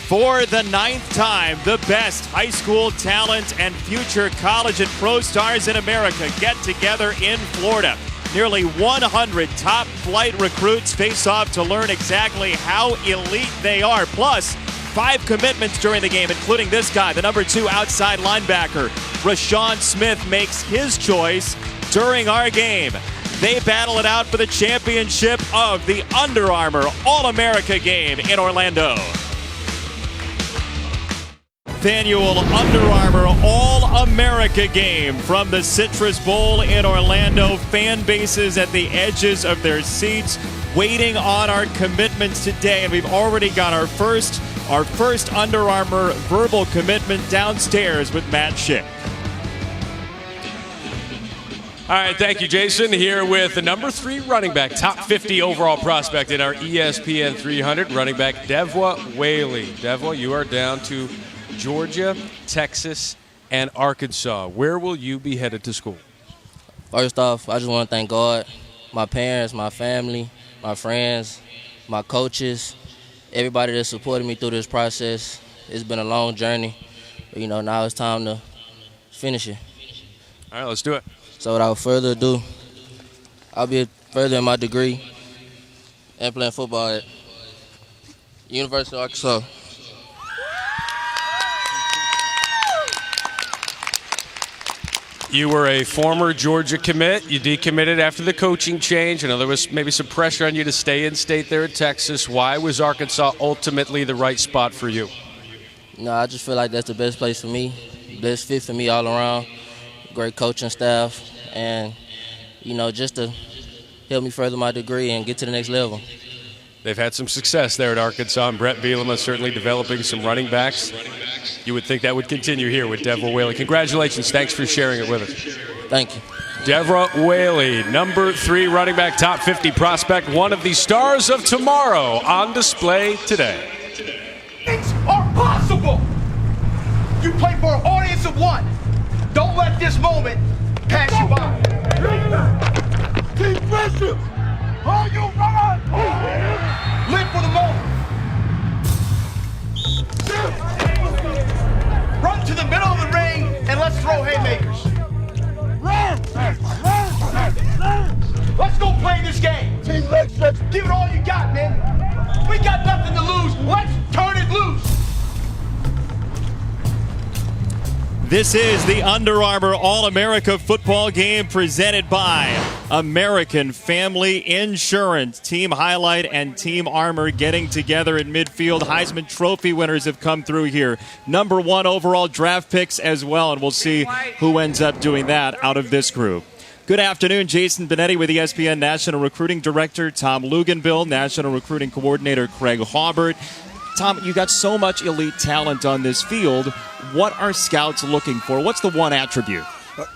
For the 9th time, the best high school talent and future college and pro stars in America get together in Florida. Nearly 100 top flight recruits face off to learn exactly how elite they are. Plus, 5 commitments during the game, including this guy, the number 2 outside linebacker. Rashawn Smith makes his choice during our game. They battle it out for the championship of the Under Armour All-America game in Orlando. The annual Under Armour All-America game from the Citrus Bowl in Orlando. Fan bases at the edges of their seats waiting on our commitments today, and we've already got our first Under Armour verbal commitment downstairs with Matt Schick. All right, thank you, Jason. Here with the number 3 running back, top 50 overall prospect in our ESPN 300, running back Devwa Whaley. Devwa, you are down to Georgia, Texas, and Arkansas. Where will you be headed to school? First off, I just want to thank God, my parents, my family, my friends, my coaches, everybody that supported me through this process. It's been a long journey. But, now it's time to finish it. All right, let's do it. So without further ado, I'll be furthering my degree and playing football at University of Arkansas. You were a former Georgia commit. You decommitted after the coaching change. I know there was maybe some pressure on you to stay in state there in Texas. Why was Arkansas ultimately the right spot for you? I just feel like that's the best place for me, best fit for me all around. Great coaching staff, and, just to help me further my degree and get to the next level. They've had some success there at Arkansas, and Brett Bielema certainly developing some running backs. You would think that would continue here with Devwa Whaley. Congratulations. Thanks for sharing it with us. Thank you. Devwa Whaley, number 3 running back, top 50 prospect, one of the stars of tomorrow, on display today. Things are possible. You play for an audience of one. Don't let this moment pass you by. Keep pressure. Are you run? Live for the moment. Run to the middle of the ring and let's throw haymakers. Let's go play this game. Let's give it all you got, man. We got nothing to lose. Let's turn it loose. This is the Under Armour All-America football game presented by American Family Insurance. Team Highlight and Team Armour getting together in midfield. Heisman Trophy winners have come through here. Number 1 overall draft picks as well, and we'll see who ends up doing that out of this group. Good afternoon. Jason Benetti with ESPN National Recruiting Director Tom Luganville, National Recruiting Coordinator Craig Haubert. Tom, you got so much elite talent on this field. What are scouts looking for? What's the one attribute?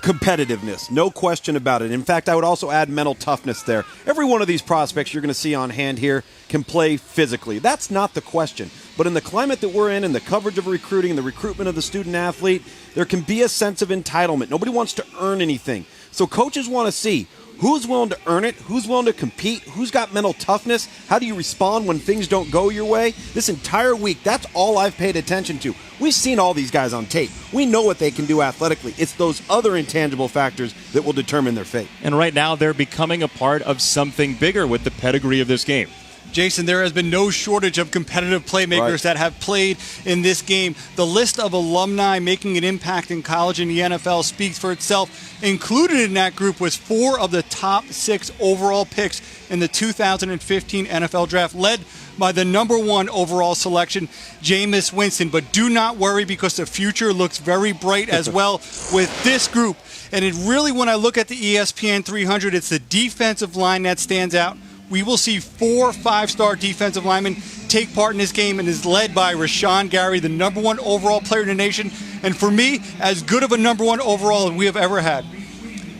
Competitiveness, no question about it. In fact, I would also add mental toughness there. Every one of these prospects you're going to see on hand here can play physically. That's not the question. But in the climate that we're in the coverage of recruiting and the recruitment of the student athlete, there can be a sense of entitlement. Nobody wants to earn anything. So coaches want to see who's willing to earn it, who's willing to compete, who's got mental toughness, how do you respond when things don't go your way. This entire week, that's all I've paid attention to. We've seen all these guys on tape. We know what they can do athletically. It's those other intangible factors that will determine their fate. And right now, they're becoming a part of something bigger with the pedigree of this game. Jason, there has been no shortage of competitive playmakers that have played in this game. The list of alumni making an impact in college and the NFL speaks for itself. Included in that group was 4 of the top 6 overall picks in the 2015 NFL Draft, led by the number 1 overall selection, Jameis Winston. But do not worry, because the future looks very bright as well with this group. And it really, when I look at the ESPN 300, it's the defensive line that stands out. We will see 4 5-star defensive linemen take part in this game, and is led by Rashawn Gary, the number 1 overall player in the nation. And for me, as good of a number 1 overall as we have ever had.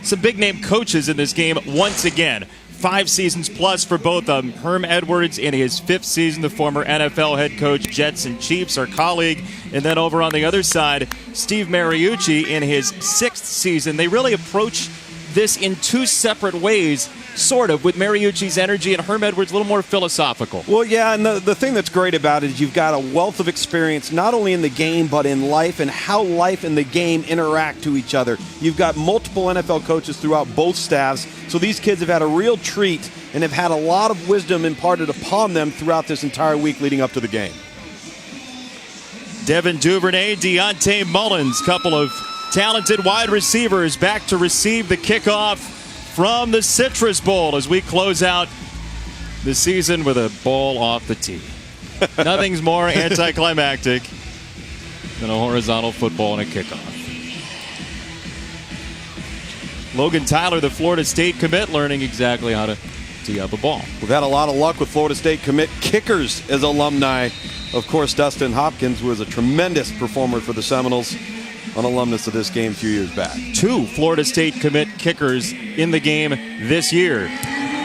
Some big-name coaches in this game once again. 5 seasons plus for both of them. Herm Edwards in his 5th season, the former NFL head coach, Jets and Chiefs, our colleague. And then over on the other side, Steve Mariucci in his 6th season. They really approach this in 2 separate ways. sort of, with Mariucci's energy and Herm Edwards a little more philosophical. Well, yeah, and the thing that's great about it is you've got a wealth of experience, not only in the game, but in life and how life and the game interact to each other. You've got multiple NFL coaches throughout both staffs, so these kids have had a real treat and have had a lot of wisdom imparted upon them throughout this entire week leading up to the game. Devin Duvernay, Deontay Mullins, couple of talented wide receivers back to receive the kickoff from the Citrus Bowl as we close out the season with a ball off the tee. Nothing's more anticlimactic than a horizontal football and a kickoff. Logan Tyler, the Florida State commit, learning exactly how to tee up a ball. We've had a lot of luck with Florida State commit kickers as alumni. Of course, Dustin Hopkins was a tremendous performer for the Seminoles, an alumnus of this game a few years back. 2 Florida State commit kickers in the game this year.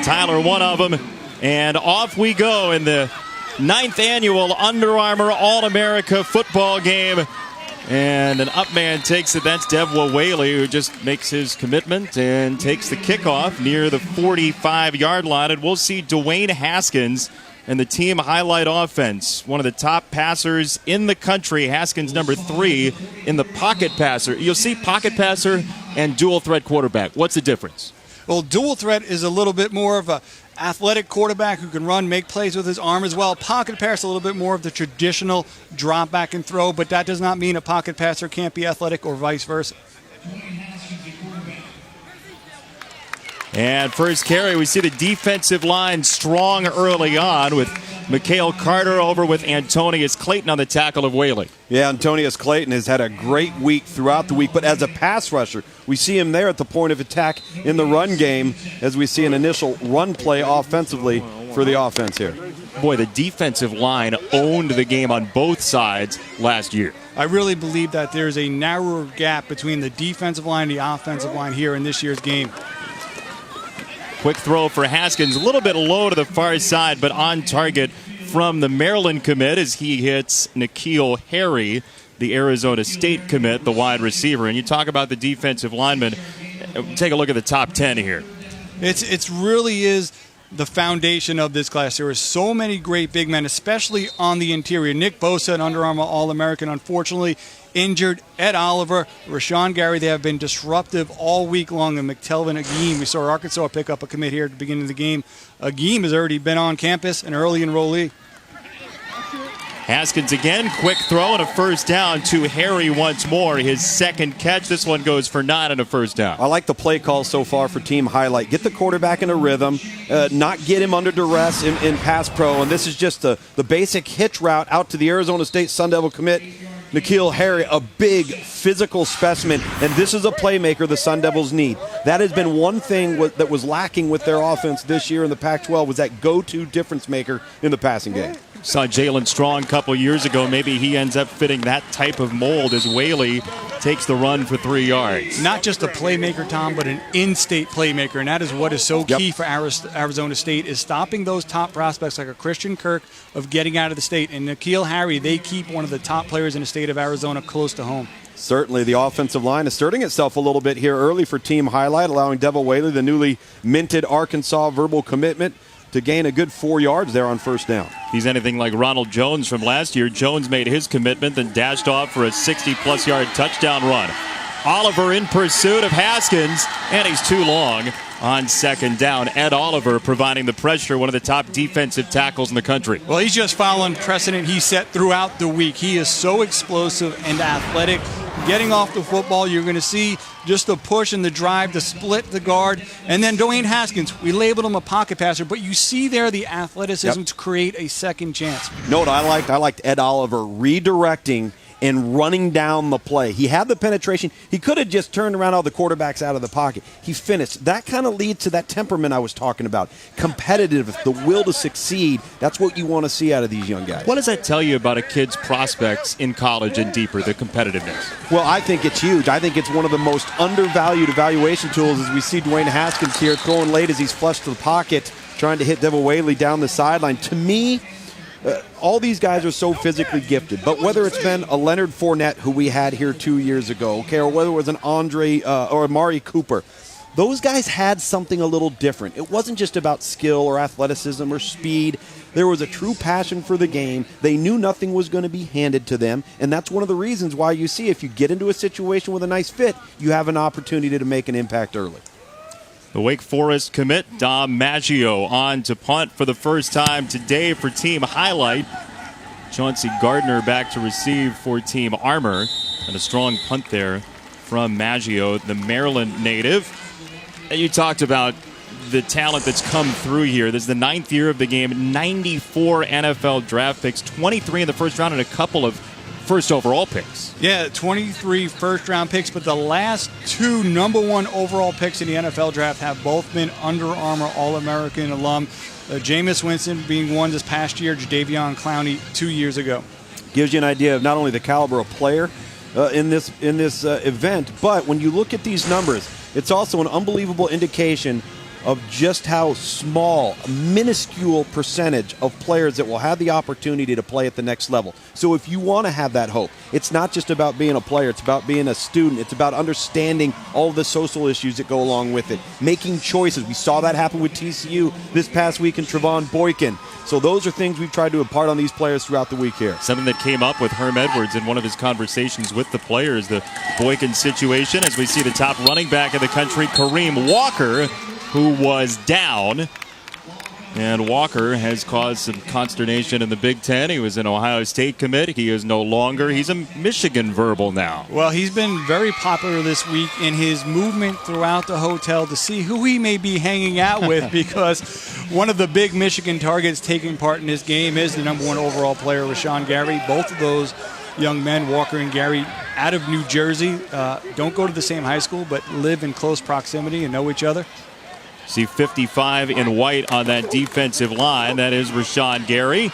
Tyler, one of them. And off we go in the 9th annual Under Armour All-America football game. And an up man takes it. That's Devwa Whaley, who just makes his commitment and takes the kickoff near the 45-yard line. And we'll see Dwayne Haskins and the team highlight offense. One of the top passers in the country. Haskins number 3 in the pocket passer. You'll see pocket passer and dual threat quarterback. What's the difference? Well, dual threat is a little bit more of a athletic quarterback who can run, make plays with his arm as well. Pocket passer, a little bit more of the traditional drop back and throw, but that does not mean a pocket passer can't be athletic or vice versa. And first carry, we see the defensive line strong early on with Mikhail Carter over with Antonius Clayton on the tackle of Whaley. Yeah, Antonius Clayton has had a great week throughout the week, but as a pass rusher, we see him there at the point of attack in the run game as we see an initial run play offensively for the offense here. Boy, the defensive line owned the game on both sides last year. I really believe that there's a narrower gap between the defensive line and the offensive line here in this year's game. Quick throw for Haskins, a little bit low to the far side, but on target from the Maryland commit as he hits N'Keal Harry, the Arizona State commit, the wide receiver. And you talk about the defensive linemen. Take a look at the top 10 here. It's really is the foundation of this class. There are so many great big men, especially on the interior. Nick Bosa, an Under Armour All-American, unfortunately injured. Ed Oliver, Rashawn Gary, they have been disruptive all week long. And McTelvin Agim, we saw Arkansas pick up a commit here at the beginning of the game. Agim has already been on campus, an early enrollee. Haskins again, quick throw and a first down to Harry once more. His second catch. This one goes for 9 and a first down. I like the play call so far for team highlight. Get the quarterback in a rhythm, not get him under duress in pass pro. And this is just the basic hitch route out to the Arizona State Sun Devil commit. N'Keal Harry, a big physical specimen, and this is a playmaker the Sun Devils need. That has been one thing that was lacking with their offense this year in the Pac-12 was that go-to difference maker in the passing game. Saw Jalen Strong a couple years ago. Maybe he ends up fitting that type of mold as Whaley takes the run for 3 yards. Not just a playmaker, Tom, but an in-state playmaker, and that is what is so key for Arizona State is stopping those top prospects like a Christian Kirk of getting out of the state. And N'Keal Harry, they keep one of the top players in the state of Arizona close to home. Certainly, the offensive line asserting itself a little bit here early for team highlight, allowing Devil Whaley, the newly minted Arkansas verbal commitment, to gain a good 4 yards there on first down. He's anything like Ronald Jones from last year. Jones made his commitment, then dashed off for a 60-plus yard touchdown run. Oliver in pursuit of Haskins, and he's too long on second down. Ed Oliver providing the pressure, one of the top defensive tackles in the country. Well, he's just following precedent he set throughout the week. He is so explosive and athletic. Getting off the football, you're going to see just the push and the drive to split the guard. And then Dwayne Haskins, we labeled him a pocket passer, but you see there the athleticism to create a second chance. Note I liked Ed Oliver redirecting and running down the play. He had the penetration. He could have just turned around all the quarterbacks out of the pocket. He finished. That kind of leads to that temperament I was talking about. Competitive, the will to succeed. That's what you want to see out of these young guys. What does that tell you about a kid's prospects in college and deeper, the competitiveness? Well, I think it's huge. I think it's one of the most undervalued evaluation tools as we see Dwayne Haskins here throwing late as he's flushed to the pocket, trying to hit Devil Whaley down the sideline. To me, all these guys are so physically gifted, but whether it's been a Leonard Fournette, who we had here 2 years ago, okay, or whether it was an Andre or Amari Cooper, those guys had something a little different. It wasn't just about skill or athleticism or speed. There was a true passion for the game. They knew nothing was going to be handed to them, and that's one of the reasons why you see if you get into a situation with a nice fit, you have an opportunity to make an impact early. The Wake Forest commit, Dom Maggio, on to punt for the first time today for Team Highlight. Chauncey Gardner back to receive for Team Armour, and a strong punt there from Maggio, the Maryland native. And you talked about the talent that's come through here. This is the 9th year of the game, 94 NFL draft picks, 23 in the first round, and a couple of first overall picks. Yeah, 23 first-round picks, but the last 2 number 1 overall picks in the NFL draft have both been Under Armour All-American alum. Jameis Winston being one this past year, Jadeveon Clowney 2 years ago. Gives you an idea of not only the caliber of player in this event, but when you look at these numbers, it's also an unbelievable indication of just how small, a minuscule percentage of players that will have the opportunity to play at the next level. So if you want to have that hope, it's not just about being a player, it's about being a student, it's about understanding all the social issues that go along with it, making choices. We saw that happen with TCU this past week in Trevon Boykin. So those are things we've tried to impart on these players throughout the week here. Something that came up with Herm Edwards in one of his conversations with the players, the Boykin situation, as we see the top running back in the country, Kareem Walker, who was down. And Walker has caused some consternation in the Big Ten. He was an Ohio State commit. He is no longer. He's a Michigan verbal now. Well, he's been very popular this week in his movement throughout the hotel to see who he may be hanging out with, because one of the big Michigan targets taking part in this game is the number 1 overall player, Rashawn Gary. Both of those young men, Walker and Gary, out of New Jersey, don't go to the same high school, but live in close proximity and know each other. See 55 in white on that defensive line. That is Rashawn Gary.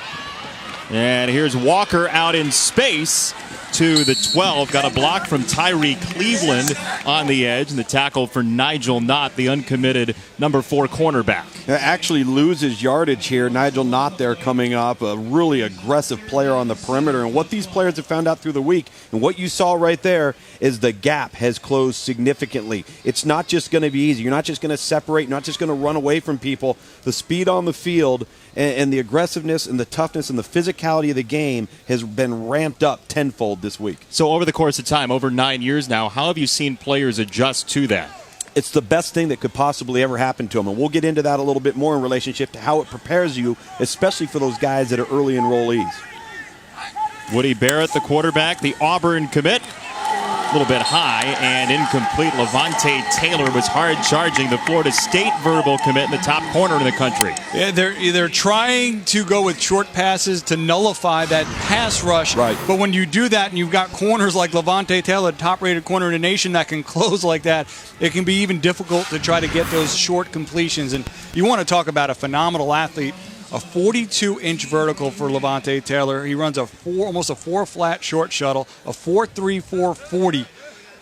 And here's Walker out in space to the 12. Got a block from Tyree Cleveland on the edge, and the tackle for Nigel Knott, the uncommitted number 4 cornerback. Actually loses yardage here. Nigel Knott there coming up, a really aggressive player on the perimeter. And what these players have found out through the week, and what you saw right there, is the gap has closed significantly. It's not just going to be easy. You're not just going to separate, you're not just going to run away from people. The speed on the field and the aggressiveness and the toughness and the physicality of the game has been ramped up tenfold this week. So over the course of time, over 9 years now, how have you seen players adjust to that? It's the best thing that could possibly ever happen to them. And we'll get into that a little bit more in relationship to how it prepares you, especially for those guys that are early enrollees. Woody Barrett, the quarterback, the Auburn commit. A little bit high and incomplete. Levante Taylor was hard charging the Florida State verbal commit in the top corner in the country. Yeah, they're trying to go with short passes to nullify that pass rush. Right. But when you do that and you've got corners like Levante Taylor, top-rated corner in the nation, that can close like that, it can be even difficult to try to get those short completions. And you want to talk about a phenomenal athlete. A 42-inch vertical for Levante Taylor. He runs almost a 4-flat short shuttle, a 4.3, 4.40.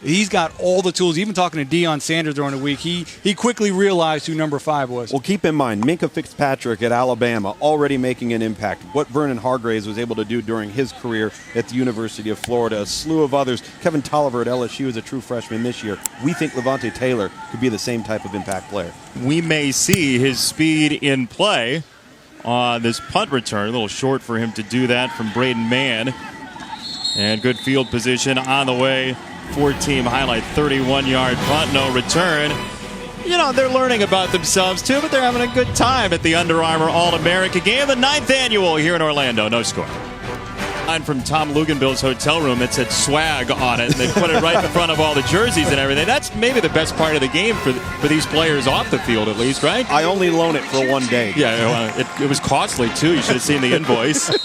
He's got all the tools. Even talking to Deion Sanders during the week, he quickly realized who number 5 was. Well, keep in mind, Minkah Fitzpatrick at Alabama already making an impact. What Vernon Hargraves was able to do during his career at the University of Florida, a slew of others. Kevin Tolliver at LSU is a true freshman this year. We think Levante Taylor could be the same type of impact player. We may see his speed in play on this punt return. A little short for him to do that from Braden Mann. And good field position on the way for Team Highlight. 31-yard punt, no return. You know, they're learning about themselves too, but they're having a good time at the Under Armour All-America game, the 9th annual here in Orlando. No score. From Tom Luganbill's hotel room that said swag on it, and they put it right in front of all the jerseys and everything. That's maybe the best part of the game for these players off the field, at least, right? I only loan it for one day. Yeah, it was costly, too. You should have seen the invoice.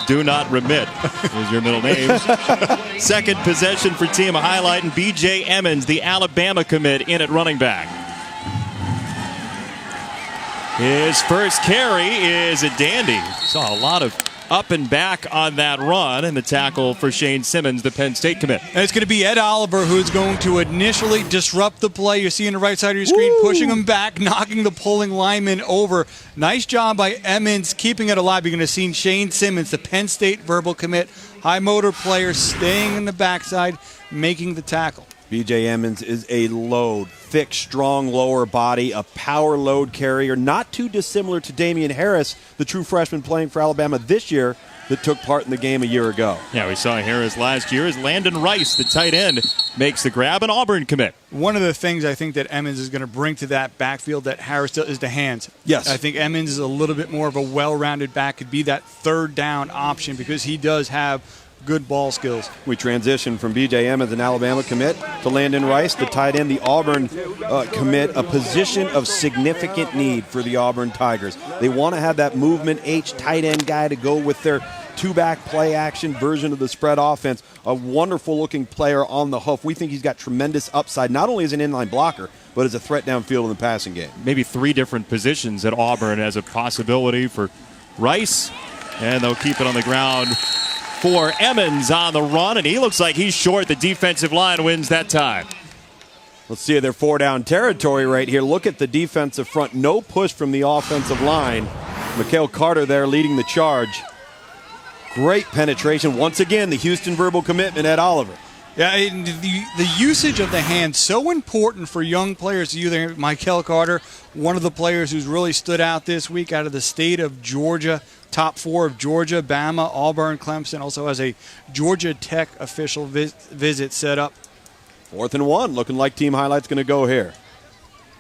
Do not remit is your middle name. Second possession for Team Highlight, and B.J. Emmons, the Alabama commit, in at running back. His first carry is a dandy. Saw a lot of up and back on that run, and the tackle for Shane Simmons, the Penn State commit. And it's going to be Ed Oliver who's going to initially disrupt the play. You see on the right side of your screen, pushing him back, knocking the pulling lineman over. Nice job by Emmons keeping it alive. You're going to see Shane Simmons, the Penn State verbal commit, high motor player, staying in the backside, making the tackle. B.J. Emmons is a load. Thick, strong lower body, a power load carrier, not too dissimilar to Damian Harris, the true freshman playing for Alabama this year that took part in the game a year ago. Yeah, we saw Harris last year as Landon Rice, the tight end, makes the grab, and Auburn commit. One of the things I think that Emmons is going to bring to that backfield that Harris still is the hands. Yes. I think Emmons is a little bit more of a well-rounded back, could be that third down option because he does have good ball skills. We transition from B.J. Emmons, an Alabama commit, to Landon Rice, the tight end, the Auburn commit, a position of significant need for the Auburn Tigers. They want to have that movement H tight end guy to go with their two-back play action version of the spread offense. A wonderful-looking player on the hoof. We think he's got tremendous upside, not only as an inline blocker, but as a threat downfield in the passing game. Maybe 3 different positions at Auburn as a possibility for Rice, and they'll keep it on the ground for Emmons on the run, and he looks like he's short. The defensive line wins that time. Let's see their 4-down territory right here. Look at the defensive front. No push from the offensive line. Mikhail Carter there leading the charge. Great penetration. Once again, the Houston verbal commitment, Ed Oliver. Yeah, the usage of the hand, so important for young players. You there, Mikhail Carter, one of the players who's really stood out this week out of the state of Georgia. Top 4 of Georgia, Bama, Auburn, Clemson. Also has a Georgia Tech official visit set up. 4th and 1. Looking like team highlight's going to go here.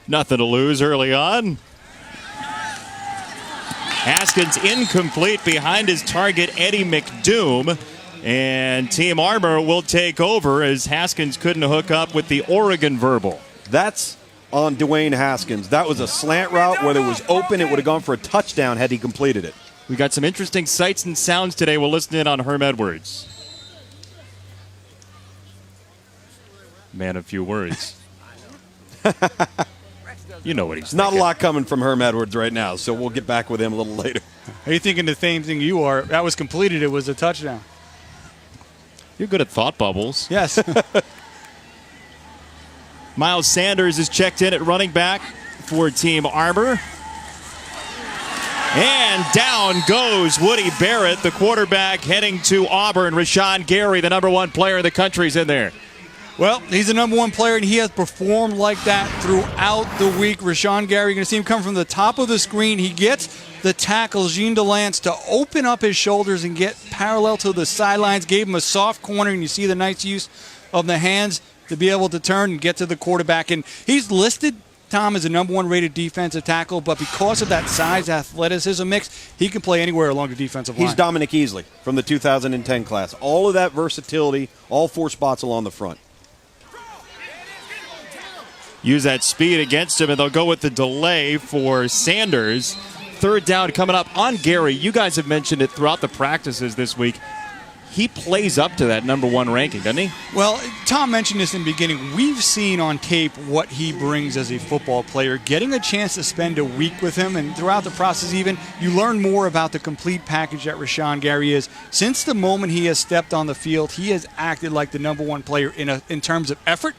Nothing to lose early on. Haskins incomplete behind his target, Eddie McDoom. And Team Armour will take over as Haskins couldn't hook up with the Oregon verbal. That's on Dwayne Haskins. That was a slant route where it was open. It would have gone for a touchdown had he completed it. We got some interesting sights and sounds today. We'll listen in on Herm Edwards. Man of few words. You know what he's Not thinking. a lot coming from Herm Edwards right now, so we'll get back with him a little later. Are you thinking the same thing you are? That was completed. It was a touchdown. You're good at thought bubbles. Yes. Miles Sanders is checked in at running back for Team Armour. And down goes Woody Barrett, the quarterback heading to Auburn. Rashawn Gary, the number 1 player in the country, is in there. Well, he's the number 1 player, and he has performed like that throughout the week. Rashawn Gary, you're going to see him come from the top of the screen. He gets the tackle, Jean Delance, to open up his shoulders and get parallel to the sidelines. Gave him a soft corner, and you see the nice use of the hands to be able to turn and get to the quarterback. And he's listed, Tom, is a number 1 rated defensive tackle, but because of that size athleticism mix, he can play anywhere along the defensive line. He's Dominic Easley from the 2010 class. All of that versatility, all 4 spots along the front. Use that speed against him, and they'll go with the delay for Sanders. 3rd down coming up on Gary. You guys have mentioned it throughout the practices this week. He plays up to that number 1 ranking, doesn't he? Well, Tom mentioned this in the beginning. We've seen on tape what he brings as a football player. Getting a chance to spend a week with him, and throughout the process even, you learn more about the complete package that Rashawn Gary is. Since the moment he has stepped on the field, he has acted like the number 1 player in terms of effort,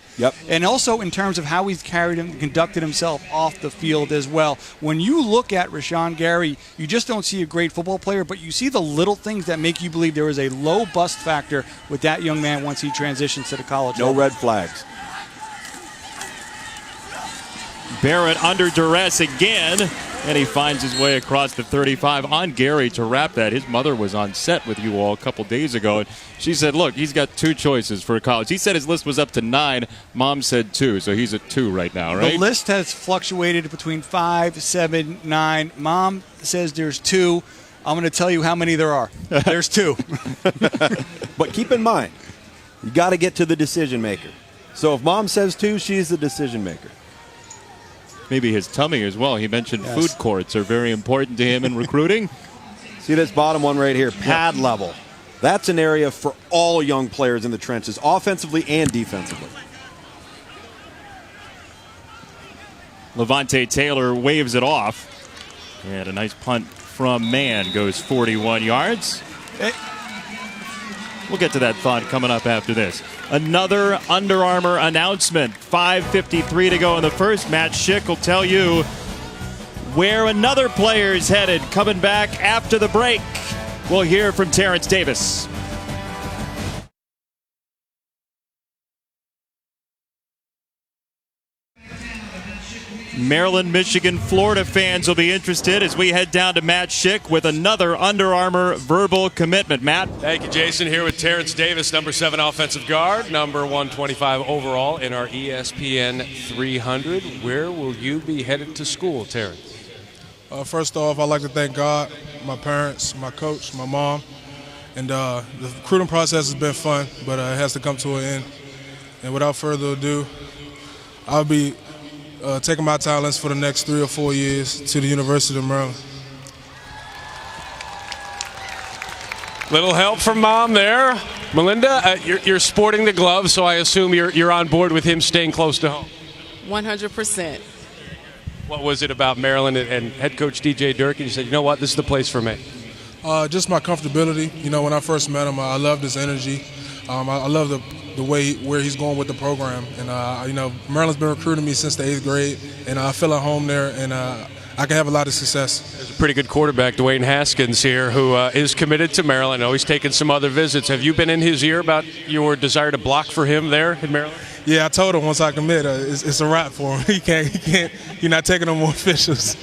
and also in terms of how he's carried him, conducted himself off the field as well. When you look at Rashawn Gary, you just don't see a great football player, but you see the little things that make you believe there is a low bust factor with that young man once he transitions to the college No level. red flags. Barrett under duress again, and he finds his way across the 35 on Gary to wrap that. His mother was on set with you all a couple days ago, and she said, look, he's got 2 choices for college. He said his list was up to 9. Mom said 2, so he's at 2 right now, right? The list has fluctuated between 5, 7, 9. Mom says there's 2. I'm going to tell you how many there are. There's 2. But keep in mind, you got to get to the decision maker. So if Mom says 2, she's the decision maker. Maybe his tummy as well. He mentioned food courts are very important to him in recruiting. See this bottom one right here, pad level. That's an area for all young players in the trenches, offensively and defensively. Levante Taylor waves it off. And a nice punt from Mann goes 41 yards. We'll get to that thought coming up after this. Another Under Armour announcement. 5:53 to go in the first. Matt Schick will tell you where another player is headed. Coming back after the break, we'll hear from Terrence Davis. Maryland, Michigan, Florida fans will be interested as we head down to Matt Schick with another Under Armour verbal commitment. Matt? Thank you, Jason. Here with Terrence Davis, number 7 offensive guard, number 125 overall in our ESPN 300. Where will you be headed to school, Terrence? First off, I'd like to thank God, my parents, my coach, my mom. And the recruiting process has been fun, but it has to come to an end. And without further ado, I'll be taking my talents for the next 3 or 4 years to the University of Maryland. Little help from Mom there. Melinda, you're sporting the glove, so I assume you're on board with him staying close to home. 100%. What was it about Maryland and head coach DJ Durkin? You said, you know what, this is the place for me. Just my comfortability. You know, when I first met him, I loved his energy. I love the way where he's going with the program. And, you know, Maryland's been recruiting me since the 8th grade, and I feel at home there, and I can have a lot of success. There's a pretty good quarterback, Dwayne Haskins here, who is committed to Maryland. I know he's taken some other visits. Have you been in his ear about your desire to block for him there in Maryland? Yeah, I told him once I commit, it's a wrap for him. He can't. You're not taking no more officials.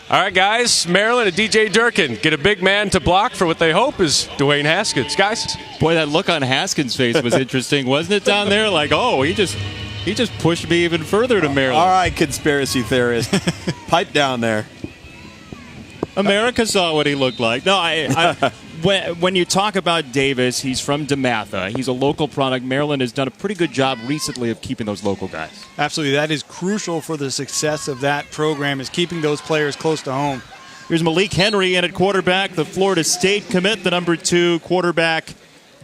All right, guys, Maryland and DJ Durkin get a big man to block for what they hope is Dwayne Haskins. Guys? Boy, that look on Haskins' face was interesting, wasn't it, down there? Like, oh, he just pushed me even further to Maryland. All right, conspiracy theorist. Pipe down there. America saw what he looked like. No, when you talk about Davis, he's from DeMatha. He's a local product. Maryland has done a pretty good job recently of keeping those local guys. Absolutely. That is crucial for the success of that program, is keeping those players close to home. Here's Malik Henry in at quarterback, the Florida State commit, the number 2 quarterback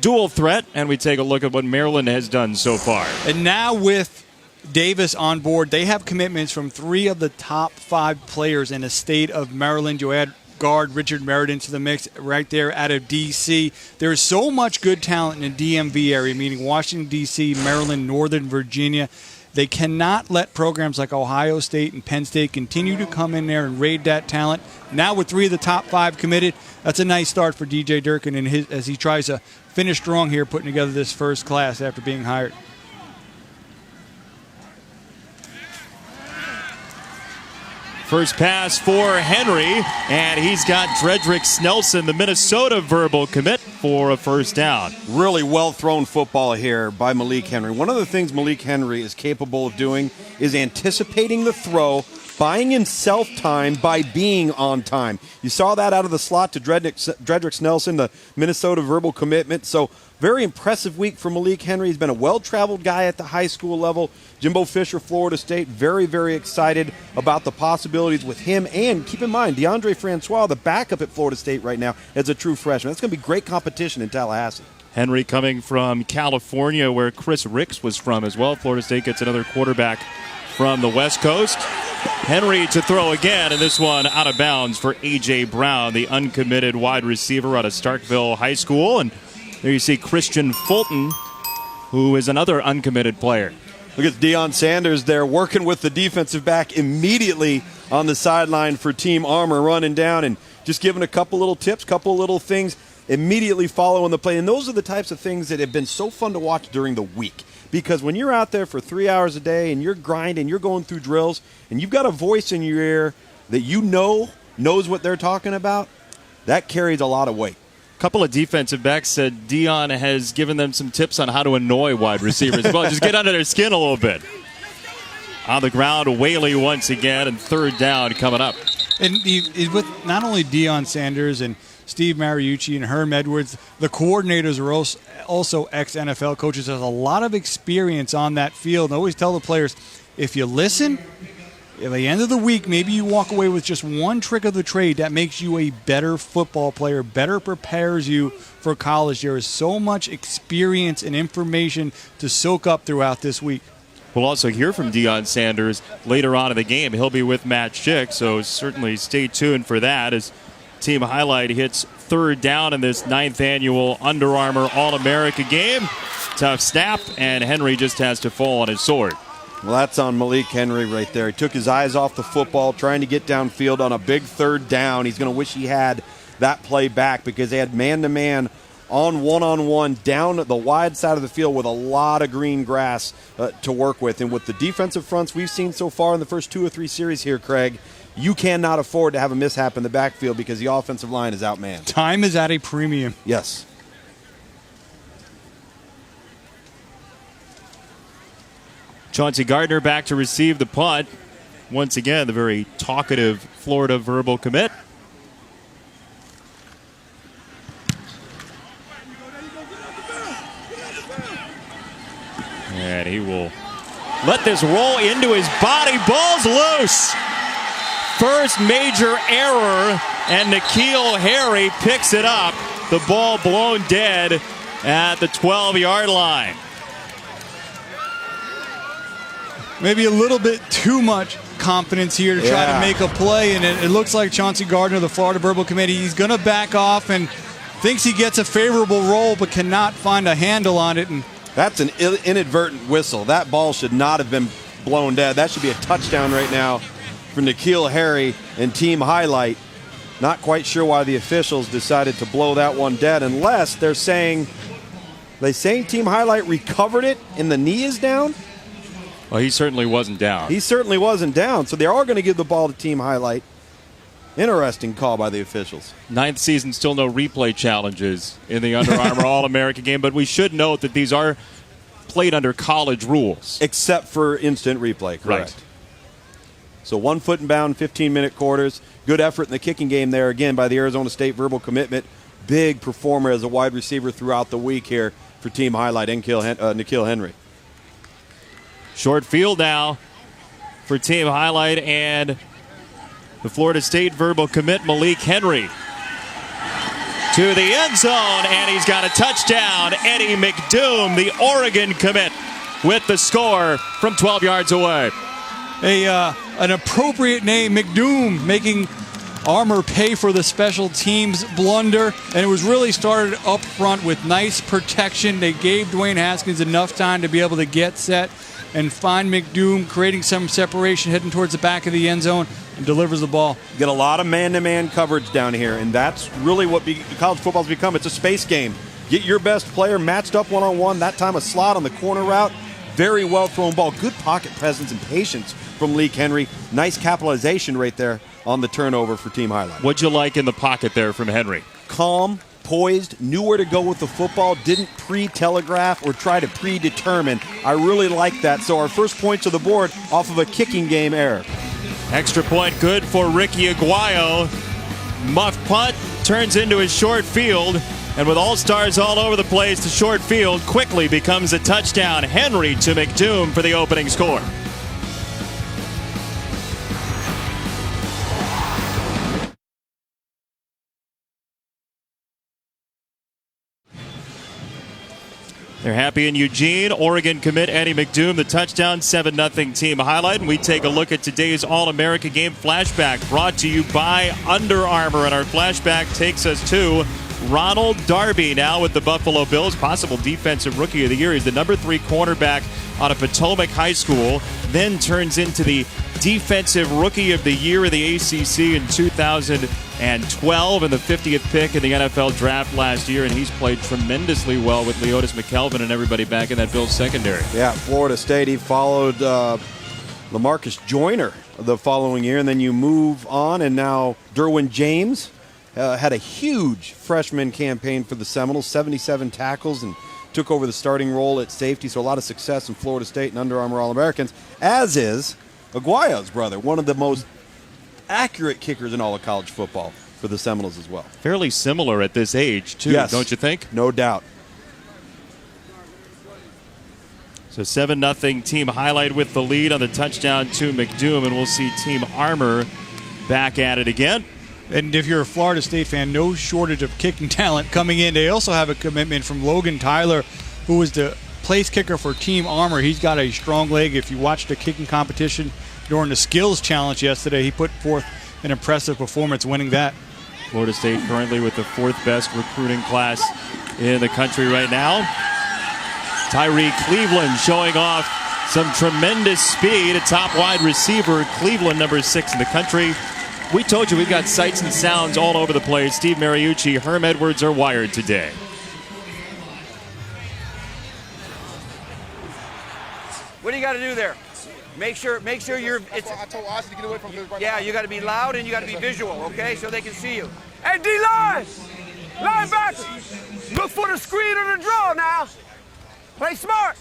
dual threat. And we take a look at what Maryland has done so far. And now with Davis on board, they have commitments from 3 of the top 5 players in the state of Maryland. You add guard Richard Merritt to the mix right there out of D.C. There's so much good talent in the DMV area, meaning Washington, D.C., Maryland, Northern Virginia. They cannot let programs like Ohio State and Penn State continue to come in there and raid that talent. Now with 3 of the top 5 committed, that's a nice start for DJ Durkin as he tries to finish strong here, putting together this first class after being hired. First pass for Henry, and he's got Dredrick Snelson, the Minnesota verbal commit, for a first down. Really well-thrown football here by Malik Henry. One of the things Malik Henry is capable of doing is anticipating the throw, buying himself time by being on time. You saw that out of the slot to Dredrick Snelson, the Minnesota verbal commitment. So very impressive week for Malik Henry. He's been a well-traveled guy at the high school level. Jimbo Fisher, Florida State, very, very excited about the possibilities with him. And keep in mind, DeAndre Francois, the backup at Florida State right now, as a true freshman. That's going to be great competition in Tallahassee. Henry coming from California, where Chris Ricks was from as well. Florida State gets another quarterback from the West Coast. Henry to throw again, and this one out of bounds for A.J. Brown, the uncommitted wide receiver out of Starkville High School. And there you see Christian Fulton, who is another uncommitted player. Look at Deion Sanders there working with the defensive back immediately on the sideline for Team Armour, running down and just giving a couple little tips, couple little things, immediately following the play. And those are the types of things that have been so fun to watch during the week. Because when you're out there for 3 hours a day and you're grinding, you're going through drills, and you've got a voice in your ear that you know knows what they're talking about, that carries a lot of weight. A couple of defensive backs said Deion has given them some tips on how to annoy wide receivers. Well, just get under their skin a little bit. On the ground, Whaley once again, and third down coming up. And with not only Deion Sanders and Steve Mariucci and Herm Edwards, the coordinators are also ex-NFL coaches. There's a lot of experience on that field. And I always tell the players, if you listen, at the end of the week, maybe you walk away with just one trick of the trade that makes you a better football player, better prepares you for college. There is so much experience and information to soak up throughout this week. We'll also hear from Deion Sanders later on in the game. He'll be with Matt Schick, so certainly stay tuned for that as Team Highlight hits third down in this 9th annual Under Armour All-America game. Tough snap, and Henry just has to fall on his sword. Well, that's on Malik Henry right there. He took his eyes off the football, trying to get downfield on a big third down. He's going to wish he had that play back because they had man-to-man on one-on-one down the wide side of the field with a lot of green grass to work with. And with the defensive fronts we've seen so far in the first 2 or 3 series here, Craig, you cannot afford to have a mishap in the backfield because the offensive line is outmanned. Time is at a premium. Yes. Chauncey Gardner back to receive the punt. Once again, the very talkative Florida verbal commit. And he will let this roll into his body. Ball's loose. First major error, and N'Keal Harry picks it up. The ball blown dead at the 12-yard line. Maybe a little bit too much confidence here to try to make a play, and it looks like Chauncey Gardner, the Florida Verbal Committee, he's going to back off and thinks he gets a favorable roll but cannot find a handle on it. And that's an inadvertent whistle. That ball should not have been blown dead. That should be a touchdown right now for N'Keal Harry and Team Highlight. Not quite sure why the officials decided to blow that one dead, unless they're saying Team Highlight recovered it and the knee is down. Well, he certainly wasn't down. He certainly wasn't down, so they are going to give the ball to Team Highlight. Interesting call by the officials. 9th season, still no replay challenges in the Under Armour All-America game, but we should note that these are played under college rules. Except for instant replay, correct. Right. So 1 foot and bound, 15-minute quarters. Good effort in the kicking game there, again, by the Arizona State Verbal Commitment. Big performer as a wide receiver throughout the week here for Team Highlight, N'Keal Henry. Short field now for Team Highlight and the Florida State Verbal Commit, Malik Henry. To the end zone, and he's got a touchdown. Eddie McDoom, the Oregon commit, with the score from 12 yards away. An appropriate name, McDoom, making Armour pay for the special teams blunder, and it was really started up front with nice protection. They gave Dwayne Haskins enough time to be able to get set and find McDoom, creating some separation, heading towards the back of the end zone, and delivers the ball. Get a lot of man-to-man coverage down here, and that's really what college football's become. It's a space game. Get your best player matched up one-on-one, that time a slot on the corner route. Very well thrown ball. Good pocket presence and patience from Malik Henry. Nice capitalization right there on the turnover for Team Highlight. What'd you like in the pocket there from Henry? Calm, poised, knew where to go with the football, didn't pre-telegraph or try to predetermine. I really like that. So our first points of the board off of a kicking game error. Extra point good for Ricky Aguayo. Muff punt turns into a short field, and with all-stars all over the place, the short field quickly becomes a touchdown. Henry to McDoom for the opening score. They're happy in Eugene. Oregon commit Eddie McDoom, the touchdown, 7-0 Team Highlight. And we take a look at today's All-America game flashback, brought to you by Under Armour. And our flashback takes us to Ronald Darby, now with the Buffalo Bills, possible defensive rookie of the year. He's the number 3 cornerback out of Potomac High School, then turns into the defensive rookie of the year of the ACC in 2012 and the 50th pick in the NFL draft last year. And he's played tremendously well with Leotis McKelvin and everybody back in that Bills secondary. Yeah, Florida State, he followed LaMarcus Joyner the following year, and then you move on, and now Derwin James had a huge freshman campaign for the Seminoles, 77 tackles, and took over the starting role at safety. So a lot of success in Florida State and Under Armour All-Americans, as is Aguayo's brother, one of the most accurate kickers in all of college football for the Seminoles as well. Fairly similar at this age, too, yes, don't you think? No doubt. So 7-0 Team Highlight with the lead on the touchdown to McDoom, and we'll see Team Armour back at it again. And if you're a Florida State fan, no shortage of kicking talent coming in. They also have a commitment from Logan Tyler, who was the place kicker for Team Armour. He's got a strong leg. If you watched the kicking competition during the skills challenge yesterday, he put forth an impressive performance, winning that. Florida State currently with the 4th best recruiting class in the country right now. Tyree Cleveland showing off some tremendous speed, a top wide receiver. Cleveland, number 6 in the country. We told you we've got sights and sounds all over the place. Steve Mariucci, Herm Edwards are wired today. What do you got to do there? Make sure you're. I told Ozzy to get away from him. Yeah, you got to be loud and you got to be visual, okay, so they can see you. Hey, D-line, linebacker, look for the screen or the draw now. Play smart.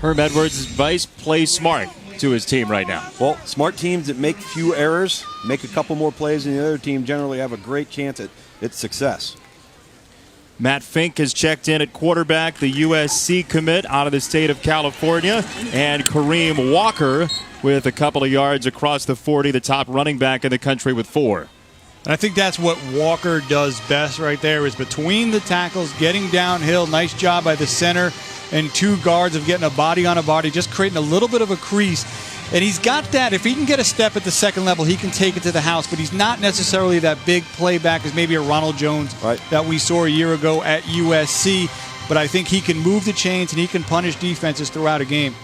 Herm Edwards' advice: play smart to his team right now. Well, smart teams that make few errors, make a couple more plays than the other team, generally have a great chance at success. Matt Fink has checked in at quarterback, the USC commit out of the state of California. And Kareem Walker with a couple of yards across the 40, the top running back in the country with 4. I think that's what Walker does best right there, is between the tackles, getting downhill. Nice job by the center and 2 guards of getting a body on a body, just creating a little bit of a crease. And he's got that. If he can get a step at the second level, he can take it to the house. But he's not necessarily that big playback as maybe a Ronald Jones that we saw a year ago at USC. But I think he can move the chains and he can punish defenses throughout a game.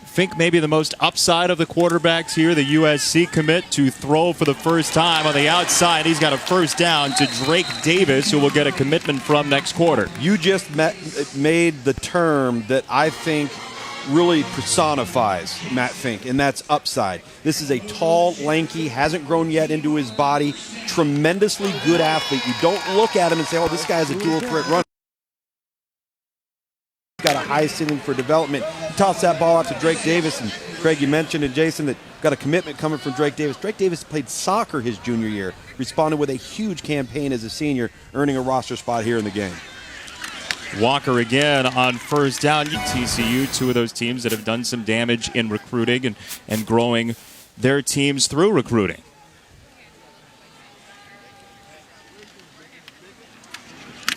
Fink maybe the most upside of the quarterbacks here, the USC commit, to throw for the first time on the outside. He's got a first down to Drake Davis, who will get a commitment from next quarter. You just made the term that I think really personifies Matt Fink, and that's upside. This is a tall, lanky, hasn't grown yet into his body, tremendously good athlete. You don't look at him and say, oh, this guy's a dual threat runner. Got a high ceiling for development. Toss that ball out to Drake Davis, and Craig, you mentioned, and Jason, that got a commitment coming from Drake Davis. Drake Davis played soccer his junior year, responded with a huge campaign as a senior, earning a roster spot here in the game. Walker again on first down. TCU, 2 of those teams that have done some damage in recruiting and growing their teams through recruiting.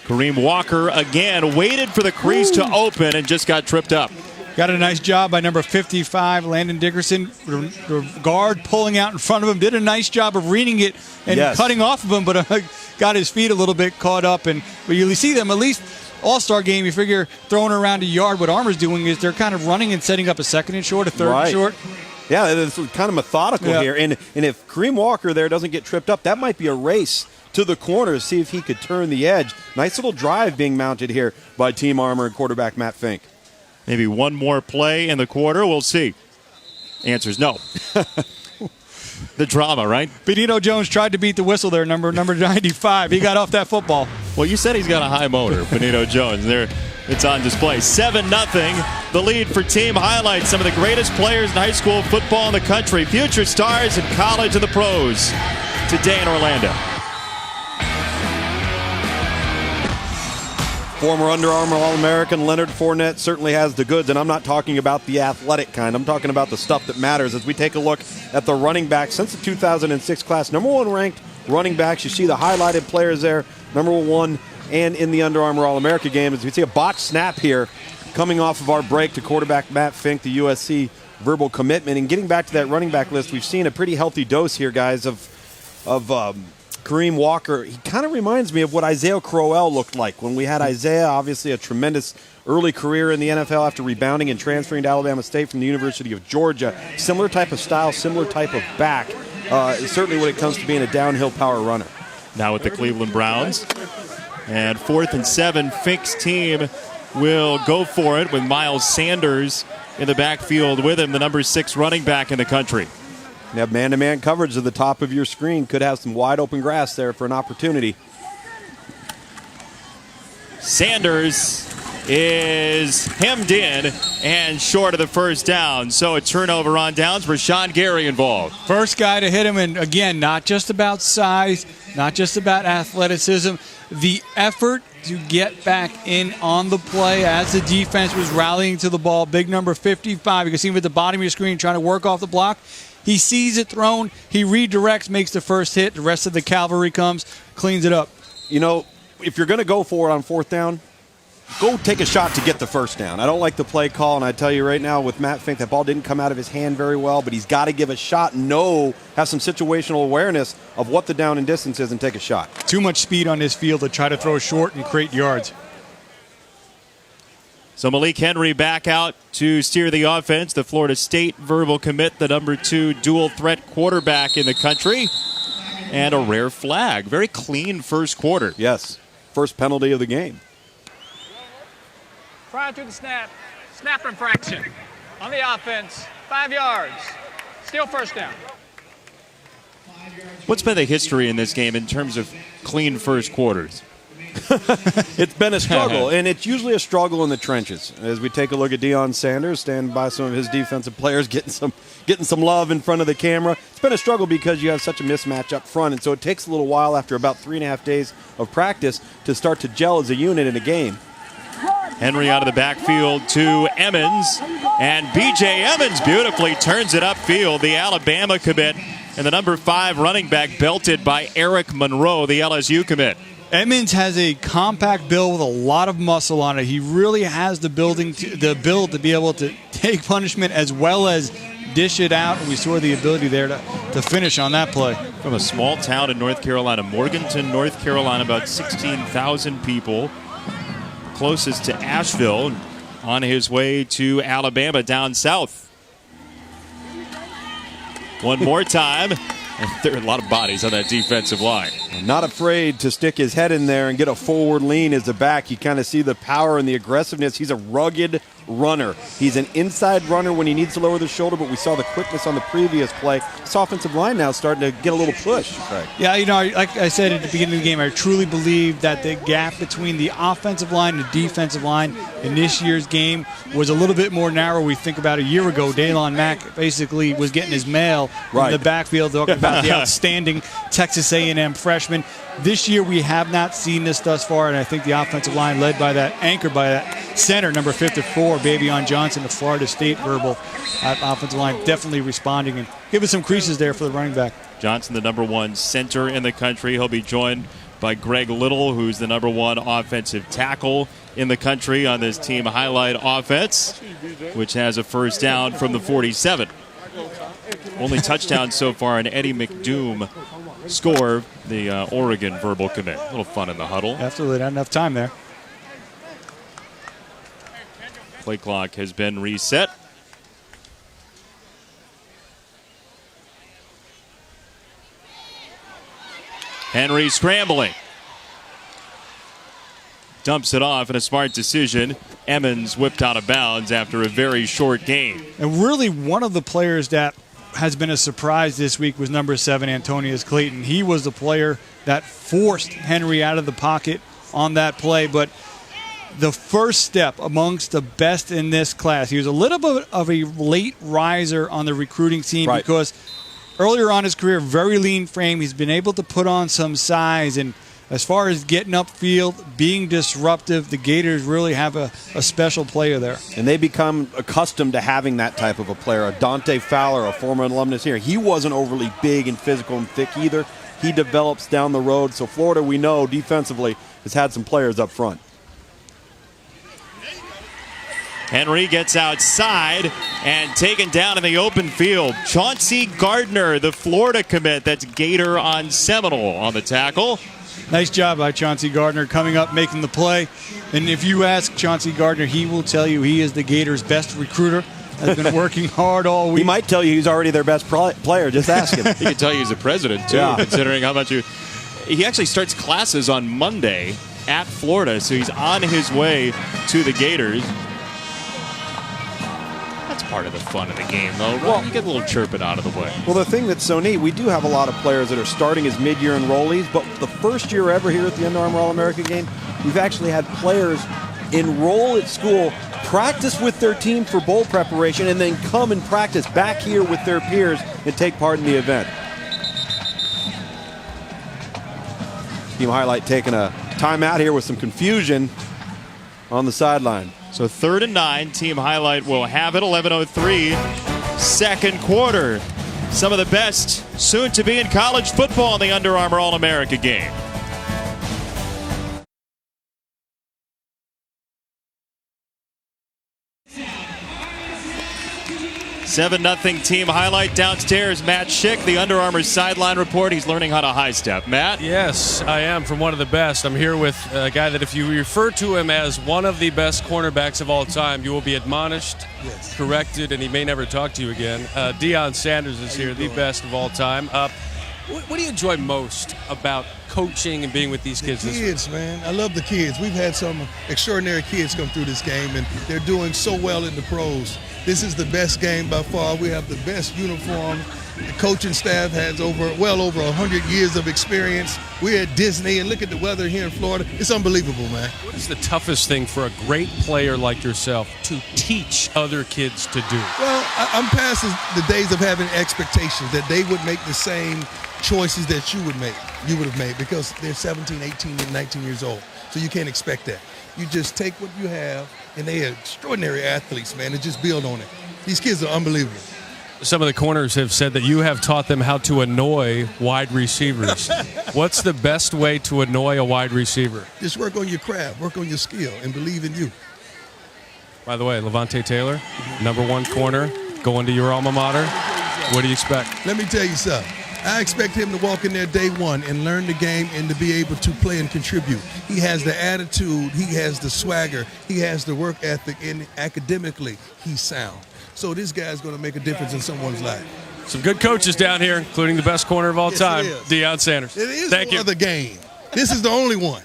Kareem Walker again waited for the crease to open and just got tripped up. Got a nice job by number 55, Landon Dickerson. Guard pulling out in front of him. Did a nice job of reading it and cutting off of him, but got his feet a little bit caught up. But you see them, at least All-Star game, you figure throwing around a yard. What Armour's doing is they're kind of running and setting up a second and short, a third and short. Yeah, it's kind of methodical here. And if Kareem Walker there doesn't get tripped up, that might be a race to the corner to see if he could turn the edge. Nice little drive being mounted here by Team Armour and quarterback Matt Fink. Maybe one more play in the quarter. We'll see. Answer's no. The drama, right? Benito Jones tried to beat the whistle there, number 95. He got off that football. Well, you said he's got a high motor, Benito Jones. There, it's on display. 7-0, the lead for Team Highlight. Some of the greatest players in high school football in the country. Future stars in college and the pros. Today in Orlando. Former Under Armour All-American Leonard Fournette certainly has the goods, and I'm not talking about the athletic kind. I'm talking about the stuff that matters. As we take a look at the running backs since the 2006 class, number 1 ranked running backs. You see the highlighted players there, number 1 and in the Under Armour All-America game. As we see a botched snap here coming off of our break to quarterback Matt Fink, the USC verbal commitment. And getting back to that running back list, we've seen a pretty healthy dose here, guys, of Kareem Walker. He kind of reminds me of what Isaiah Crowell looked like when we had Isaiah, obviously a tremendous early career in the NFL after rebounding and transferring to Alabama State from the University of Georgia. Similar type of style, similar type of back, certainly when it comes to being a downhill power runner. Now with the Cleveland Browns. And 4th and 7, Fink's team will go for it with Miles Sanders in the backfield with him, the number 6 running back in the country. You have man-to-man coverage at the top of your screen. Could have some wide-open grass there for an opportunity. Sanders is hemmed in and short of the first down. So a turnover on downs. Rashawn Gary involved. First guy to hit him, and again, not just about size, not just about athleticism. The effort to get back in on the play as the defense was rallying to the ball. Big number 55. You can see him at the bottom of your screen trying to work off the block. He sees it thrown. He redirects, makes the first hit. The rest of the cavalry comes, cleans it up. You know, if you're going to go for it on 4th down, go take a shot to get the first down. I don't like the play call, and I tell you right now with Matt Fink, that ball didn't come out of his hand very well, but he's got to give a shot, have some situational awareness of what the down and distance is and take a shot. Too much speed on this field to try to throw short and create yards. So Malik Henry back out to steer the offense. The Florida State verbal commit, the number 2 dual threat quarterback in the country. And a rare flag. Very clean first quarter. Yes. First penalty of the game. Prior to the snap infraction. On the offense, 5 yards. Still first down. What's been the history in this game in terms of clean first quarters? It's been a struggle, and it's usually a struggle in the trenches. As we take a look at Deion Sanders, standing by some of his defensive players, getting some love in front of the camera. It's been a struggle because you have such a mismatch up front, and so it takes a little while after about 3.5 days of practice to start to gel as a unit in a game. Henry out of the backfield to Emmons, and B.J. Emmons beautifully turns it upfield. The Alabama commit, and the number 5 running back belted by Eric Monroe, the LSU commit. Emmons has a compact build with a lot of muscle on it. He really has the build to be able to take punishment as well as dish it out, and we saw the ability there to finish on that play. From a small town in North Carolina, Morganton, North Carolina, about 16,000 people, closest to Asheville, on his way to Alabama down south. One more time. There are a lot of bodies on that defensive line. Not afraid to stick his head in there and get a forward lean as a back. You kind of see the power and the aggressiveness. He's a rugged runner. He's an inside runner when he needs to lower the shoulder, but we saw the quickness on the previous play. This offensive line now starting to get a little push. Right. Yeah, like I said at the beginning of the game, I truly believe that the gap between the offensive line and the defensive line in this year's game was a little bit more narrow. We think about a year ago, Daylon Mack basically was getting his mail in the backfield, talking about the outstanding Texas A&M freshman. This year we have not seen this thus far, and I think the offensive line led by anchored by that center, number 54, Bavion Johnson, the Florida State verbal. Offensive line definitely responding and giving some creases there for the running back. Johnson, the number 1 center in the country. He'll be joined by Greg Little, who's the number 1 offensive tackle in the country on this team highlight offense, which has a first down from the 47. Only touchdown so far in Eddie McDoom score, the Oregon verbal commit. A little fun in the huddle. Absolutely, not enough time there. Play clock has been reset. Henry scrambling. Dumps it off in a smart decision. Emmons whipped out of bounds after a very short gain. And really one of the players that has been a surprise this week was number 7, Antonius Clayton. He was the player that forced Henry out of the pocket on that play, but the first step amongst the best in this class. He was a little bit of a late riser on the recruiting team because earlier on in his career, very lean frame. He's been able to put on some size, and as far as getting upfield, being disruptive, the Gators really have a special player there. And they become accustomed to having that type of a player. A Dante Fowler, a former alumnus here, he wasn't overly big and physical and thick either. He develops down the road. So Florida, we know, defensively, has had some players up front. Henry gets outside and taken down in the open field. Chauncey Gardner, the Florida commit, that's Gator on Seminole on the tackle. Nice job by Chauncey Gardner coming up, making the play. And if you ask Chauncey Gardner, he will tell you he is the Gators' best recruiter. Has been working hard all week. He might tell you he's already their best player. Just ask him. He can tell you he's a president, too, considering how much he actually starts classes on Monday at Florida, so he's on his way to the Gators. That's part of the fun of the game, though. Well, you get a little chirping out of the way. Well, the thing that's so neat, we do have a lot of players that are starting as mid-year enrollees, but the first year ever here at the Under Armour All-America game, we've actually had players enroll at school, practice with their team for bowl preparation, and then come and practice back here with their peers and take part in the event. Team highlight taking a timeout here with some confusion on the sideline. So 3rd and 9, team highlight will have it, 11:03, second quarter. Some of the best soon to be in college football in the Under Armour All-America game. 7-0 team highlight downstairs. Matt Schick, the Under Armour sideline report. He's learning how to high step. Matt? Yes, I am, from one of the best. I'm here with a guy that if you refer to him as one of the best cornerbacks of all time, you will be admonished, corrected, and he may never talk to you again. Deion Sanders is here, the best of all time. What do you enjoy most about coaching and being with these kids? The kids, man. I love the kids. We've had some extraordinary kids come through this game, and they're doing so well in the pros. This is the best game by far. We have the best uniform. The coaching staff has well over 100 years of experience. We're at Disney, and look at the weather here in Florida. It's unbelievable, man. What is the toughest thing for a great player like yourself to teach other kids to do? Well, I'm past the days of having expectations that they would make the same choices that you would have made, because they're 17, 18, and 19 years old. So you can't expect that. You just take what you have, and they are extraordinary athletes, man, and just build on it. These kids are unbelievable. Some of the corners have said that you have taught them how to annoy wide receivers. What's the best way to annoy a wide receiver? Just work on your craft, work on your skill, and believe in you. By the way, Levante Taylor, #1 corner, going to your alma mater. What do you expect? Let me tell you something. I expect him to walk in there day one and learn the game and to be able to play and contribute. He has the attitude, he has the swagger, he has the work ethic, and academically, he's sound. So this guy's going to make a difference in someone's life. Some good coaches down here, including the best corner of all time, Deion Sanders. It is Thank you. another game. This is the only one.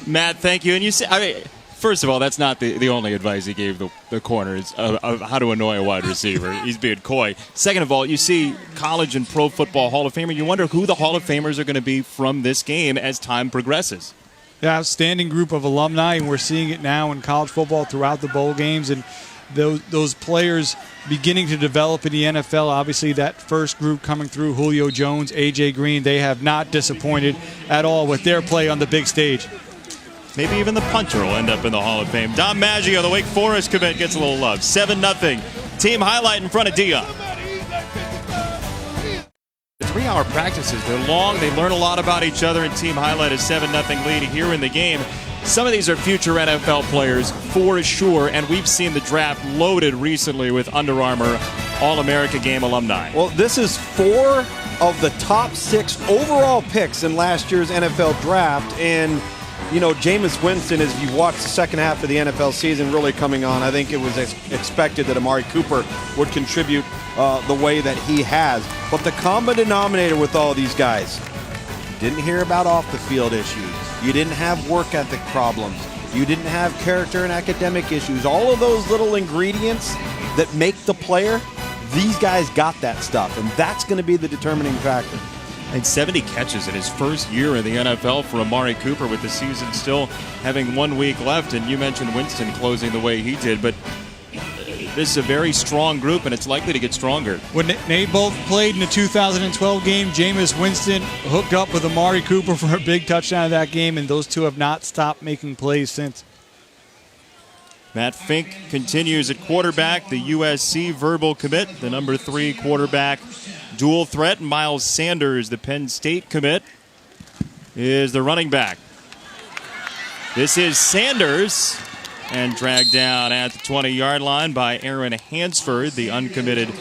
Matt, thank you. And you say, I mean, first of all, that's not the only advice he gave the corners of how to annoy a wide receiver. He's being coy. Second of all, you see college and pro football Hall of Famer. You wonder who the Hall of Famers are going to be from this game as time progresses. Yeah, outstanding group of alumni, and we're seeing it now in college football throughout the bowl games, and those players beginning to develop in the NFL. Obviously, that first group coming through, Julio Jones, A.J. Green, they have not disappointed at all with their play on the big stage. Maybe even the punter will end up in the Hall of Fame. Dom Maggio, the Wake Forest commit, gets a little love. 7-0. Team highlight in front of Dion. 3-hour practices. They're long. They learn a lot about each other, and team highlight is 7-0 lead here in the game. Some of these are future NFL players for sure, and we've seen the draft loaded recently with Under Armour All-America Game alumni. Well, this is 4 of the top 6 overall picks in last year's NFL draft, and you know, Jameis Winston, as you watch the second half of the NFL season really coming on, I think it was expected that Amari Cooper would contribute the way that he has. But the common denominator with all these guys, you didn't hear about off-the-field issues. You didn't have work ethic problems. You didn't have character and academic issues. All of those little ingredients that make the player, these guys got that stuff, and that's going to be the determining factor. And 70 catches in his first year in the NFL for Amari Cooper, with the season still having 1 week left. And you mentioned Winston closing the way he did, but this is a very strong group, and it's likely to get stronger. When they both played in the 2012 game, Jameis Winston hooked up with Amari Cooper for a big touchdown in that game, and those two have not stopped making plays since. Matt Fink continues at quarterback, the USC verbal commit, the #3 quarterback dual threat. Miles Sanders, the Penn State commit, is the running back. This is Sanders, and dragged down at the 20-yard line by Aaron Hansford, the uncommitted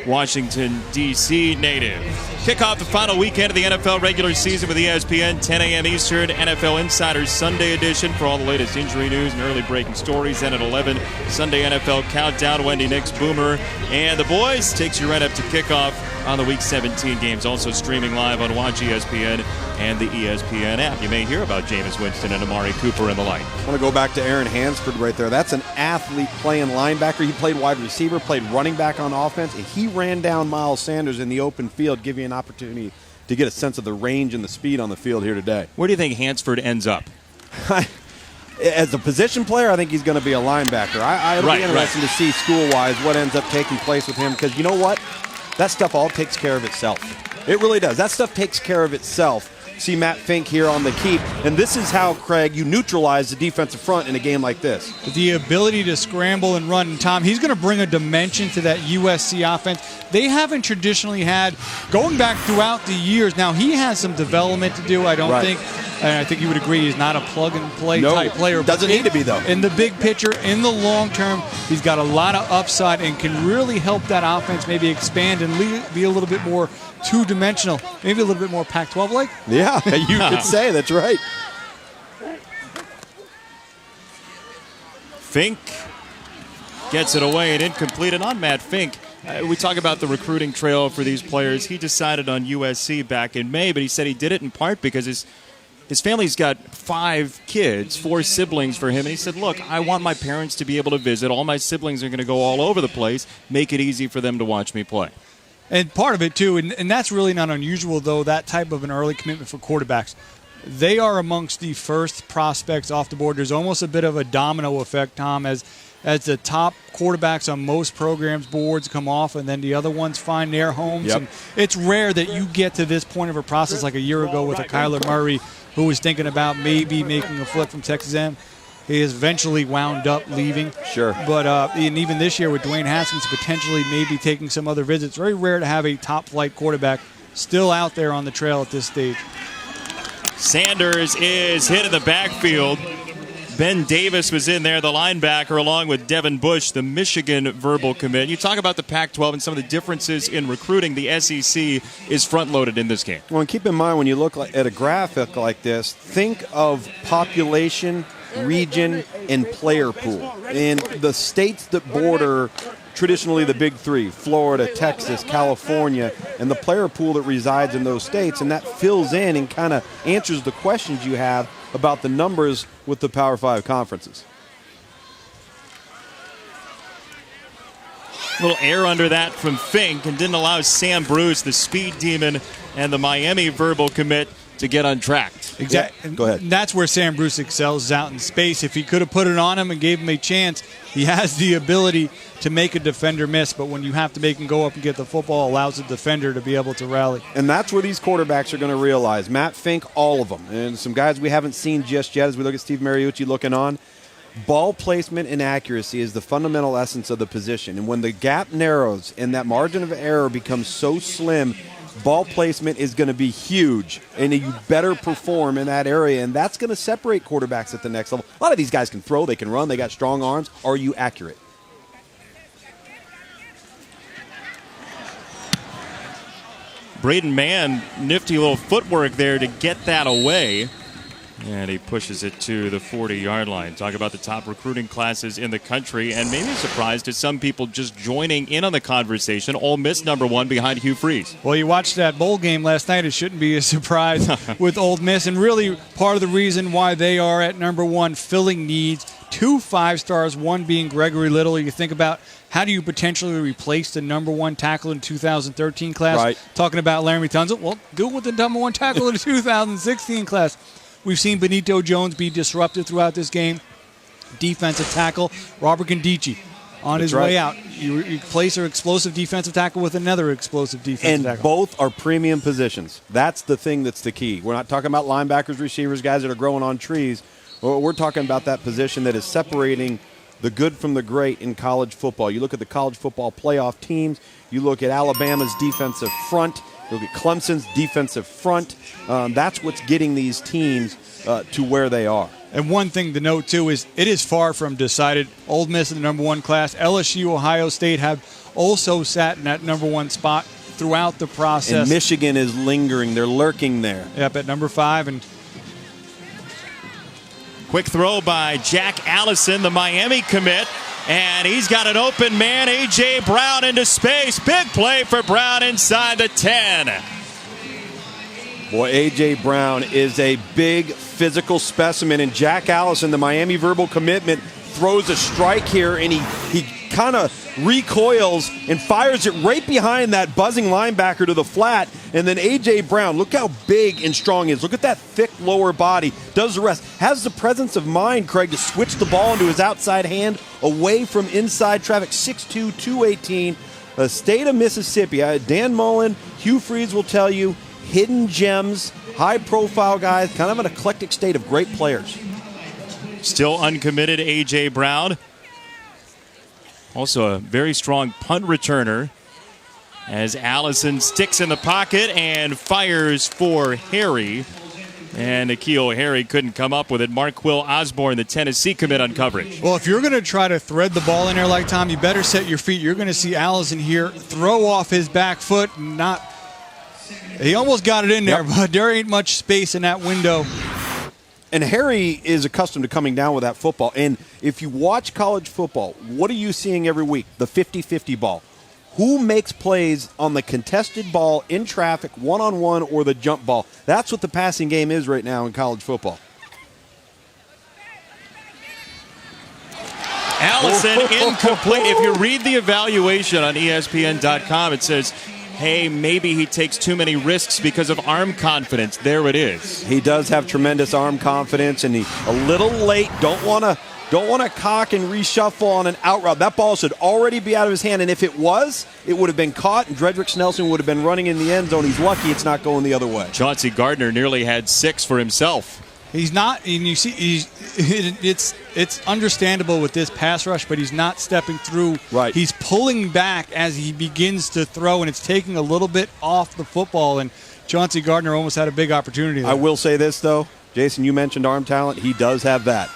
Washington, D.C. native. Kickoff the final weekend of the NFL regular season with ESPN, 10 a.m. Eastern, NFL Insider Sunday edition for all the latest injury news and early breaking stories. Then at 11, Sunday NFL Countdown. Wendy Nix, Boomer, and the boys takes you right up to kickoff on the Week 17 games. Also streaming live on Watch ESPN and the ESPN app. You may hear about Jameis Winston and Amari Cooper and the like. I want to go back to Aaron Hansford right there. That's an athlete playing linebacker. He played wide receiver, played running back on offense, and he ran down Miles Sanders in the open field, give you an opportunity to get a sense of the range and the speed on the field here today. Where do you think Hansford ends up? As a position player, I think he's going to be a linebacker. It'll be interesting to see school-wise what ends up taking place with him, because you know what? That stuff all takes care of itself. It really does. That stuff takes care of itself. See Matt Fink here on the keep, and this is how, Craig, you neutralize the defensive front in a game like this. The ability to scramble and run. And Tom, he's going to bring a dimension to that USC offense they haven't traditionally had going back throughout the years. Now, he has some development to do, I don't think. And I think you would agree he's not a plug-and-play type player. Doesn't need to be, though. In the big picture, in the long term, he's got a lot of upside and can really help that offense maybe expand and be a little bit more two-dimensional, maybe a little bit more Pac-12-like. Yeah, you could say that's right. Fink gets it away and incomplete. And on Matt Fink, We talk about the recruiting trail for these players. He decided on USC back in May, but he said he did it in part because his family's got 5 kids, 4 siblings for him. And he said, look, I want my parents to be able to visit. All my siblings are going to go all over the place. Make it easy for them to watch me play. And part of it, too, and that's really not unusual, though, that type of an early commitment for quarterbacks. They are amongst the first prospects off the board. There's almost a bit of a domino effect, Tom, as the top quarterbacks on most programs' boards come off and then the other ones find their homes. Yep. And it's rare that you get to this point of a process like a year ago with a Kyler Murray who was thinking about maybe making a flip from Texas A&M. He has eventually wound up leaving. Sure. But and even this year with Dwayne Haskins potentially maybe taking some other visits, very rare to have a top-flight quarterback still out there on the trail at this stage. Sanders is hit in the backfield. Ben Davis was in there, the linebacker, along with Devin Bush, the Michigan verbal commit. You talk about the Pac-12 and some of the differences in recruiting. The SEC is front-loaded in this game. Well, and keep in mind when you look at a graphic like this, think of population, region, and player pool. And the states that border traditionally the big 3, Florida, Texas, California, and the player pool that resides in those states, and that fills in and kind of answers the questions you have about the numbers with the Power 5 conferences. A little air under that from Fink and didn't allow Sam Bruce, the speed demon, and the Miami verbal commit to get untracked. Exactly. Yeah, go ahead. And that's where Sam Bruce excels, is out in space. If he could have put it on him and gave him a chance, he has the ability to make a defender miss. But when you have to make him go up and get the football, allows the defender to be able to rally. And that's where these quarterbacks are going to realize. Matt Fink, all of them. And some guys we haven't seen just yet as we look at Steve Mariucci looking on. Ball placement and accuracy is the fundamental essence of the position. And when the gap narrows and that margin of error becomes so slim, ball placement is going to be huge, and you better perform in that area, and that's going to separate quarterbacks at the next level. A lot of these guys can throw, they can run, they got strong arms. Are you accurate? Braden Mann, nifty little footwork there to get that away. And he pushes it to the 40-yard line. Talk about the top recruiting classes in the country, and maybe a surprise to some people just joining in on the conversation. Ole Miss #1 behind Hugh Freeze. Well, you watched that bowl game last night. It shouldn't be a surprise with Ole Miss, and really part of the reason why they are at #1, filling needs. 2 5-stars, one being Gregory Little. You think about how do you potentially replace the #1 tackle in 2013 class? Right. Talking about Laramie Tunsil. Well, go with the #1 tackle in the 2016 class. We've seen Benito Jones be disrupted throughout this game. Defensive tackle, Robert Condici on his way out. You replace an explosive defensive tackle with another explosive defensive tackle. And both are premium positions. That's the thing that's the key. We're not talking about linebackers, receivers, guys that are growing on trees. We're talking about that position that is separating the good from the great in college football. You look at the college football playoff teams. You look at Alabama's defensive front. Look at Clemson's defensive front. That's what's getting these teams to where they are. And one thing to note, too, is it is far from decided. Ole Miss in the #1 class. LSU, Ohio State have also sat in that #1 spot throughout the process. And Michigan is lingering. They're lurking there. Yep, at #5. And quick throw by Jack Allison, the Miami commit. And he's got an open man, A.J. Brown into space. Big play for Brown inside the 10. Boy, A.J. Brown is a big physical specimen. And Jack Allison, the Miami verbal commitment, throws a strike here, and he kind of recoils and fires it right behind that buzzing linebacker to the flat. And then A.J. Brown, look how big and strong he is. Look at that thick lower body. Does the rest. Has the presence of mind, Craig, to switch the ball into his outside hand away from inside traffic. 6'2", 218. The state of Mississippi. Dan Mullen, Hugh Freeze will tell you, hidden gems, high-profile guys, kind of an eclectic state of great players. Still uncommitted A.J. Brown. Also a very strong punt returner as Allison sticks in the pocket and fires for Harry. And N'Keal Harry couldn't come up with it. Marquill Osborne, the Tennessee commit, on coverage. Well, if you're going to try to thread the ball in there like Tom, you better set your feet. You're going to see Allison here throw off his back foot. He almost got it in there, but there ain't much space in that window. And Harry is accustomed to coming down with that football. And if you watch college football, what are you seeing every week? The 50-50 ball. Who makes plays on the contested ball, in traffic, one-on-one, or the jump ball? That's what the passing game is right now in college football. Allison, incomplete. If you read the evaluation on ESPN.com, it says, hey, maybe he takes too many risks because of arm confidence. There it is. He does have tremendous arm confidence, and he's a little late. Don't want to cock and reshuffle on an out route. That ball should already be out of his hand, and if it was, it would have been caught, and Dredrick Snelson would have been running in the end zone. He's lucky it's not going the other way. Chauncey Gardner nearly had 6 for himself. He's not, and you see, it's understandable with this pass rush, but he's not stepping through. Right. He's pulling back as he begins to throw, and it's taking a little bit off the football, and Chauncey Gardner almost had a big opportunity there. I will say this, though. Jason, you mentioned arm talent. He does have that.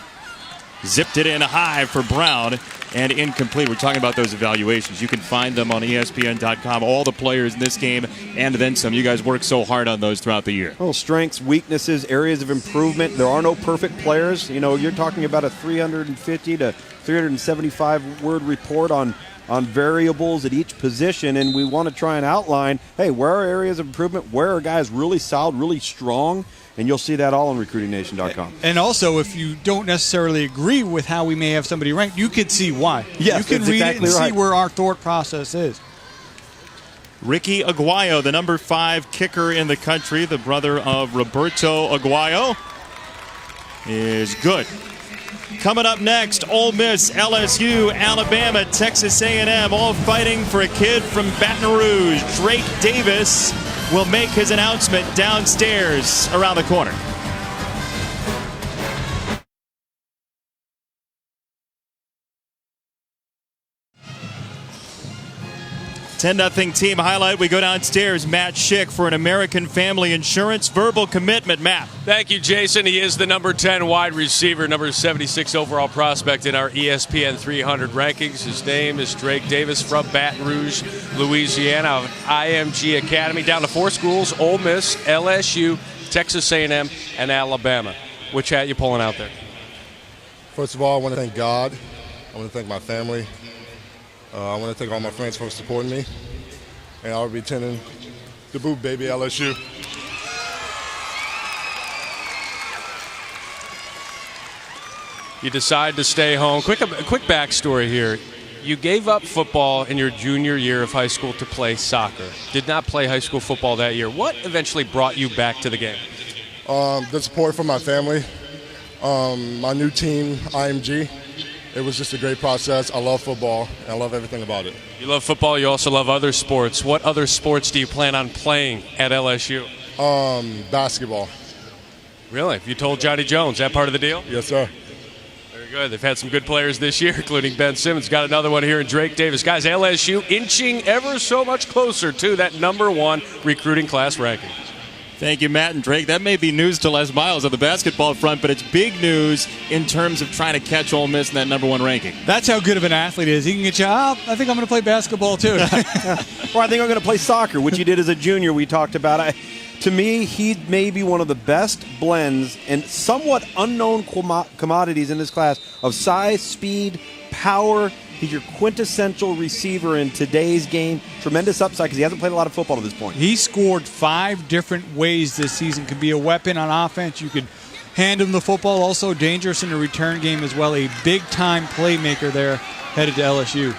Zipped it in high for Brown and incomplete. We're talking about those evaluations. You can find them on ESPN.com. All the players in this game and then some. You guys work so hard on those throughout the year. Well, strengths, weaknesses, areas of improvement. There are no perfect players. You know, you're talking about a 350 to 375 word report on variables at each position, and we want to try and outline, hey, where are areas of improvement? Where are guys really solid, really strong? And you'll see that all on recruitingnation.com. And also, if you don't necessarily agree with how we may have somebody ranked, you could see why. Yes, you can read exactly it and right. see where our thought process is. Ricky Aguayo, the number 5 kicker in the country, the brother of Roberto Aguayo, is good. Coming up next, Ole Miss, LSU, Alabama, Texas A&M, all fighting for a kid from Baton Rouge. Drake Davis will make his announcement downstairs around the corner. $10-0 team highlight. We go downstairs. Matt Schick for an American Family Insurance verbal commitment. Matt. Thank you, Jason. He is the number 10 wide receiver, number 76 overall prospect in our ESPN 300 rankings. His name is Drake Davis from Baton Rouge, Louisiana, of IMG Academy. Down to 4 schools: Ole Miss, LSU, Texas A&M, and Alabama. Which hat you pulling out there? First of all, I want to thank God. I want to thank my family. I want to thank all my friends for supporting me. And I'll be attending the Boot Baby LSU. You decide to stay home. Quick backstory here. You gave up football in your junior year of high school to play soccer. Did not play high school football that year. What eventually brought you back to the game? The support from my family. My new team, IMG. It was just a great process. I love football, and I love everything about it. You love football. You also love other sports. What other sports do you plan on playing at LSU? Basketball. Really? You told Johnny Jones. That part of the deal? Yes, sir. Very good. They've had some good players this year, including Ben Simmons. Got another one here in Drake Davis. Guys, LSU inching ever so much closer to that number 1 recruiting class ranking. Thank you, Matt and Drake. That may be news to Les Miles on the basketball front, but it's big news in terms of trying to catch Ole Miss in that number 1 ranking. That's how good of an athlete he is. He can get you, I think I'm going to play basketball too. Or I think I'm going to play soccer, which he did as a junior we talked about. To me, he may be one of the best blends and somewhat unknown commodities in this class of size, speed, power. He's your quintessential receiver in today's game. Tremendous upside because he hasn't played a lot of football to this point. He scored 5 different ways this season. Could be a weapon on offense. You could hand him the football. Also dangerous in the return game as well. A big-time playmaker there headed to LSU.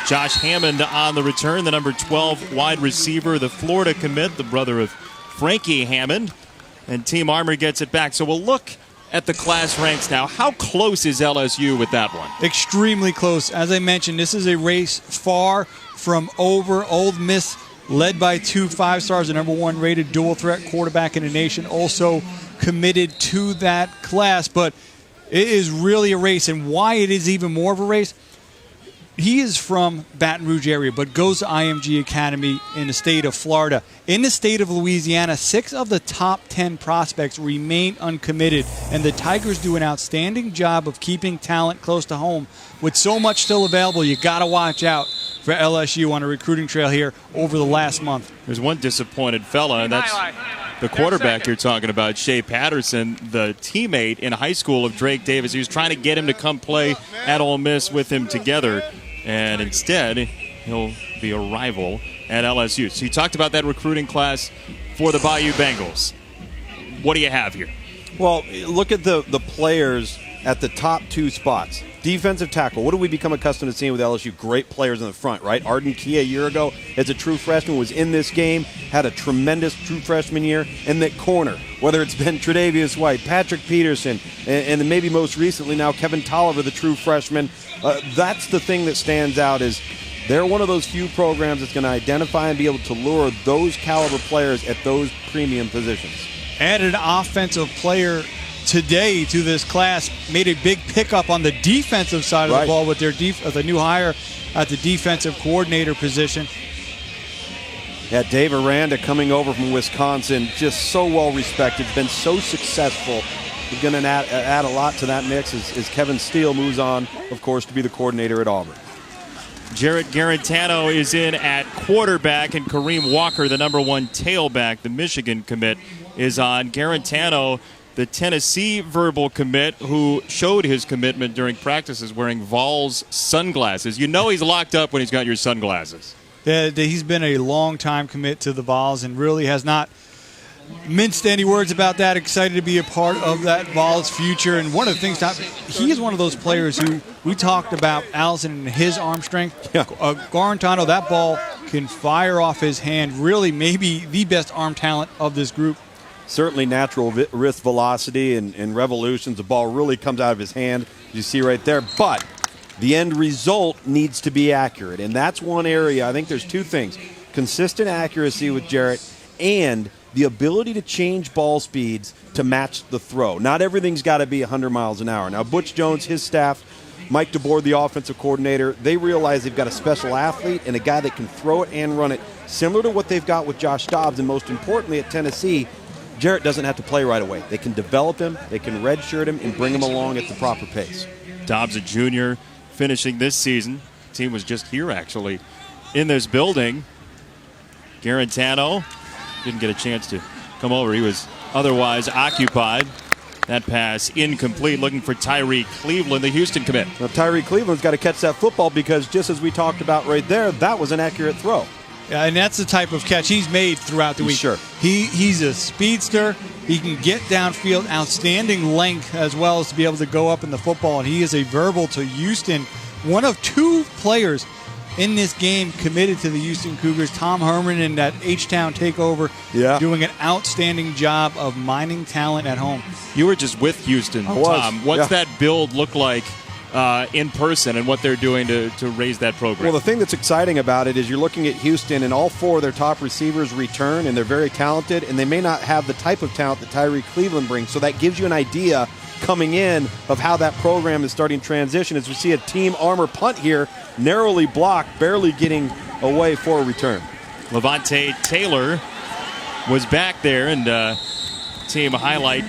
Josh Hammond on the return, the number 12 wide receiver, the Florida commit, the brother of Frankie Hammond. And Team Armour gets it back. So we'll look at the class ranks now. How close is LSU with that one? Extremely close. As I mentioned, this is a race far from over. Ole Miss led by 2 5-stars, the number 1 rated dual threat quarterback in the nation, also committed to that class. But it is really a race, and why it is even more of a race, he is from Baton Rouge area, but goes to IMG Academy in the state of Florida. In the state of Louisiana, 6 of the top 10 prospects remain uncommitted, and the Tigers do an outstanding job of keeping talent close to home. With so much still available, you got to watch out for LSU on a recruiting trail here over the last month. There's one disappointed fella, and that's the quarterback you're talking about, Shea Patterson, the teammate in high school of Drake Davis. He was trying to get him to come play at Ole Miss with him together. And instead, He'll be a rival at LSU. So you talked about that recruiting class for the Bayou Bengals. What do you have here? Well, look at the players at the top two spots. Defensive tackle. What do we become accustomed to seeing with LSU? Great players in the front, right? Arden Key a year ago as a true freshman was in this game, had a tremendous true freshman year. And that corner, whether it's been Tre'Davious White, Patrick Peterson, and maybe most recently now Kevin Tolliver, the true freshman, that's the thing that stands out is they're one of those few programs that's going to identify and be able to lure those caliber players at those premium positions. Added an offensive player today to this class, made a big pickup on the defensive side of the ball with their the new hire at the defensive coordinator position. Yeah, Dave Aranda coming over from Wisconsin, just so well respected, been so successful. He's going to add a lot to that mix as Kevin Steele moves on, of course, to be the coordinator at Auburn. Jarrett Garantano is in at quarterback, and Kareem Walker, the number 1 tailback, the Michigan commit, is on. Garantano, the Tennessee verbal commit, who showed his commitment during practices wearing Vols sunglasses. You know he's locked up when he's got your sunglasses. Yeah, he's been a long-time commit to the Vols and really has not minced any words about that. Excited to be a part of that Vols future. And one of the things, he is one of those players who we talked about, Allison, and his arm strength. Yeah. Garantano, that ball can fire off his hand. Really maybe the best arm talent of this group. Certainly natural wrist velocity and revolutions. The ball really comes out of his hand, as you see right there. But the end result needs to be accurate. And that's one area. I think there's two things. Consistent accuracy with Jarrett and the ability to change ball speeds to match the throw. Not everything's got to be 100 miles an hour. Now, Butch Jones, his staff, Mike DeBoer, the offensive coordinator, they realize they've got a special athlete and a guy that can throw it and run it, similar to what they've got with Josh Dobbs. And most importantly at Tennessee, Jarrett doesn't have to play right away. They can develop him, they can redshirt him, and bring him along at the proper pace. Dobbs, a junior, finishing this season. The team was just here, actually, in this building. Garantano didn't get a chance to come over. He was otherwise occupied. That pass incomplete, looking for Tyree Cleveland, the Houston commit. Now, Tyree Cleveland's got to catch that football because just as we talked about right there, that was an accurate throw. Yeah, and that's the type of catch he's made throughout the week. Sure. He's a speedster. He can get downfield, outstanding length as well as to be able to go up in the football, and he is a verbal to Houston. One of 2 players in this game committed to the Houston Cougars. Tom Herman in that H-Town takeover, doing an outstanding job of mining talent at home. You were just with Houston, Tom. What's that build look like in person and what they're doing to raise that program? Well, the thing that's exciting about it is you're looking at Houston and all 4 of their top receivers return, and they're very talented, and they may not have the type of talent that Tyree Cleveland brings. So that gives you an idea coming in of how that program is starting transition as we see a team Armour punt here, narrowly blocked, barely getting away for a return. Levante Taylor was back there, and team highlight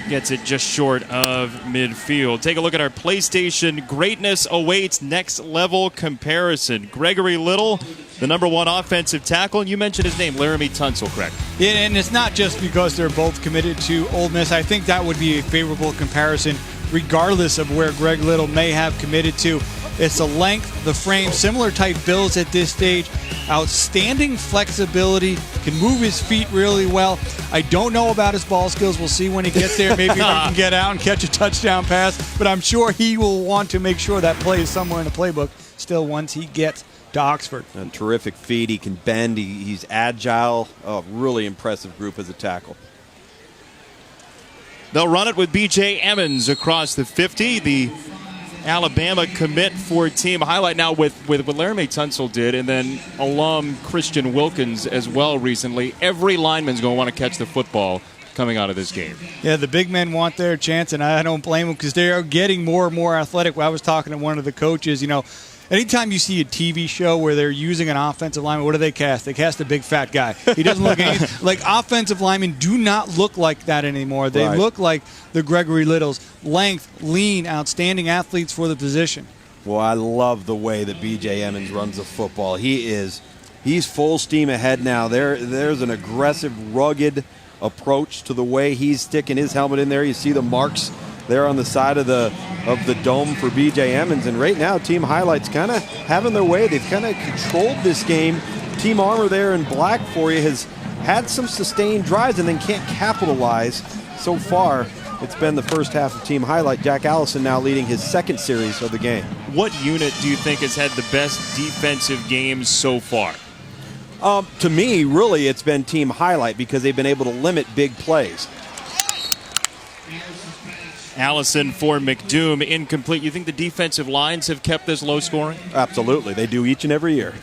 gets it just short of midfield. Take a look at our PlayStation Greatness Awaits Next Level comparison. Gregory Little, the number 1 offensive tackle, and you mentioned his name, Laramie Tunsil, correct? Yeah, and it's not just because they're both committed to Ole Miss. I think that would be a favorable comparison regardless of where Greg Little may have committed to. It's the length, the frame, similar type builds at this stage. Outstanding flexibility, can move his feet really well. I don't know about his ball skills. We'll see when he gets there. Maybe he can get out and catch a touchdown pass. But I'm sure he will want to make sure that play is somewhere in the playbook still once he gets to Oxford. And terrific feet. He can bend. He's agile. Oh, really impressive group as a tackle. They'll run it with B.J. Emmons across the 50. The Alabama commit for team highlight now with what Laramie Tunsil did, and then alum Christian Wilkins as well recently. Every lineman's going to want to catch the football coming out of this game. Yeah, the big men want their chance, and I don't blame them because they are getting more and more athletic. I was talking to one of the coaches, anytime you see a TV show where they're using an offensive lineman, what do they cast? They cast a big fat guy. He doesn't look anything like offensive linemen do not look like that anymore. They look like the Gregory Littles. Length, lean, outstanding athletes for the position. Well, I love the way that B.J. Emmons runs the football. He's full steam ahead now. There's an aggressive, rugged approach to the way he's sticking his helmet in there. You see the marks there on the side of the dome for B.J. Emmons. And right now, Team Highlight's kind of having their way. They've kind of controlled this game. Team Armour there in black for you has had some sustained drives and then can't capitalize. So far, it's been the first half of Team Highlight. Jack Allison now leading his second series of the game. What unit do you think has had the best defensive games so far? To me, really, it's been Team Highlight because they've been able to limit big plays. Allison for McDoom, incomplete. You think the defensive lines have kept this low scoring? Absolutely. They do each and every year.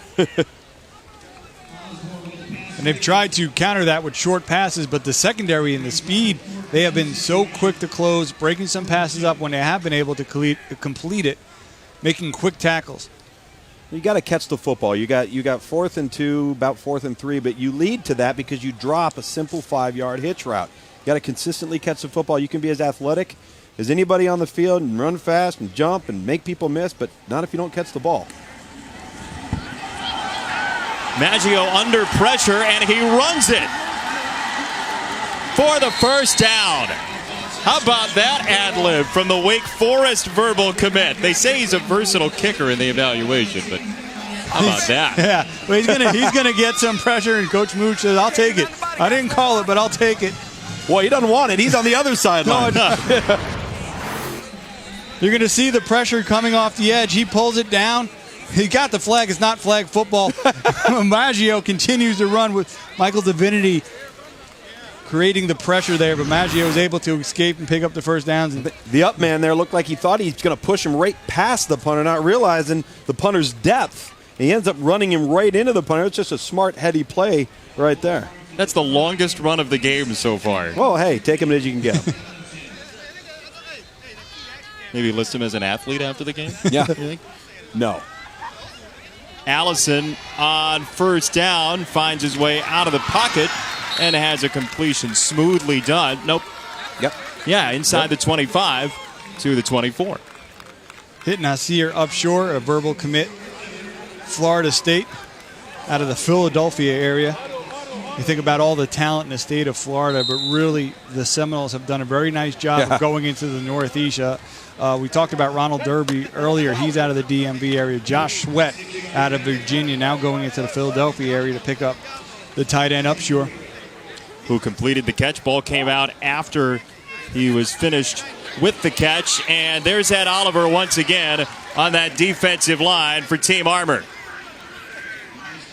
And they've tried to counter that with short passes, but the secondary and the speed, they have been so quick to close, breaking some passes up when they have been able to complete it, making quick tackles. You got to catch the football. You got 4th and 2, about 4th and 3, but you lead to that because you drop a simple 5-yard hitch route. You got to consistently catch the football. You can be as athletic as anybody on the field and run fast and jump and make people miss, but not if you don't catch the ball. Maggio under pressure, and he runs it for the first down. How about that ad-lib from the Wake Forest verbal commit? They say he's a versatile kicker in the evaluation, but how about that? Yeah, well, he's gonna get some pressure, and Coach Mooch says, "I'll take it. I didn't call it, but I'll take it." Well, he doesn't want it. He's on the other sideline. You're going to see the pressure coming off the edge. He pulls it down. He got the flag. It's not flag football. Maggio continues to run with Michael Divinity creating the pressure there, but Maggio was able to escape and pick up the first downs. The up man there looked like he thought he was going to push him right past the punter, not realizing the punter's depth. He ends up running him right into the punter. It's just a smart, heady play right there. That's the longest run of the game so far. Well, hey, take him as you can get him. Maybe list him as an athlete after the game? Yeah. You think? No. Allison on first down finds his way out of the pocket and has a completion smoothly done. Nope. Yep. Yeah, inside the 25 to the 24. Hit Nasir Upshore, a verbal commit. Florida State out of the Philadelphia area. You think about all the talent in the state of Florida, but really the Seminoles have done a very nice job of going into the Northeast. We talked about Ronald Derby earlier. He's out of the DMV area. Josh Sweat out of Virginia, now going into the Philadelphia area to pick up the tight end Upshore. Who completed the catch. Ball came out after he was finished with the catch. And there's Ed Oliver once again on that defensive line for Team Armour.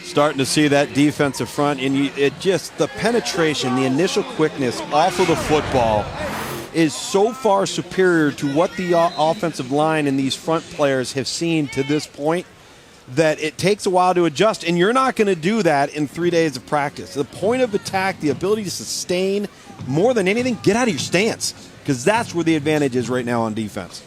Starting to see that defensive front, and the penetration, the initial quickness off of the football is so far superior to what the offensive line and these front players have seen to this point that it takes a while to adjust, and you're not going to do that in 3 days of practice. The point of attack, the ability to sustain, more than anything, get out of your stance, because that's where the advantage is right now on defense.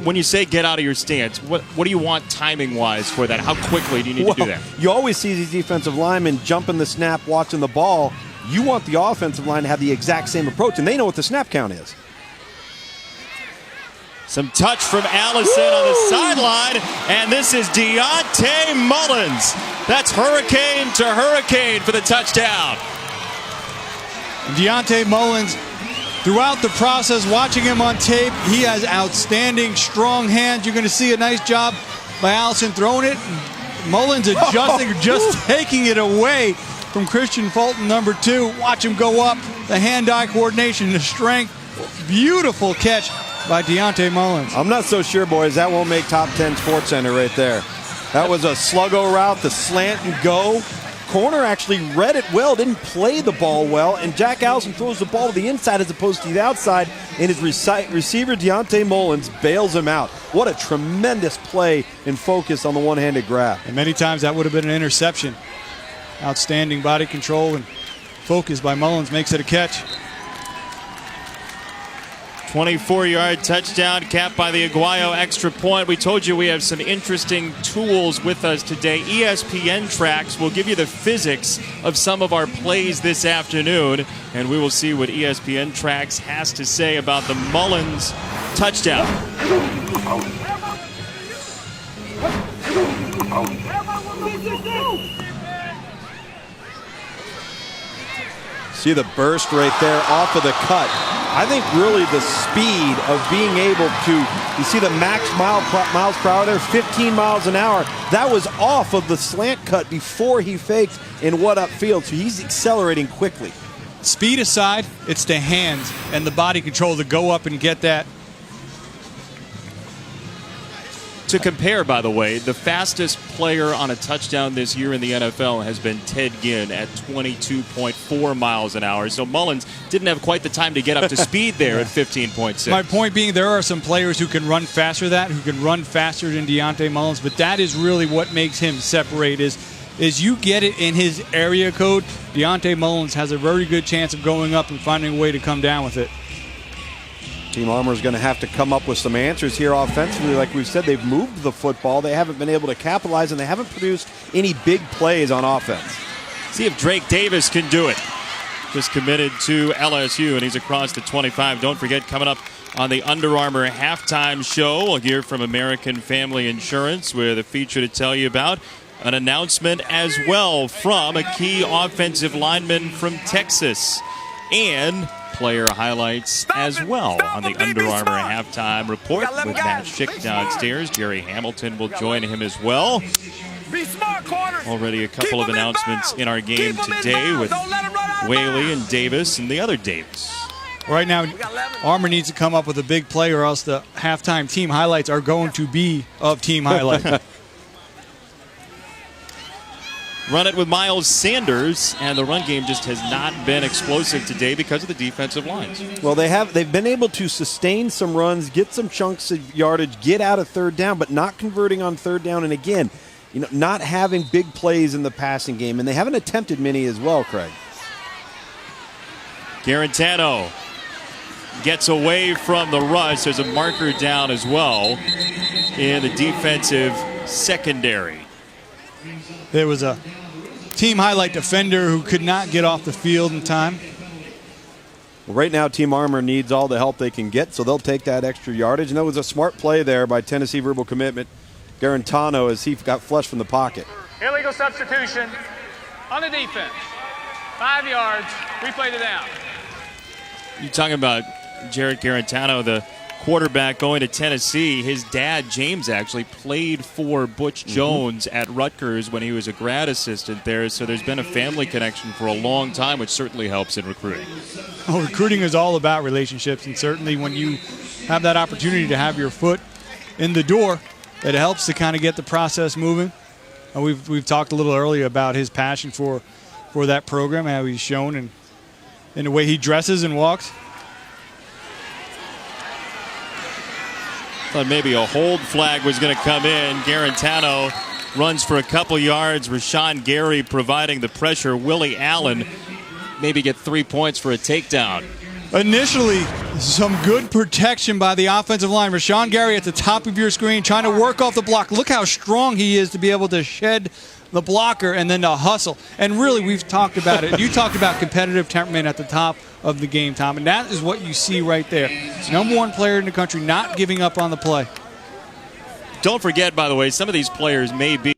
When you say get out of your stance, what do you want timing-wise for that? How quickly do you need to do that? You always see these defensive linemen jumping the snap, watching the ball. You want the offensive line to have the exact same approach, and they know what the snap count is. Some touch from Allison on the sideline, and this is Deontay Mullins. That's hurricane to hurricane for the touchdown. Deontay Mullins, throughout the process, watching him on tape, he has outstanding, strong hands. You're going to see a nice job by Allison throwing it. Mullins adjusting, just taking it away from Christian Fulton, number 2. Watch him go up. The hand-eye coordination, the strength. Beautiful catch by Deontay Mullins. I'm not so sure, boys. That won't make top 10 Sports Center right there. That was a sluggo route, the slant and go. Corner actually read it well, didn't play the ball well, and Jack Allison throws the ball to the inside as opposed to the outside, and his receiver Deontay Mullins bails him out. What a tremendous play and focus on the one-handed grab. And many times that would have been an interception. Outstanding body control and focus by Mullins makes it a catch. 24-yard touchdown capped by the Aguayo extra point. We told you we have some interesting tools with us today. ESPN Tracks will give you the physics of some of our plays this afternoon, and we will see what ESPN Tracks has to say about the Mullins touchdown. See the burst right there off of the cut. I think really the speed of being able to, you see the max miles per hour there, 15 miles an hour. That was off of the slant cut before he faked and what upfield, so he's accelerating quickly. Speed aside, it's the hands and the body control to go up and get that. To compare, by the way, the fastest player on a touchdown this year in the NFL has been Ted Ginn at 22.4 miles an hour. So Mullins didn't have quite the time to get up to speed there at 15.6. My point being, there are some players who can run faster who can run faster than Deontay Mullins, but that is really what makes him separate is you get it in his area code. Deontay Mullins has a very good chance of going up and finding a way to come down with it. Team Armour is going to have to come up with some answers here offensively. Like we've said, they've moved the football. They haven't been able to capitalize, and they haven't produced any big plays on offense. See if Drake Davis can do it. Just committed to LSU, and he's across the 25. Don't forget, coming up on the Under Armour halftime show, we'll hear from American Family Insurance with a feature to tell you about. An announcement as well from a key offensive lineman from Texas. And player highlights as well on the Under Armour halftime report with Matt Schick downstairs. Jerry Hamilton will join him as well. Already a couple of announcements in our game today with Whaley and Davis and the other Davis. Right now, Armour needs to come up with a big play or else the halftime team highlights are going to be of team highlight. Run it with Miles Sanders, and the run game just has not been explosive today because of the defensive lines. Well, they've been able to sustain some runs, get some chunks of yardage, get out of third down, but not converting on third down. And again, not having big plays in the passing game, and they haven't attempted many as well, Craig. Garantano gets away from the rush. There's a marker down as well in the defensive secondary. There was a team highlight defender who could not get off the field in time. Well, right now, Team Armour needs all the help they can get, so they'll take that extra yardage. And that was a smart play there by Tennessee Verbal Commitment. Garantano, as he got flushed from the pocket. Illegal substitution on the defense. 5 yards, replay the down. You're talking about Jared Garantano, the quarterback going to Tennessee. His dad, James, actually played for Butch Jones at Rutgers when he was a grad assistant there, so there's been a family connection for a long time, which certainly helps in recruiting. Oh, recruiting is all about relationships, and certainly when you have that opportunity to have your foot in the door, it helps to kind of get the process moving. And we've talked a little earlier about his passion for that program, how he's shown in the way he dresses and walks. Thought maybe a hold flag was going to come in. Garantano runs for a couple yards. Rashawn Gary providing the pressure. Willie Allen maybe get 3 points for a takedown. Initially, some good protection by the offensive line. Rashawn Gary at the top of your screen trying to work off the block. Look how strong he is to be able to shed the blocker and then to hustle. And really, we've talked about it. You talked about competitive temperament at the top of the game, Tom, and that is what you see right there. Number one player in the country not giving up on the play. Don't forget, by the way, some of these players may be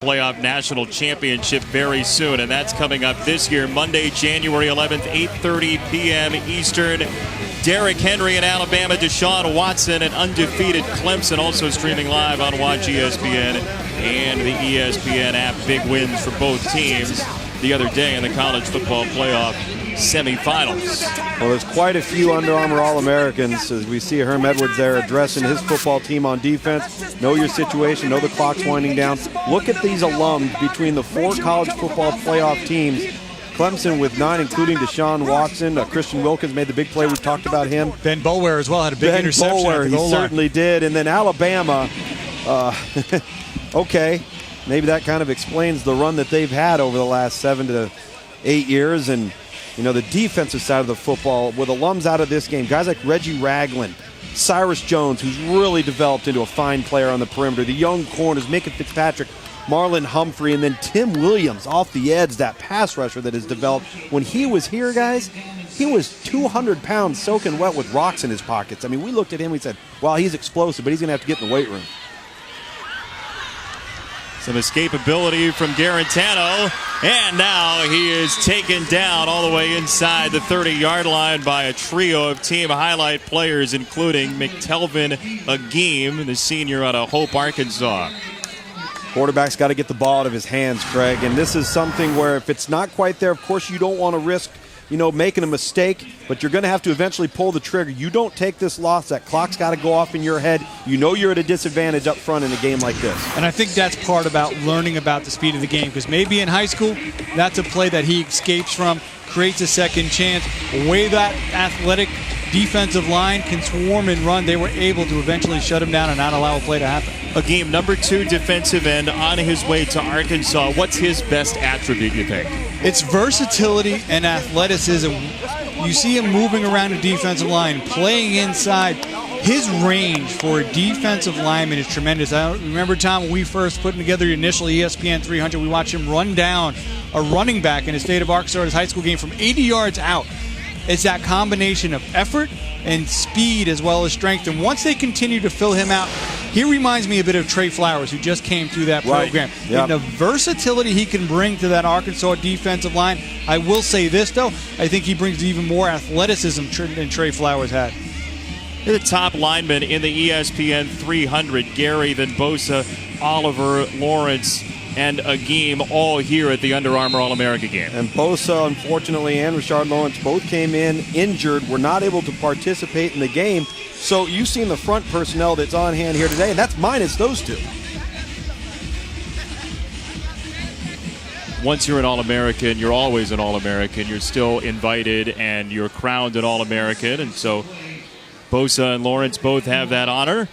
playoff national championship very soon, and that's coming up this year, Monday, January 11th, 8:30 p.m. Eastern. Derrick Henry in Alabama, Deshaun Watson, and undefeated Clemson, also streaming live on Watch ESPN and the ESPN app. Big wins for both teams the other day in the college football playoff semifinals. Well, there's quite a few Under Armour All-Americans as we see Herm Edwards there addressing his football team on defense. Know your situation, know the clock's winding down. Look at these alums between the 4 college football playoff teams. Clemson with 9, including Deshaun Watson. Christian Wilkins made the big play. We talked about him. Ben Boulware as well had a big interception. Boulware, he certainly did. And then Alabama, okay, maybe that kind of explains the run that they've had over the last 7 to 8 years. And, the defensive side of the football with alums out of this game, guys like Reggie Ragland, Cyrus Jones, who's really developed into a fine player on the perimeter, the young corners, Micah Fitzpatrick, Marlon Humphrey, and then Tim Williams off the edge, that pass rusher that has developed. When he was here, guys, he was 200 pounds soaking wet with rocks in his pockets. I mean, we looked at him, we said, wow, he's explosive, but he's going to have to get in the weight room. Some escapability from Garantano, and now he is taken down all the way inside the 30-yard line by a trio of team highlight players, including McTelvin Agim, the senior out of Hope, Arkansas. Quarterback's got to get the ball out of his hands, Craig, and this is something where if it's not quite there, of course you don't want to risk making a mistake, but you're going to have to eventually pull the trigger. You don't take this loss. That clock's got to go off in your head. You know you're at a disadvantage up front in a game like this. And I think that's part about learning about the speed of the game, because maybe in high school, that's a play that he escapes from, creates a second chance. The way that athletic defensive line can swarm and run, they were able to eventually shut him down and not allow a play to happen. A game number 2 defensive end on his way to Arkansas. What's his best attribute, you think? It's versatility and athleticism. You see him moving around the defensive line, playing inside. His range for a defensive lineman is tremendous. I remember, Tom, when we first put together the initial ESPN 300, we watched him run down a running back in the state of Arkansas at his high school game from 80 yards out. It's that combination of effort and speed as well as strength. And once they continue to fill him out, he reminds me a bit of Trey Flowers, who just came through that program. Yep. And the versatility he can bring to that Arkansas defensive line. I will say this, though. I think he brings even more athleticism than Trey Flowers had. The top linemen in the ESPN 300, Gary, then Bosa, Oliver, Lawrence, and Agim, all here at the Under Armour All-America game. And Bosa, unfortunately, and Rashard Lawrence both came in injured, were not able to participate in the game. So you've seen the front personnel that's on hand here today, and that's minus those two. Once you're an All-American, you're always an All-American. You're still invited, and you're crowned an All-American. And so Bosa and Lawrence both have that honor.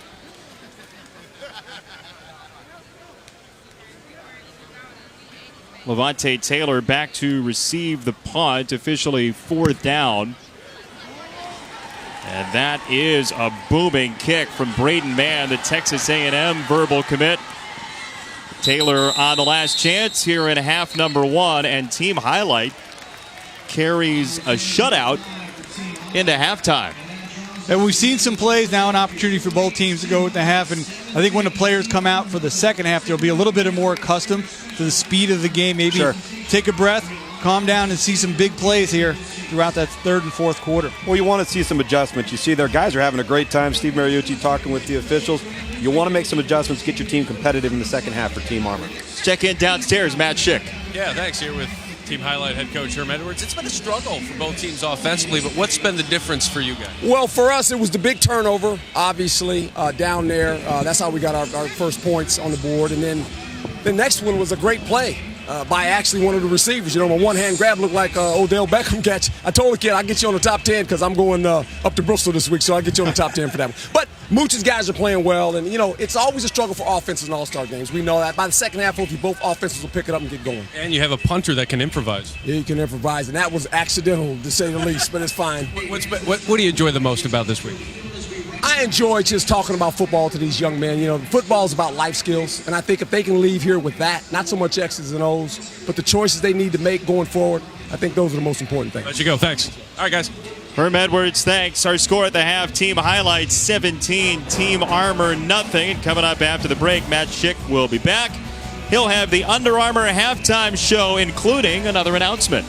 Levante Taylor back to receive the punt, officially 4th down. And that is a booming kick from Braden Mann, the Texas A&M verbal commit. Taylor on the last chance here in half number 1, and team highlight carries a shutout into halftime. And we've seen some plays now, an opportunity for both teams to go with the half. And I think when the players come out for the second half, they'll be a little bit more accustomed to the speed of the game. Maybe take a breath, calm down, and see some big plays here throughout that third and fourth quarter. Well, you want to see some adjustments. You see their guys are having a great time. Steve Mariucci talking with the officials. You want to make some adjustments, get your team competitive in the second half for Team Armour. Let's check in downstairs, Matt Schick. Yeah, thanks. Here with Team Highlight head coach Herm Edwards. It's been a struggle for both teams offensively, but what's been the difference for you guys? Well, for us, it was the big turnover, obviously, down there. That's how we got our first points on the board. And then the next one was a great play by actually one of the receivers. You know, a one-hand grab looked like Odell Beckham catch. I told the kid, I'll get you on the top 10 because I'm going up to Bristol this week, so I'll get you on the top 10 for that one. But Mooch's guys are playing well, and, you know, it's always a struggle for offenses in all-star games. We know that. By the second half, hopefully both offenses will pick it up and get going. And you have a punter that can improvise. Yeah, he can improvise, and that was accidental, to say the least, but it's fine. What do you enjoy the most about this week? I enjoy just talking about football to these young men. You know, football is about life skills, and I think if they can leave here with that, not so much X's and O's, but the choices they need to make going forward, I think those are the most important things. Let you go. Thanks. All right, guys. Herm Edwards, thanks. Our score at the half, Team Highlights 17, Team Armour nothing. And coming up after the break, Matt Schick will be back. He'll have the Under Armour halftime show, including another announcement.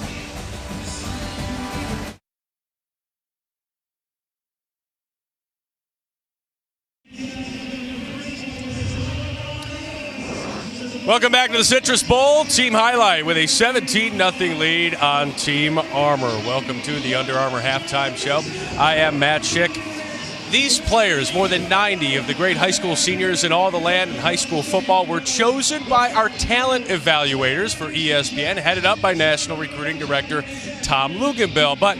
Welcome back to the Citrus Bowl. Team Highlight with a 17-0 lead on Team Armour. Welcome to the Under Armour halftime show. I am Matt Schick. These players, more than 90 of the great high school seniors in all the land in high school football, were chosen by our talent evaluators for ESPN, headed up by National Recruiting Director Tom Luginbill. But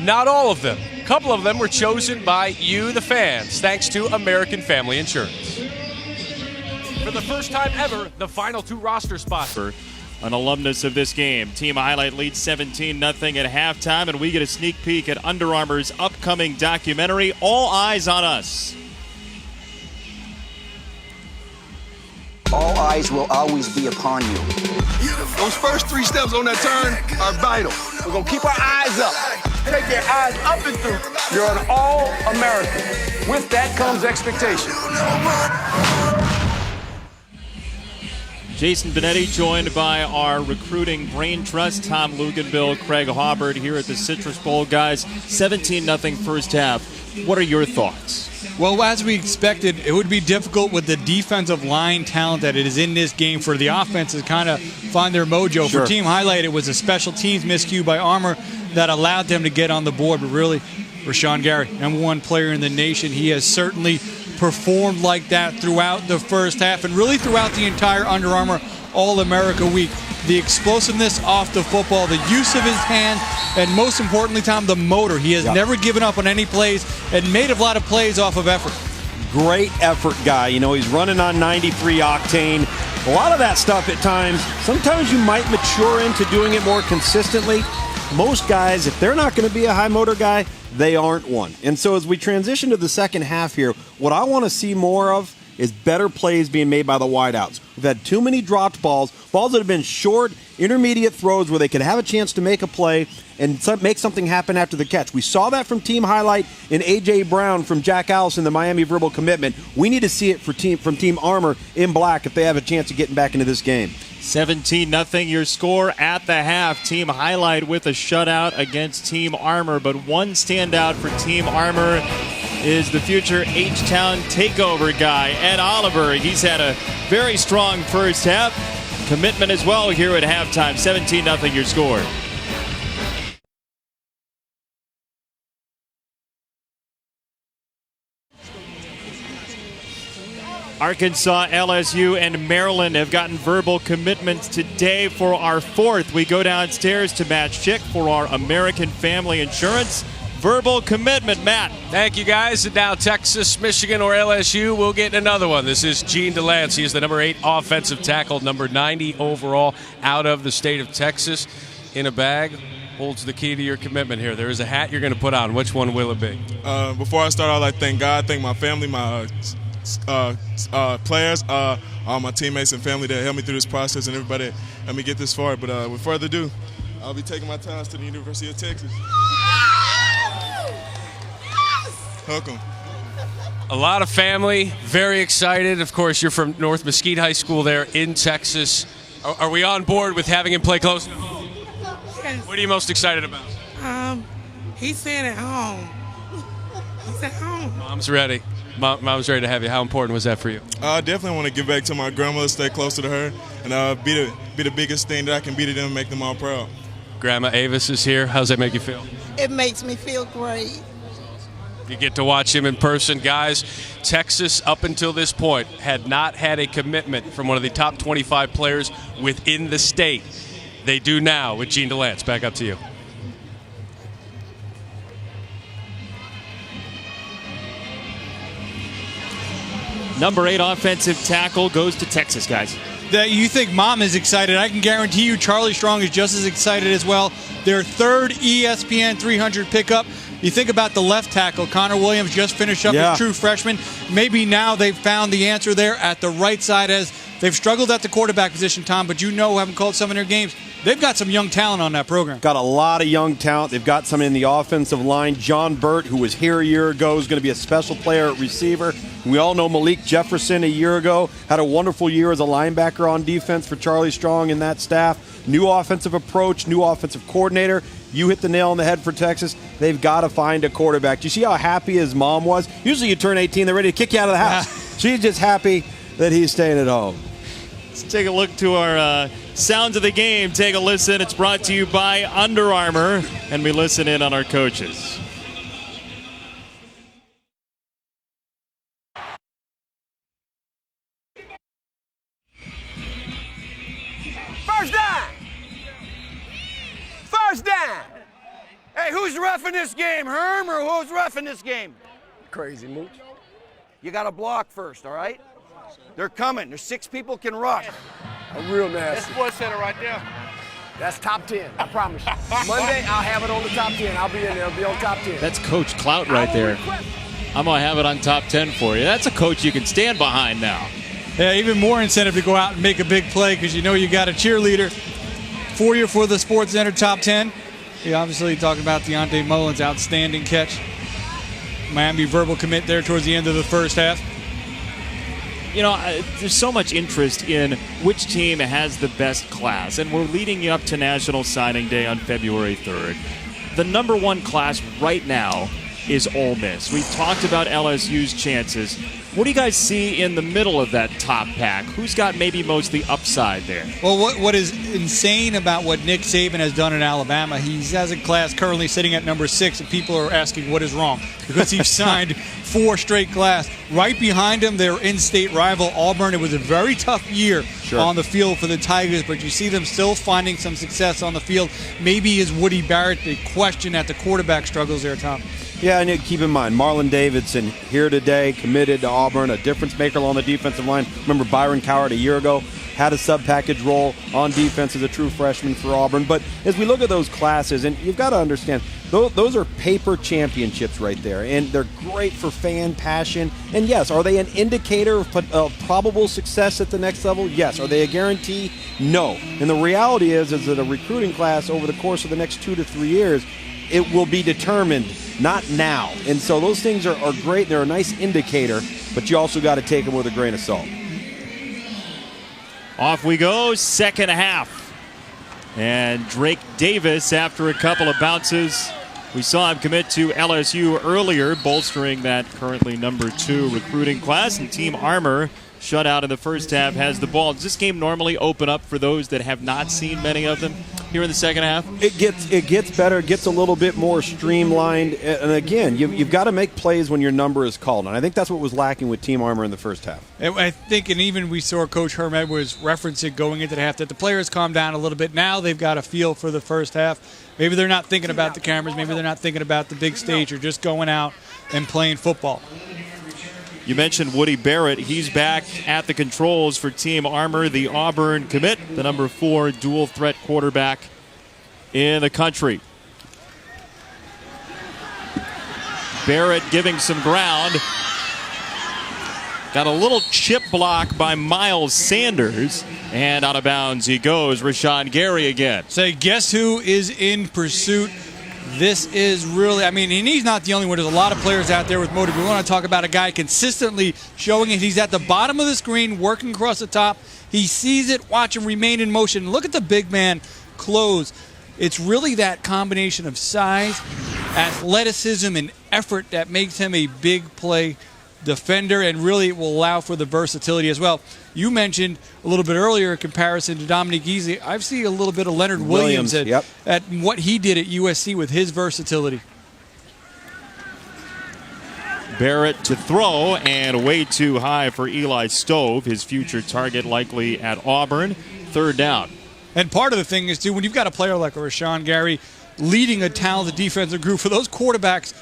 not all of them. A couple of them were chosen by you, the fans, thanks to American Family Insurance. For the first time ever, the final 2 roster spots. For an alumnus of this game, Team Highlight leads 17-0 at halftime, and we get a sneak peek at Under Armour's upcoming documentary, All Eyes on Us. All eyes will always be upon you. Those first 3 steps on that turn are vital. We're going to keep our eyes up. Take your eyes up and through. You're an All-American. With that comes expectation. Jason Benetti joined by our recruiting brain trust, Tom Luganville, Craig Haubert here at the Citrus Bowl. Guys, 17-0 first half. What are your thoughts? Well, as we expected, it would be difficult with the defensive line talent that it is in this game for the offense to kind of find their mojo. Sure. For Team Highlight, it was a special teams miscue by Armour that allowed them to get on the board. But really, Rashawn Gary, #1 player in the nation, he has certainly performed like that throughout the first half and really throughout the entire Under Armour All-America week. The explosiveness off the football, the use of his hands, and most importantly, Tom, the motor. He has never given up on any plays and made a lot of plays off of effort. Great effort guy. You know, he's running on 93 octane. A lot of that stuff at times, sometimes you might mature into doing it more consistently. Most guys, if they're not going to be a high motor guy, they aren't one. And so as we transition to the second half here, what I want to see more of is better plays being made by the wideouts. We've had too many dropped balls that have been short, intermediate throws where they could have a chance to make a play and make something happen after the catch. We saw that from Team Highlight and A.J. Brown from Jack Allison, the Miami Verbal Commitment. We need to see it from Team Armour in black if they have a chance of getting back into this game. 17-0 your score at the half. Team Highlight with a shutout against Team Armour, but one standout for Team Armour is the future H-Town takeover guy, Ed Oliver. He's had a very strong first half. Commitment as well here at halftime. 17-0 your score. Arkansas, LSU, and Maryland have gotten verbal commitments today for our fourth. We go downstairs to Matt Schick for our American Family Insurance verbal commitment. Matt. Thank you, guys. And now Texas, Michigan, or LSU will get another one. This is Gene Delancey. He is the number 8 offensive tackle, number 90 overall out of the state of Texas. In a bag holds the key to your commitment here. There is a hat you're going to put on. Which one will it be? Before I start, I'd like to thank God, thank my family, my players, all my teammates and family that helped me through this process, and everybody that helped me get this far. But with further ado, I'll be taking my talents to the University of Texas. Welcome. A lot of family, very excited. Of course, you're from North Mesquite High School there in Texas. Are we on board with having him play close to home? Yes. What are you most excited about? He's staying at home. He's at home. Mom's ready. Mom's ready to have you. How important was that for you? I definitely want to give back to my grandmother, stay closer to her, and be the biggest thing that I can be to them and make them all proud. Grandma Avis is here. How does that make you feel? It makes me feel great. You get to watch him in person. Guys, Texas, up until this point, had not had a commitment from one of the top 25 players within the state. They do now with Gene Delance. Back up to you. Number 8 offensive tackle goes to Texas, guys. That you think Mom is excited. I can guarantee you Charlie Strong is just as excited as well. Their third ESPN 300 pickup. You think about the left tackle. Connor Williams just finished up his true freshman. Maybe now they've found the answer there at the right side, as they've struggled at the quarterback position, Tom, but you know, having called some of their games, they've got some young talent on that program. Got a lot of young talent. They've got some in the offensive line. John Burt, who was here a year ago, is going to be a special player at receiver. We all know Malik Jefferson a year ago had a wonderful year as a linebacker on defense for Charlie Strong and that staff. New offensive approach, new offensive coordinator. You hit the nail on the head for Texas. They've got to find a quarterback. Do you see how happy his mom was? Usually you turn 18, they're ready to kick you out of the house. She's just happy that he's staying at home. Let's take a look to our sounds of the game. Take a listen. It's brought to you by Under Armour, and we listen in on our coaches. First down! First down! Hey, who's reffing this game, Herm, or who's reffing this game? Crazy, Mooch. You got to block first, all right? They're coming. There's 6 people can rush. I'm real nasty. That's Sports Center right there. That's top 10, I promise you. Monday, I'll have it on the top 10. I'll be in there. It'll be on top 10. That's Coach Clout right there. I'm going to have it on top 10 for you. That's a coach you can stand behind now. Yeah, even more incentive to go out and make a big play because you know you got a cheerleader for you for the Sports Center top 10. You obviously talking about Deontay Mullins' outstanding catch. Miami verbal commit there towards the end of the first half. there's so much interest in which team has the best class, and we're leading up to National Signing Day on February 3rd. The number one class right now is Ole Miss. We've talked about LSU's chances. What do you guys see in the middle of that top pack? Who's got maybe most the upside there? Well, what is insane about what Nick Saban has done in Alabama, he has a class currently sitting at number 6, and people are asking what is wrong because he's signed 4 straight class. Right behind him, their in-state rival, Auburn. It was a very tough year on the field for the Tigers, but you see them still finding some success on the field. Maybe is Woody Barrett the question at the quarterback struggles there, Tom? Yeah, and keep in mind, Marlon Davidson here today, committed to Auburn, a difference maker along the defensive line. Remember Byron Coward a year ago had a sub-package role on defense as a true freshman for Auburn. But as we look at those classes, and you've got to understand, those are paper championships right there, and they're great for fan passion. And yes, are they an indicator of probable success at the next level? Yes. Are they a guarantee? No. And the reality is that a recruiting class over the course of the next 2 to 3 years, it will be determined, not now. And so those things are great. They're a nice indicator, but you also got to take them with a grain of salt. Off we go, second half. And Drake Davis, after a couple of bounces, we saw him commit to LSU earlier, bolstering that currently number 2 recruiting class. And Team Armour, shut out in the first half, has the ball. Does this game normally open up for those that have not seen many of them here in the second half? It gets better. It gets a little bit more streamlined. And again, you've got to make plays when your number is called. And I think that's what was lacking with Team Armour in the first half. I think, and even we saw Coach Herm Edwards reference it going into the half, that the players calmed down a little bit. Now they've got a feel for the first half. Maybe they're not thinking about the cameras. Maybe they're not thinking about the big stage. Or just going out and playing football. You mentioned Woody Barrett. He's back at the controls for Team Armour, the Auburn commit, the number 4 dual threat quarterback in the country. Barrett giving some ground. Got a little chip block by Miles Sanders. And out of bounds he goes. Rashawn Gary again. Say, guess who is in pursuit? This is really, and he's not the only one. There's a lot of players out there with motive. We want to talk about a guy consistently showing it. He's at the bottom of the screen, working across the top. He sees it, watch him remain in motion. Look at the big man close. It's really that combination of size, athleticism, and effort that makes him a big play defender, and really it will allow for the versatility as well. You mentioned a little bit earlier in comparison to Dominique Easley. I've seen a little bit of Leonard Williams at what he did at USC with his versatility. Barrett to throw, and way too high for Eli Stove, his future target likely at Auburn. Third down. And part of the thing is, too, when you've got a player like a Rashawn Gary leading a talented defensive group, for those quarterbacks,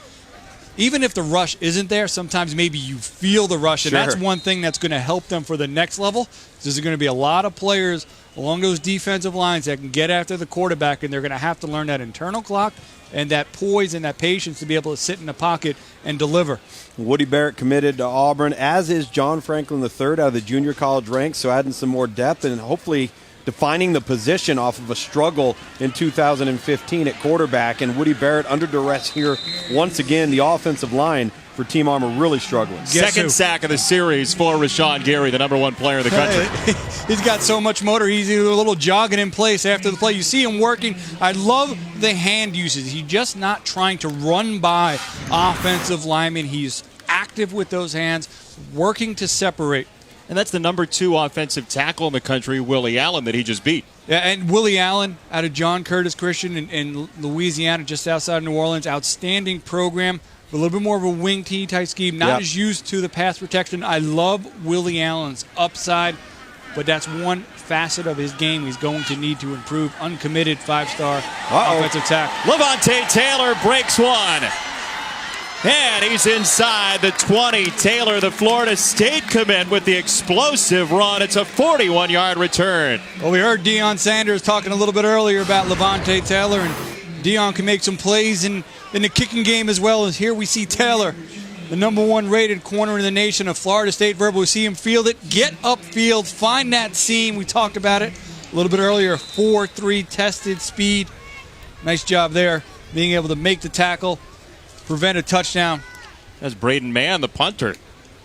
even if the rush isn't there, sometimes maybe you feel the rush, and that's one thing that's going to help them for the next level. There's going to be a lot of players along those defensive lines that can get after the quarterback, and they're going to have to learn that internal clock and that poise and that patience to be able to sit in the pocket and deliver. Woody Barrett committed to Auburn, as is John Franklin III out of the junior college ranks, so adding some more depth and hopefully defining the position off of a struggle in 2015 at quarterback. And Woody Barrett under duress here once again. The offensive line for Team Armour really struggling. Second sack of the series for Rashawn Gary, the number 1 player in the country. He's got so much motor. He's a little jogging in place after the play. You see him working. I love the hand usage. He's just not trying to run by offensive linemen. He's active with those hands, working to separate. And that's the number 2 offensive tackle in the country, Willie Allen, that he just beat. Yeah, and Willie Allen out of John Curtis Christian in Louisiana, just outside of New Orleans. Outstanding program. A little bit more of a wing T type scheme. Not as used to the pass protection. I love Willie Allen's upside, but that's one facet of his game he's going to need to improve. Uncommitted 5-star offensive tackle. Levante Taylor breaks one. And he's inside the 20. Taylor, the Florida State commit, with the explosive run. It's a 41-yard return. Well, we heard Deion Sanders talking a little bit earlier about Levante Taylor, and Deion can make some plays in the kicking game as well. As here we see Taylor, the number 1 rated corner in the nation of Florida State Verbal. We see him field it, get upfield, find that seam. We talked about it a little bit earlier. 4.3 tested speed. Nice job there, being able to make the tackle, prevent a touchdown. That's Braden Mann, the punter.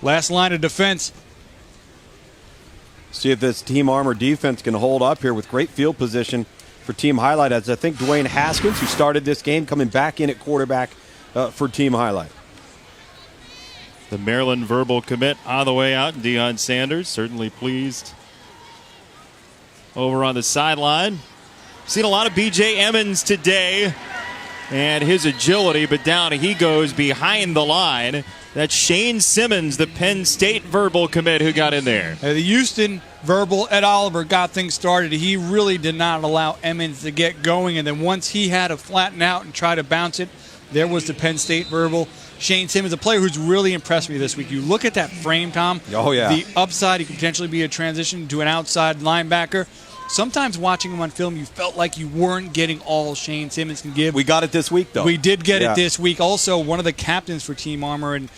Last line of defense. See if this Team Armour defense can hold up here with great field position for Team Highlight, as I think Dwayne Haskins, who started this game, coming back in at quarterback for Team Highlight. The Maryland verbal commit on the way out. Deion Sanders certainly pleased over on the sideline. Seen a lot of B.J. Emmons today and his agility, but down he goes behind the line. That's Shane Simmons, the Penn State verbal commit, who got in there. The Houston verbal, Ed Oliver, got things started. He really did not allow Emmons to get going, and then once he had to flatten out and try to bounce it, there was the Penn State verbal. Shane Simmons, a player who's really impressed me this week. You look at that frame, Tom. Oh, yeah. The upside, he could potentially be a transition to an outside linebacker. Sometimes watching him on film, you felt like you weren't getting all Shane Simmons can give. We got it this week, though. We did get it this week. Also, one of the captains for Team Armour, and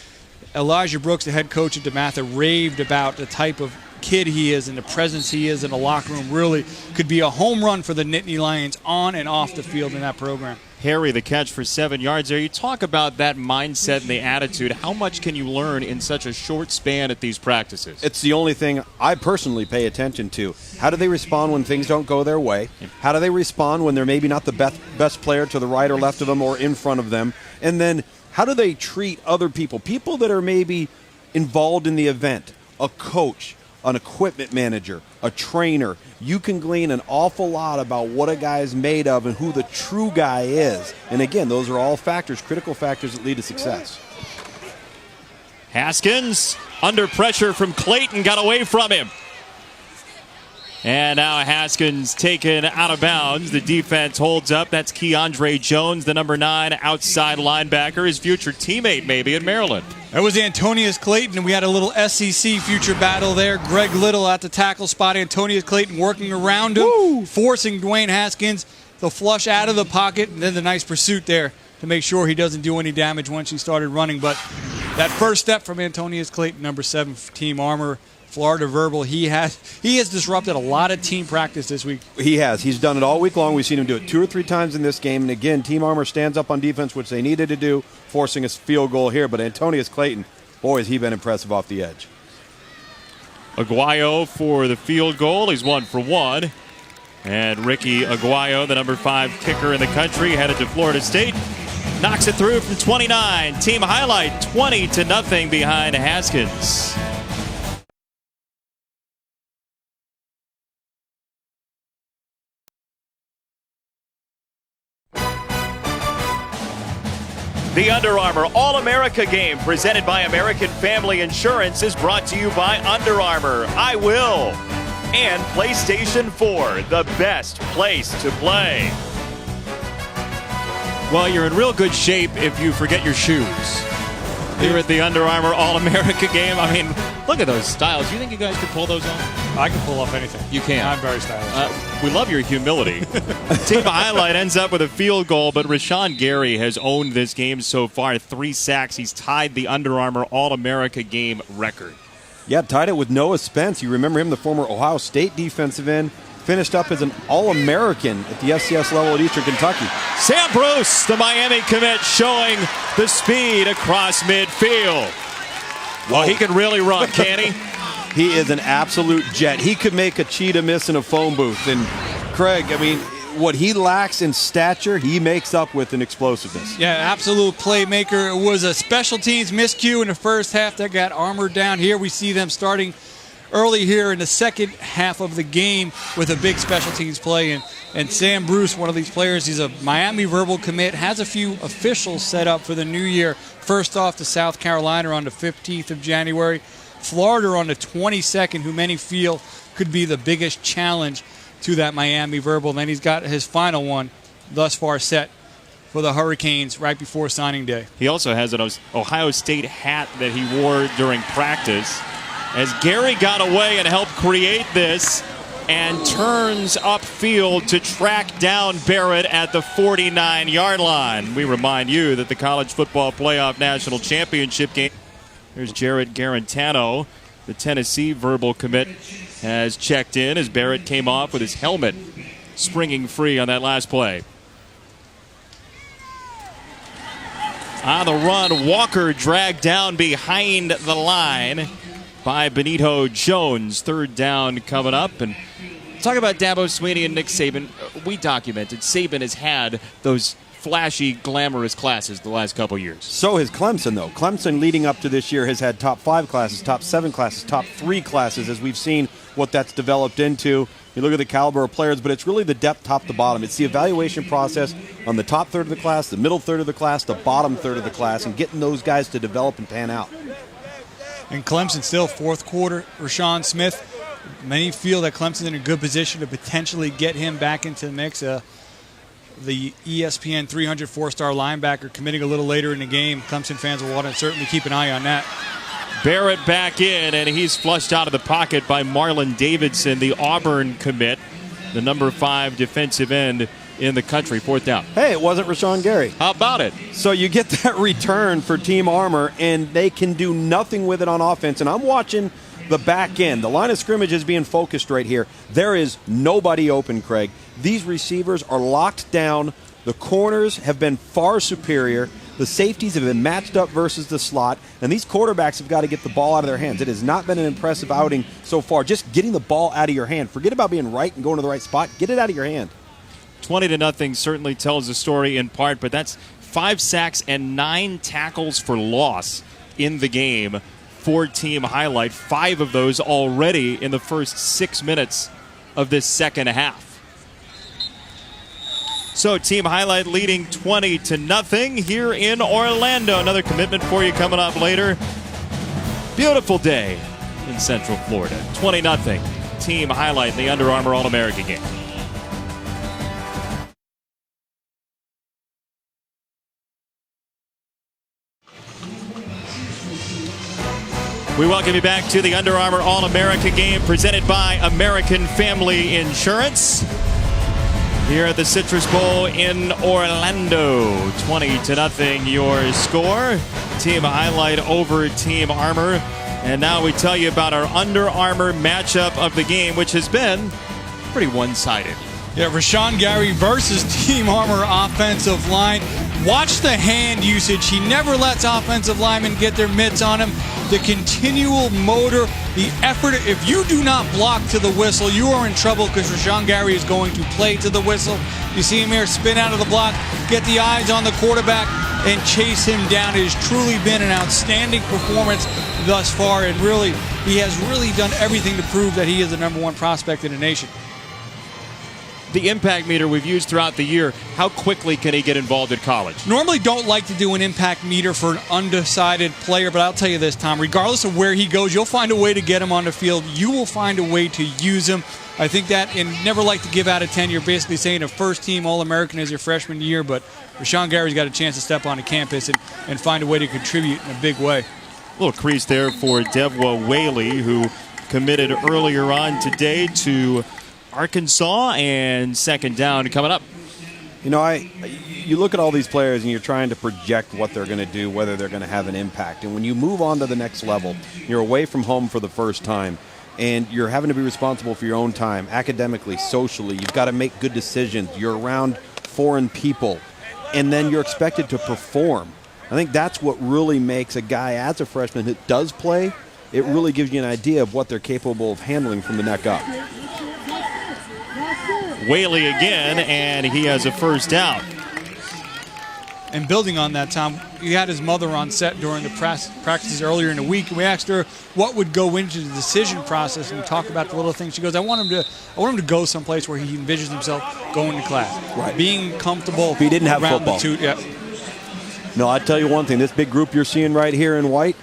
Elijah Brooks, the head coach at DeMatha, raved about the type of kid he is and the presence he is in the locker room. Really could be a home run for the Nittany Lions on and off the field in that program. Harry, the catch for 7 yards there. You talk about that mindset and the attitude. How much can you learn in such a short span at these practices? It's the only thing I personally pay attention to. How do they respond when things don't go their way? How do they respond when they're maybe not the best player to the right or left of them or in front of them? And then how do they treat other people that are maybe involved in the event? A coach, an equipment manager, a trainer. You can glean an awful lot about what a guy is made of and who the true guy is. And again, those are all factors, critical factors that lead to success. Haskins, under pressure from Clayton, got away from him. And now Haskins taken out of bounds. The defense holds up. That's Keandre Jones, the number 9 outside linebacker, his future teammate maybe at Maryland. That was Antonius Clayton. We had a little SEC future battle there. Greg Little at the tackle spot. Antonius Clayton working around him, forcing Dwayne Haskins the flush out of the pocket, and then the nice pursuit there to make sure he doesn't do any damage once he started running. But that first step from Antonius Clayton, number 7 for Team Armour, Florida verbal, he has disrupted a lot of team practice this week. He has. He's done it all week long. We've seen him do it 2 or 3 times in this game. And again, Team Armour stands up on defense, which they needed to do, forcing a field goal here. But Antonius Clayton, boy, has he been impressive off the edge. Aguayo for the field goal. He's 1 for 1. And Ricky Aguayo, the number 5 kicker in the country, headed to Florida State. Knocks it through from 29. Team Highlight 20-0 behind Haskins. The Under Armour All-America game presented by American Family Insurance is brought to you by Under Armour, I Will, and PlayStation 4, the best place to play. Well, you're in real good shape if you forget your shoes. Here at the Under Armour All-America game, I mean, look at those styles. Do you think you guys could pull those off? I can pull off anything. You can. I'm very stylish. We love your humility. Team Highlight ends up with a field goal, but Rashawn Gary has owned this game so far. 3 sacks. He's tied the Under Armour All-America game record. Yeah, tied it with Noah Spence. You remember him, the former Ohio State defensive end. Finished up as an All-American at the FCS level at Eastern Kentucky. Sam Bruce, the Miami commit, showing the speed across midfield. Well, he can really run, can't he? He is an absolute jet. He could make a cheetah miss in a phone booth. And Craig, I mean, what he lacks in stature, he makes up with in explosiveness. Yeah, absolute playmaker. It was a special teams miscue in the first half that got Armour down. Here we see them starting early here in the second half of the game with a big special teams play. And Sam Bruce, one of these players, he's a Miami verbal commit, has a few officials set up for the new year. First off to South Carolina on the 15th of January. Florida on the 22nd, who many feel could be the biggest challenge to that Miami verbal. Then he's got his final one thus far set for the Hurricanes right before signing day. He also has an Ohio State hat that he wore during practice. As Gary got away and helped create this and turns upfield to track down Barrett at the 49-yard line. We remind you that the College Football Playoff National Championship game. Here's Jared Garantano. The Tennessee verbal commit has checked in as Barrett came off with his helmet springing free on that last play. On the run, Walker dragged down behind the line by Benito Jones. Third down coming up. And talk about Dabo Swinney and Nick Saban. We documented Saban has had those flashy, glamorous classes the last couple years. So has Clemson, though. Clemson, leading up to this year, has had top 5 classes, top 7 classes, top 3 classes, as we've seen what that's developed into. You look at the caliber of players, but it's really the depth top to bottom. It's the evaluation process on the top third of the class, the middle third of the class, the bottom third of the class, and getting those guys to develop and pan out. And Clemson still fourth quarter, Rashawn Smith. Many feel that Clemson's in a good position to potentially get him back into the mix. The ESPN 300 4-star linebacker committing a little later in the game. Clemson fans will want to certainly keep an eye on that. Barrett back in, and he's flushed out of the pocket by Marlon Davidson, the Auburn commit, the number 5 defensive end in the country. Fourth down. Hey, it wasn't Rashawn Gary. How about it? So you get that return for Team Armour, and they can do nothing with it on offense. And I'm watching the back end. The line of scrimmage is being focused right here. There is nobody open, Craig. These receivers are locked down. The corners have been far superior. The safeties have been matched up versus the slot, and these quarterbacks have got to get the ball out of their hands. It has not been an impressive outing so far. Just getting the ball out of your hand. Forget about being right and going to the right spot. Get it out of your hand. 20-0 certainly tells the story in part, but that's 5 sacks and 9 tackles for loss in the game for Team Highlight. 5 of those already in the first 6 minutes of this second half. So Team Highlight leading 20-0 here in Orlando. Another commitment for you coming up later. Beautiful day in Central Florida. 20-0. Team Highlight in the Under Armour All-America game. We welcome you back to the Under Armour All-America game presented by American Family Insurance. Here at the Citrus Bowl in Orlando, 20-0 your score. Team Highlight over Team Armour. And now we tell you about our Under Armour matchup of the game, which has been pretty one-sided. Yeah, Rashawn Gary versus Team Armour offensive line. Watch the hand usage. He never lets offensive linemen get their mitts on him. The continual motor, the effort. If you do not block to the whistle, you are in trouble because Rashawn Gary is going to play to the whistle. You see him here spin out of the block, get the eyes on the quarterback, and chase him down. It has truly been an outstanding performance thus far, and really, he has really done everything to prove that he is the number 1 prospect in the nation. The impact meter we've used throughout the year, how quickly can he get involved at college? Normally don't like to do an impact meter for an undecided player, but I'll tell you this, Tom, regardless of where he goes, you'll find a way to get him on the field. You will find a way to use him. I think that, and never like to give out of 10. You're basically saying a first-team All-American is your freshman year, but Rashawn Gary's got a chance to step onto campus and find a way to contribute in a big way. A little crease there for Devwa Whaley, who committed earlier on today to Arkansas, and second down coming up. You know, you look at all these players and you're trying to project what they're going to do, whether they're going to have an impact. And when you move on to the next level, you're away from home for the first time, and you're having to be responsible for your own time, academically, socially. You've got to make good decisions. You're around foreign people, and then you're expected to perform. I think that's what really makes a guy as a freshman who does play, it really gives you an idea of what they're capable of handling from the neck up. Whaley again, and he has a first down. And building on that, Tom, he had his mother on set during the practices earlier in the week, and we asked her what would go into the decision process, and we talked about the little things. She goes, I want him to go someplace where he envisions himself going to class, right, being comfortable. If he didn't have around football. No, I tell you one thing, this big group you're seeing right here in white,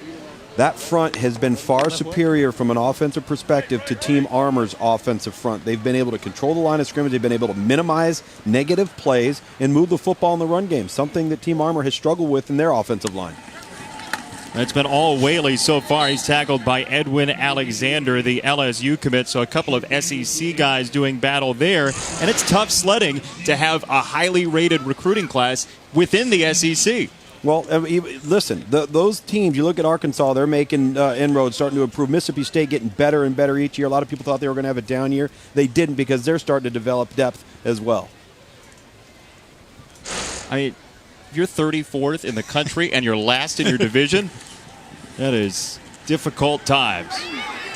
that front has been far superior from an offensive perspective to Team Armour's offensive front. They've been able to control the line of scrimmage. They've been able to minimize negative plays and move the football in the run game, something that Team Armour has struggled with in their offensive line. That's been all Whaley so far. He's tackled by Edwin Alexander, the LSU commit, so a couple of SEC guys doing battle there. And it's tough sledding to have a highly rated recruiting class within the SEC. Well, listen, those teams, you look at Arkansas, they're making inroads, starting to improve. Mississippi State getting better and better each year. A lot of people thought they were going to have a down year. They didn't, because they're starting to develop depth as well. I mean, if you're 34th in the country and you're last in your division, that is difficult times.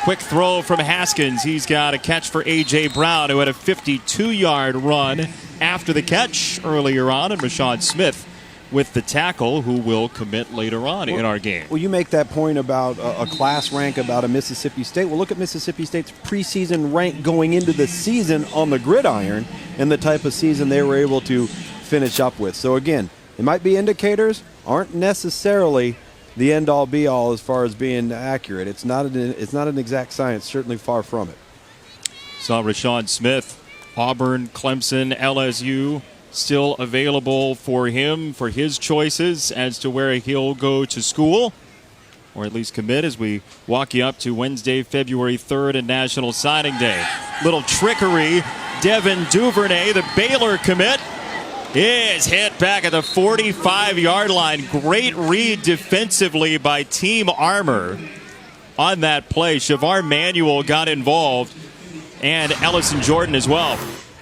Quick throw from Haskins. He's got a catch for A.J. Brown, who had a 52-yard run after the catch earlier on, and Rashawn Smith with the tackle, who will commit later on in our game. Well, you make that point about a class rank about a Mississippi State. Well, look at Mississippi State's preseason rank going into the season on the gridiron and the type of season they were able to finish up with. So, again, it might be indicators, aren't necessarily the end-all, be-all as far as being accurate. It's not an exact science, certainly far from it. Saw Rashawn Smith, Auburn, Clemson, LSU, still available for him, for his choices as to where he'll go to school, or at least commit, as we walk you up to Wednesday, February 3rd and National Signing Day. Little trickery. Devin Duvernay, the Baylor commit, is hit back at the 45-yard line. Great read defensively by Team Armour on that play. Shavar Manuel got involved, and Ellison Jordan as well.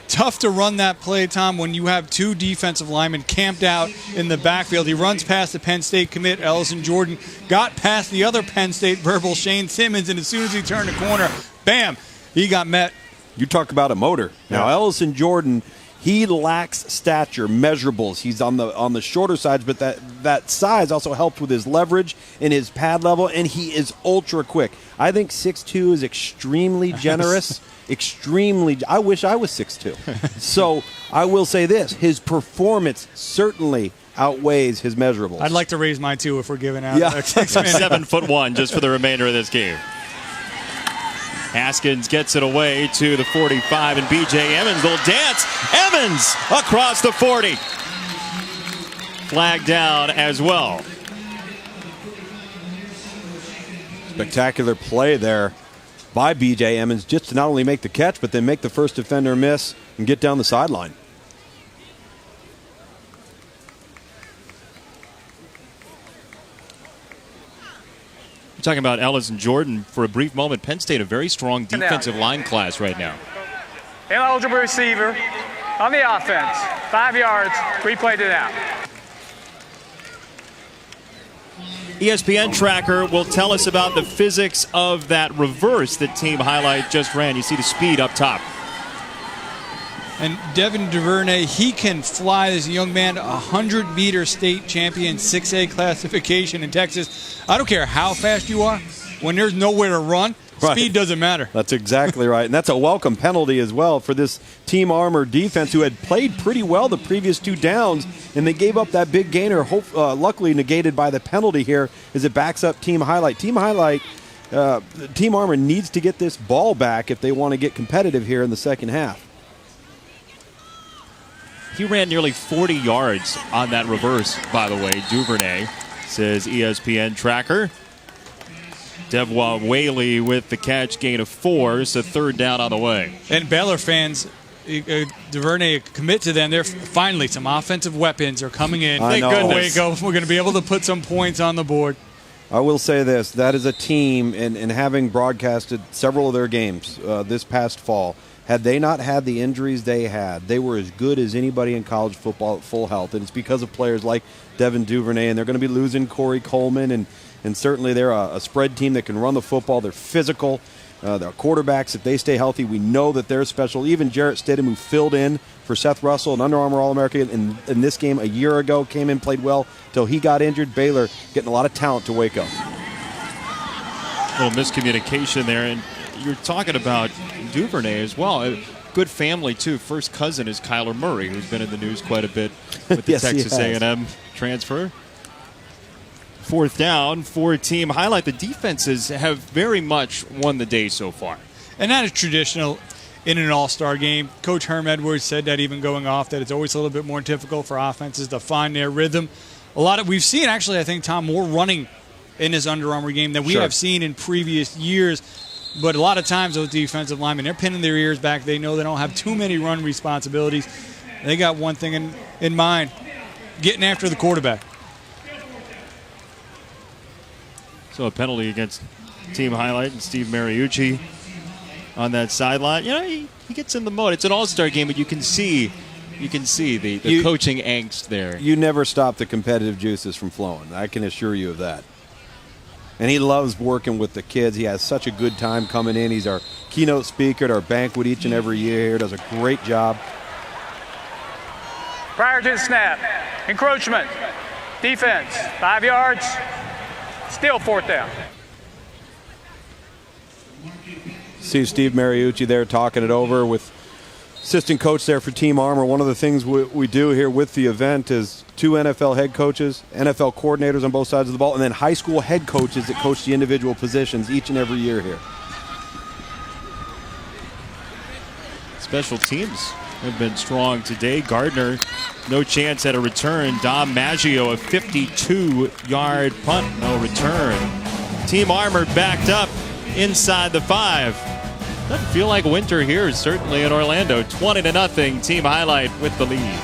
Tough to run that play, Tom, when you have two defensive linemen camped out in the backfield. He runs past the Penn State commit, Ellison Jordan, got past the other Penn State verbal, Shane Simmons, and as soon as he turned the corner, bam, he got met. You talk about a motor. Now, Ellison Jordan, he lacks stature, measurables. He's on the shorter sides, but that size also helps with his leverage and his pad level, and he is ultra quick. I think 6'2" is extremely generous. I wish I was 6'2". So I will say this, his performance certainly outweighs his measurables. I'd like to raise mine too if we're giving out 7'1" just for the remainder of this game. Haskins gets it away to the 45, and B.J. Emmons will dance. Emmons across the 40. Flag down as well. Spectacular play there by B.J. Emmons, just to not only make the catch, but then make the first defender miss and get down the sideline. We're talking about Ellison Jordan for a brief moment. Penn State, a very strong defensive line class right now. Ineligible receiver on the offense. 5 yards, 3 play to down. ESPN Tracker will tell us about the physics of that reverse that Team Highlight just ran. You see the speed up top. And Devin Duvernay, he can fly. This young man, 100-meter state champion, 6A classification in Texas. I don't care how fast you are. When there's nowhere to run, speed doesn't matter. That's exactly right. And that's a welcome penalty as well for this Team Armour defense, who had played pretty well the previous 2 downs, and they gave up that big gainer, luckily negated by the penalty here as it backs up Team Highlight. Team Armour needs to get this ball back if they want to get competitive here in the second half. He ran nearly 40 yards on that reverse, by the way, Duvernay, says ESPN Tracker. Devois Whaley with the catch, gain of 4, so 3rd down on the way. And Baylor fans, Duvernay commit to them. They're finally some offensive weapons are coming in. Thank goodness. We're going to be able to put some points on the board. I will say this, that is a team, and having broadcasted several of their games this past fall, had they not had the injuries they had, they were as good as anybody in college football at full health. And it's because of players like Devin Duvernay, and they're going to be losing Corey Coleman, and certainly they're a spread team that can run the football. They're physical. Their quarterbacks, if they stay healthy, we know that they're special. Even Jarrett Stidham, who filled in for Seth Russell, an Under Armour All-American in this game a year ago, came in, played well until he got injured. Baylor getting a lot of talent to wake up. A little miscommunication there, and you're talking about Duvernay as well. A good family, too. First cousin is Kyler Murray, who's been in the news quite a bit with the Yes, Texas A&M transfer. 4th down for Team Highlight. The defenses have very much won the day so far. And that is traditional in an all-star game. Coach Herm Edwards said that even going off, that it's always a little bit more difficult for offenses to find their rhythm. We've seen, actually, I think, Tom, more running in his Under Armour game than we have seen in previous years. But a lot of times those defensive linemen, they're pinning their ears back. They know they don't have too many run responsibilities. They got one thing in mind, getting after the quarterback. So a penalty against Team Highlight and Steve Mariucci on that sideline. You know, he gets in the mode. It's an all-star game, but you can see the coaching angst there. You never stop the competitive juices from flowing. I can assure you of that. And he loves working with the kids. He has such a good time coming in. He's our keynote speaker at our banquet each and every year. Does a great job. Prior to the snap, encroachment, defense, 5 yards, still 4th down. See Steve Mariucci there talking it over with assistant coach there for Team Armour. One of the things we do here with the event is 2 NFL head coaches, NFL coordinators on both sides of the ball, and then high school head coaches that coach the individual positions each and every year here. Special teams have been strong today. Gardner, no chance at a return. Dom Maggio, a 52-yard punt, no return. Team Armour backed up inside the 5. Doesn't feel like winter here, certainly in Orlando. 20-0, team highlight with the lead.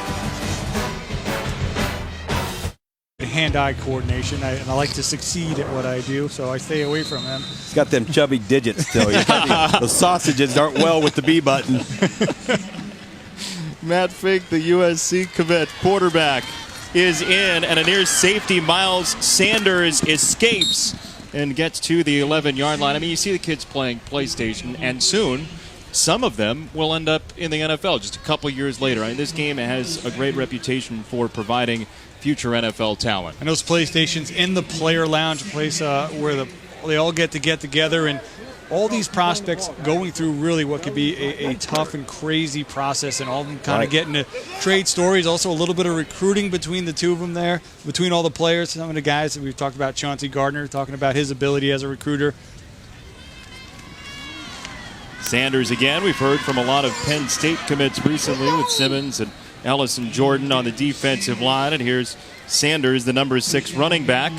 Hand-eye coordination, and I like to succeed at what I do, so I stay away from him. He's got them chubby digits still. The sausages aren't well with the B button. Matt Fink, the USC commit quarterback, is in, and a near safety Miles Sanders escapes and gets to the 11-yard line. I mean, you see the kids playing PlayStation, and soon some of them will end up in the NFL just a couple years later. I mean, this game has a great reputation for providing future NFL talent. And those PlayStations in the player lounge, place where they all get together, and all these prospects going through really what could be a tough and crazy process, and all of them kind of getting to trade stories. Also a little bit of recruiting between the two of them there, between all the players. Some of the guys that we've talked about, Chauncey Gardner, talking about his ability as a recruiter. Sanders again. We've heard from a lot of Penn State commits recently with Simmons and Ellis and Jordan on the defensive line. And here's Sanders, the number 6 running back,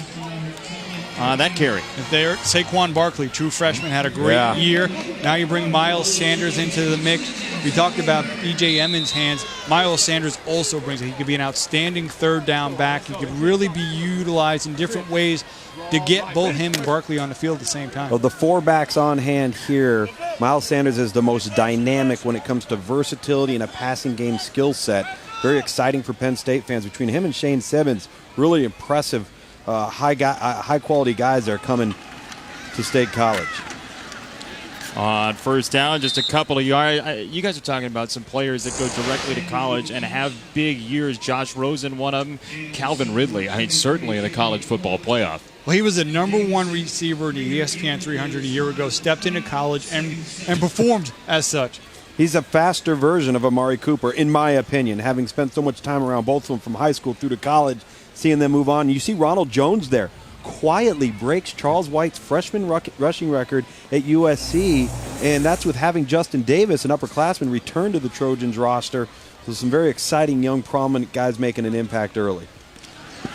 on that carry. If they're Saquon Barkley, true freshman, had a great year. Now you bring Miles Sanders into the mix. We talked about E.J. Emmons' hands. Miles Sanders also brings it. He could be an outstanding 3rd down back. He could really be utilized in different ways to get both him and Barkley on the field at the same time. Well, the 4 backs on hand here, Miles Sanders is the most dynamic when it comes to versatility and a passing game skill set. Very exciting for Penn State fans. Between him and Shane Simmons, really impressive, high-quality guys that are coming to State College. On first down, just a couple of yards. You guys are talking about some players that go directly to college and have big years. Josh Rosen, one of them. Calvin Ridley, I mean, certainly in the college football playoff. Well, he was the number 1 receiver in the ESPN 300 a year ago, stepped into college and performed as such. He's a faster version of Amari Cooper, in my opinion, having spent so much time around both of them from high school through to college, seeing them move on. You see Ronald Jones there quietly breaks Charles White's freshman rushing record at USC, and that's with having Justin Davis, an upperclassman, return to the Trojans roster. So some very exciting young prominent guys making an impact early.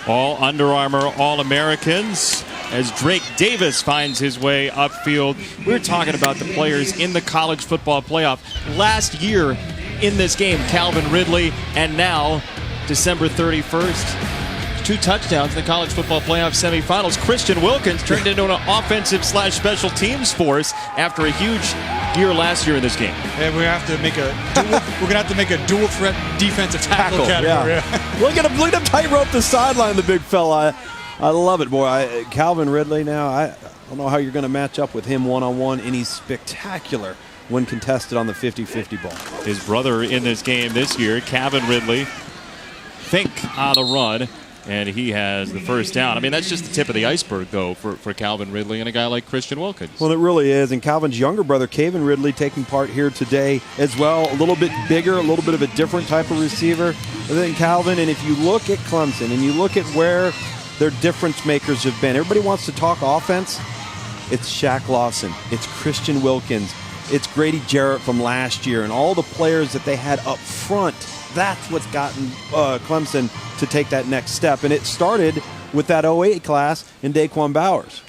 All Under Armour All-Americans as Drake Davis finds his way upfield. We're talking about the players in the college football playoff. Last year in this game, Calvin Ridley, and now December 31st. 2 touchdowns in the college football playoff semifinals. Christian Wilkins turned into an offensive/special teams force after a huge year last year in this game. And we have to make we're gonna have to make a dual threat defensive tackle category. Yeah. Look at him tightrope the sideline, the big fella. I love it, boy. Calvin Ridley now, I don't know how you're going to match up with him one-on-one, and he's spectacular when contested on the 50-50 ball. His brother in this game this year, Calvin Ridley, Fink on the run, and he has the first down. I mean, that's just the tip of the iceberg, though, for Calvin Ridley and a guy like Christian Wilkins. Well, it really is, and Calvin's younger brother, Caven Ridley, taking part here today as well. A little bit bigger, a little bit of a different type of receiver than Calvin, and if you look at Clemson and you look at where their difference makers have been, everybody wants to talk offense. It's Shaq Lawson, it's Christian Wilkins, it's Grady Jarrett from last year, and all the players that they had up front. That's what's gotten Clemson to take that next step. And it started with that 08 class in Daquan Bowers.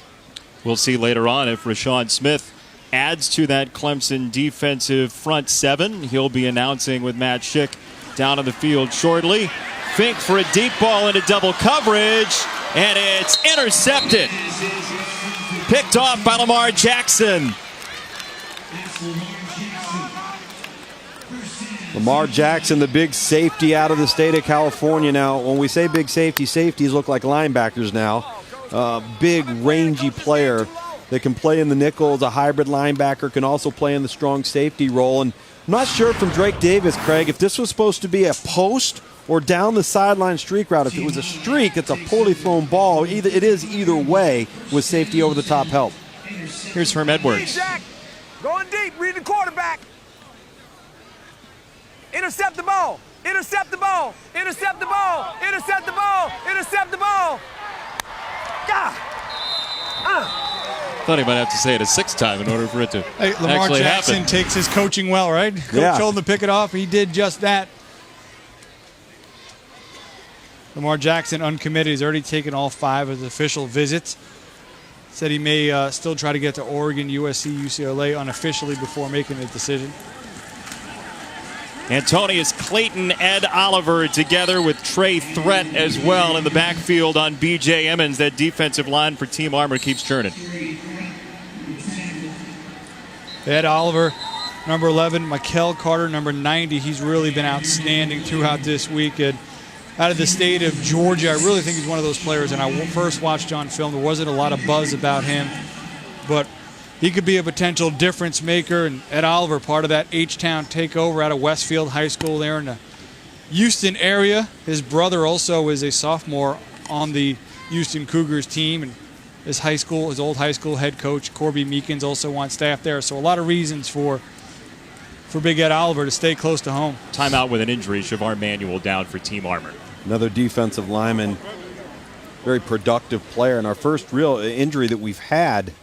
We'll see later on if Rashawn Smith adds to that Clemson defensive front 7. He'll be announcing with Matt Schick down on the field shortly. Fink for a deep ball into double coverage, and it's intercepted. Picked off by Lamar Jackson. Lamar Jackson, the big safety out of the state of California. Now, when we say big safety, safeties look like linebackers now big, rangy player that can play in the nickel as a hybrid linebacker, can also play in the strong safety role. And I'm not sure from Drake Davis, Craig, if this was supposed to be a post or down the sideline streak route. If it was a streak, it's a poorly thrown ball. It is either way with safety over the top help. Here's Herm Edwards. Jack, going deep, read the quarterback. Intercept the ball, intercept the ball, intercept the ball, intercept the ball, intercept the ball. Thought he might have to say it a sixth time in order for it to Lamar actually Jackson happen. takes his coaching well, right? Coach told him to pick it off. He did just that. Lamar Jackson uncommitted. He's already taken all 5 of his official visits. Said he may still try to get to Oregon, USC, UCLA unofficially before making a decision. Antonius Clayton, Ed Oliver together with Trey Threat as well in the backfield on B.J. Emmons. That defensive line for Team Armour keeps churning. Ed Oliver, number 11. Mikel Carter, number 90. He's really been outstanding throughout this weekend. Out of the state of Georgia, I really think he's one of those players. And I first watched on film, there wasn't a lot of buzz about him. But he could be a potential difference maker. And Ed Oliver, part of that H-Town takeover out of Westfield High School there in the Houston area. His brother also is a sophomore on the Houston Cougars team. And his old high school head coach, Corby Meekins, also on staff there. So a lot of reasons for Big Ed Oliver to stay close to home. Timeout with an injury. Shavar Manuel down for Team Armour. Another defensive lineman, very productive player. And our first real injury that we've had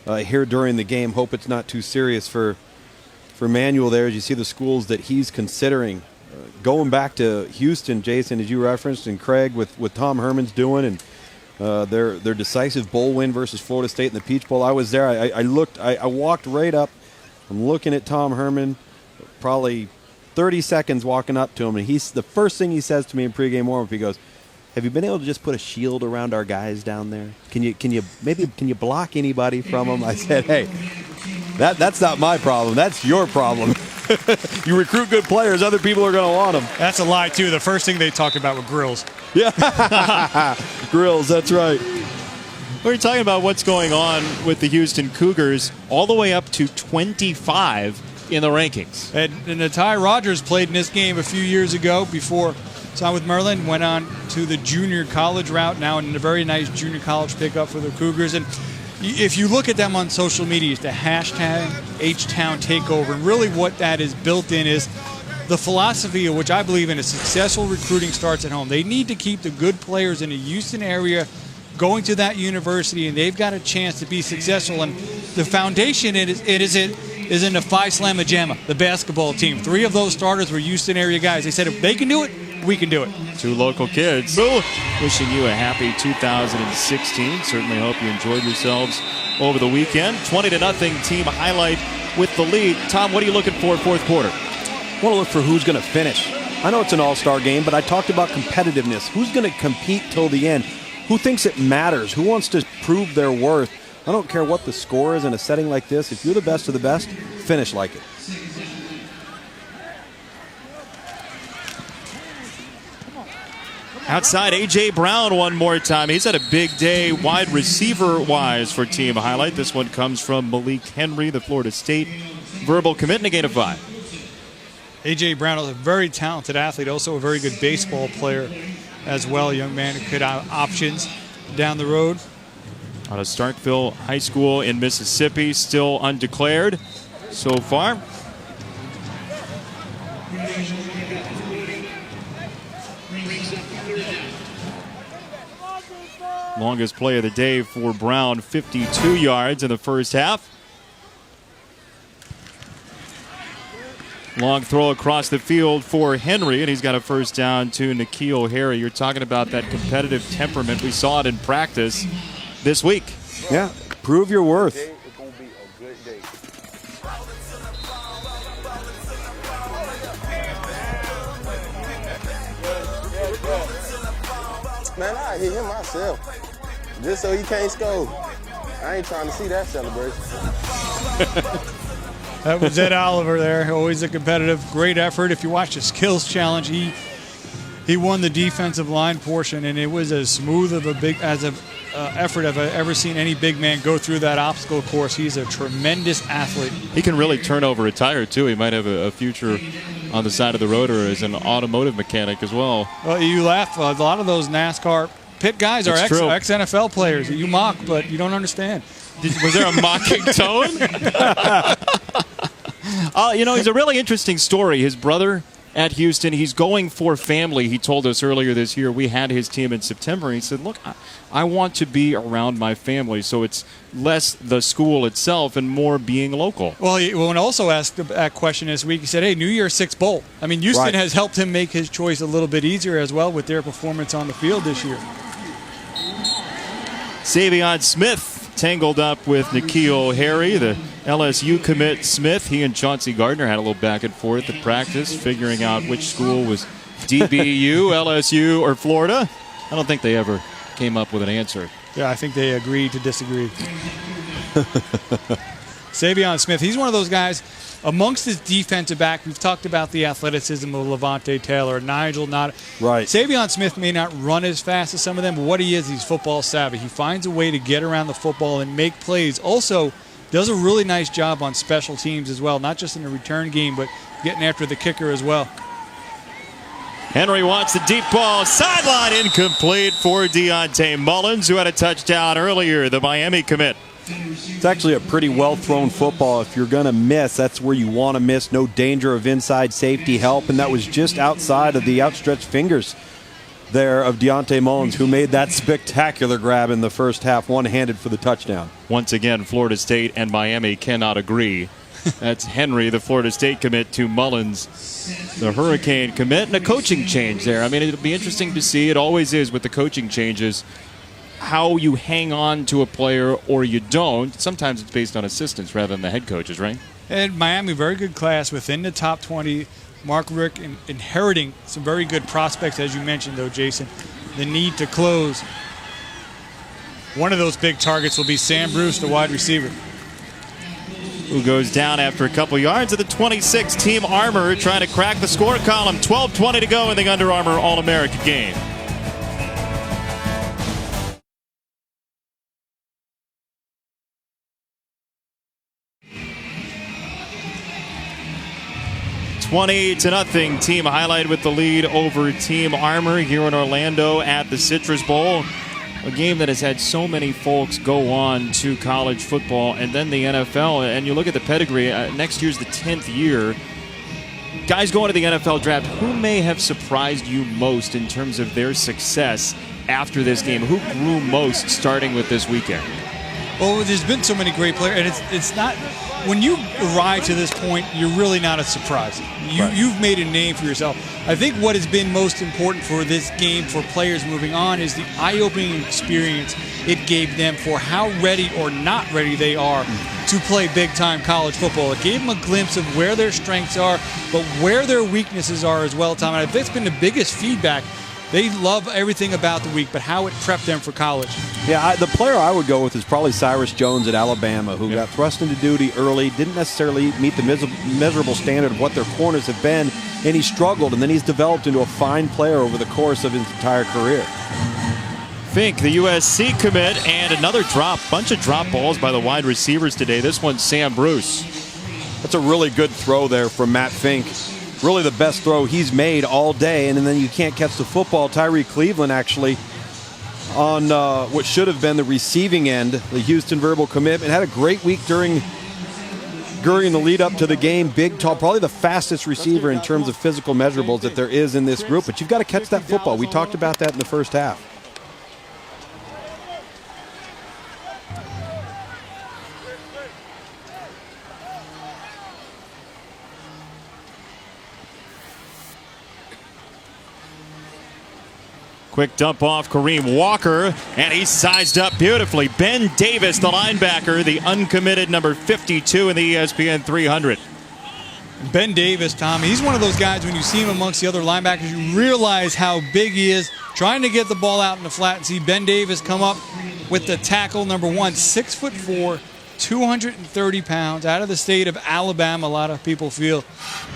here during the game. Hope it's not too serious for Manuel there, as you see the schools that he's considering. Going back to Houston, Jason, as you referenced, and Craig, with Tom Herman's doing, and their decisive bowl win versus Florida State in the Peach Bowl. I was there. I walked right up. I'm looking at Tom Herman, probably 30 seconds walking up to him, and the first thing he says to me in pregame warm-up, he goes, "Have you been able to just put a shield around our guys down there? Can you block anybody from them?" I said, "Hey, that's not my problem. That's your problem. You recruit good players, other people are going to want them." That's a lie, too. The first thing they talked about were grills. Yeah, grills, that's right. We're talking about what's going on with the Houston Cougars, all the way up to 25 in the rankings. And Natai Rogers played in this game a few years ago before signed with Maryland, went on to the junior college route, now in a very nice junior college pickup for the Cougars. And if you look at them on social media, it's the hashtag H-Town Takeover. And really what that is built in is the philosophy of which I believe in, a successful recruiting starts at home. They need to keep the good players in the Houston area going to that university, and they've got a chance to be successful. And the foundation is in the Phi Slamma Jamma, the basketball team. 3 of those starters were Houston area guys. They said if they can do it, we can do it. 2 local kids. Wishing you a happy 2016. Certainly hope you enjoyed yourselves over the weekend. 20-0 team highlight with the lead. Tom, what are you looking for fourth quarter? I want to look for who's going to finish. I know it's an all-star game, but I talked about competitiveness. Who's going to compete till the end? Who thinks it matters? Who wants to prove their worth? I don't care what the score is in a setting like this. If you're the best of the best, finish like it. Outside, A.J. Brown one more time. He's had a big day wide receiver-wise for team highlight. This one comes from Malik Henry, the Florida State verbal commit, and a gain of 5. A.J. Brown is a very talented athlete, also a very good baseball player as well. A young man who could have options down the road. Out of Starkville High School in Mississippi, still undeclared so far. Longest play of the day for Brown, 52 yards in the first half. Long throw across the field for Henry, and he's got a first down to N'Keal Harry. You're talking about that competitive temperament. We saw it in practice this week. Yeah, prove your worth. Man, I hit him myself. Just so he can't score. I ain't trying to see that celebration. That was Ed Oliver there. Always a competitive, great effort. If you watch the skills challenge, he won the defensive line portion, and it was as smooth of as effort I've ever seen any big man go through that obstacle course. He's a tremendous athlete. He can really turn over a tire, too. He might have a future on the side of the road or as an automotive mechanic as well. Well, you laugh. A lot of those NASCAR pit guys are ex-NFL players. You mock, but you don't understand. Was there a mocking tone? He's a really interesting story. His brother at Houston, he's going for family. He told us earlier this year, we had his team in September, and he said, look, I want to be around my family, so it's less the school itself and more being local. Well, when also asked that question this week, he said, hey, New Year's Six Bowl. I mean, Houston has helped him make his choice a little bit easier as well with their performance on the field this year. Savion Smith tangled up with N'Keal Harry, the LSU commit. Smith, he and Chauncey Gardner had a little back and forth at practice, figuring out which school was DBU, LSU, or Florida. I don't think they ever came up with an answer. Yeah, I think they agreed to disagree. Savion Smith, he's one of those guys amongst his defensive back. We've talked about the athleticism of Levante Taylor, Nigel. Savion Smith may not run as fast as some of them, but what he is, he's football savvy. He finds a way to get around the football and make plays. Also, does a really nice job on special teams as well, not just in the return game, but getting after the kicker as well. Henry wants the deep ball. Sideline incomplete for Deontay Mullins, who had a touchdown earlier, the Miami commit. It's actually a pretty well-thrown football. If you're going to miss, that's where you want to miss. No danger of inside safety help, and that was just outside of the outstretched fingers there of Deontay Mullins, who made that spectacular grab in the first half, one-handed for the touchdown. Once again, Florida State and Miami cannot agree. That's Henry, the Florida State commit, to Mullins, the Hurricane commit, and a coaching change there. I mean, it'll be interesting to see. It always is with the coaching changes, how you hang on to a player or you don't. Sometimes it's based on assistants rather than the head coaches, right? And Miami, very good class within the top 20. Mark Richt inheriting some very good prospects, as you mentioned, though, Jason. The need to close. One of those big targets will be Sam Bruce, the wide receiver, who goes down after a couple yards at the 26. Team Armour trying to crack the score column. 12:20 to go in the Under Armour All-America game. $20-0. Team Highlight with the lead over Team Armour here in Orlando at the Citrus Bowl. A game that has had so many folks go on to college football and then the NFL. And you look at the pedigree, next year's the 10th year. Guys going to the NFL draft, who may have surprised you most in terms of their success after this game? Who grew most starting with this weekend? Well, there's been so many great players, and it's not, when you arrive to this point, you're really not a surprise. You've made a name for yourself. I think what has been most important for this game for players moving on is the eye-opening experience it gave them for how ready or not ready they are to play big-time college football. It gave them a glimpse of where their strengths are, but where their weaknesses are as well, Tom. And I think it's been the biggest feedback. They love everything about the week, but how it prepped them for college. Yeah, the player I would go with is probably Cyrus Jones at Alabama, who got thrust into duty early, didn't necessarily meet the measurable standard of what their corners have been, and he struggled, and then he's developed into a fine player over the course of his entire career. Fink, the USC commit, and another bunch of drop balls by the wide receivers today. This one's Sam Bruce. That's a really good throw there from Matt Fink. Really the best throw he's made all day, and then you can't catch the football. Tyree Cleveland actually on what should have been the receiving end, the Houston verbal commitment, had a great week during the lead up to the game. Big, tall, probably the fastest receiver in terms of physical measurables that there is in this group, but you've got to catch that football. We talked about that in the first half. Quick dump off Kareem Walker, and he's sized up beautifully. Ben Davis, the linebacker, the uncommitted number 52 in the ESPN 300. Ben Davis, Tom, he's one of those guys when you see him amongst the other linebackers, you realize how big he is, trying to get the ball out in the flat and see Ben Davis come up with the tackle number one, 6'4", 230 pounds, out of the state of Alabama. A lot of people feel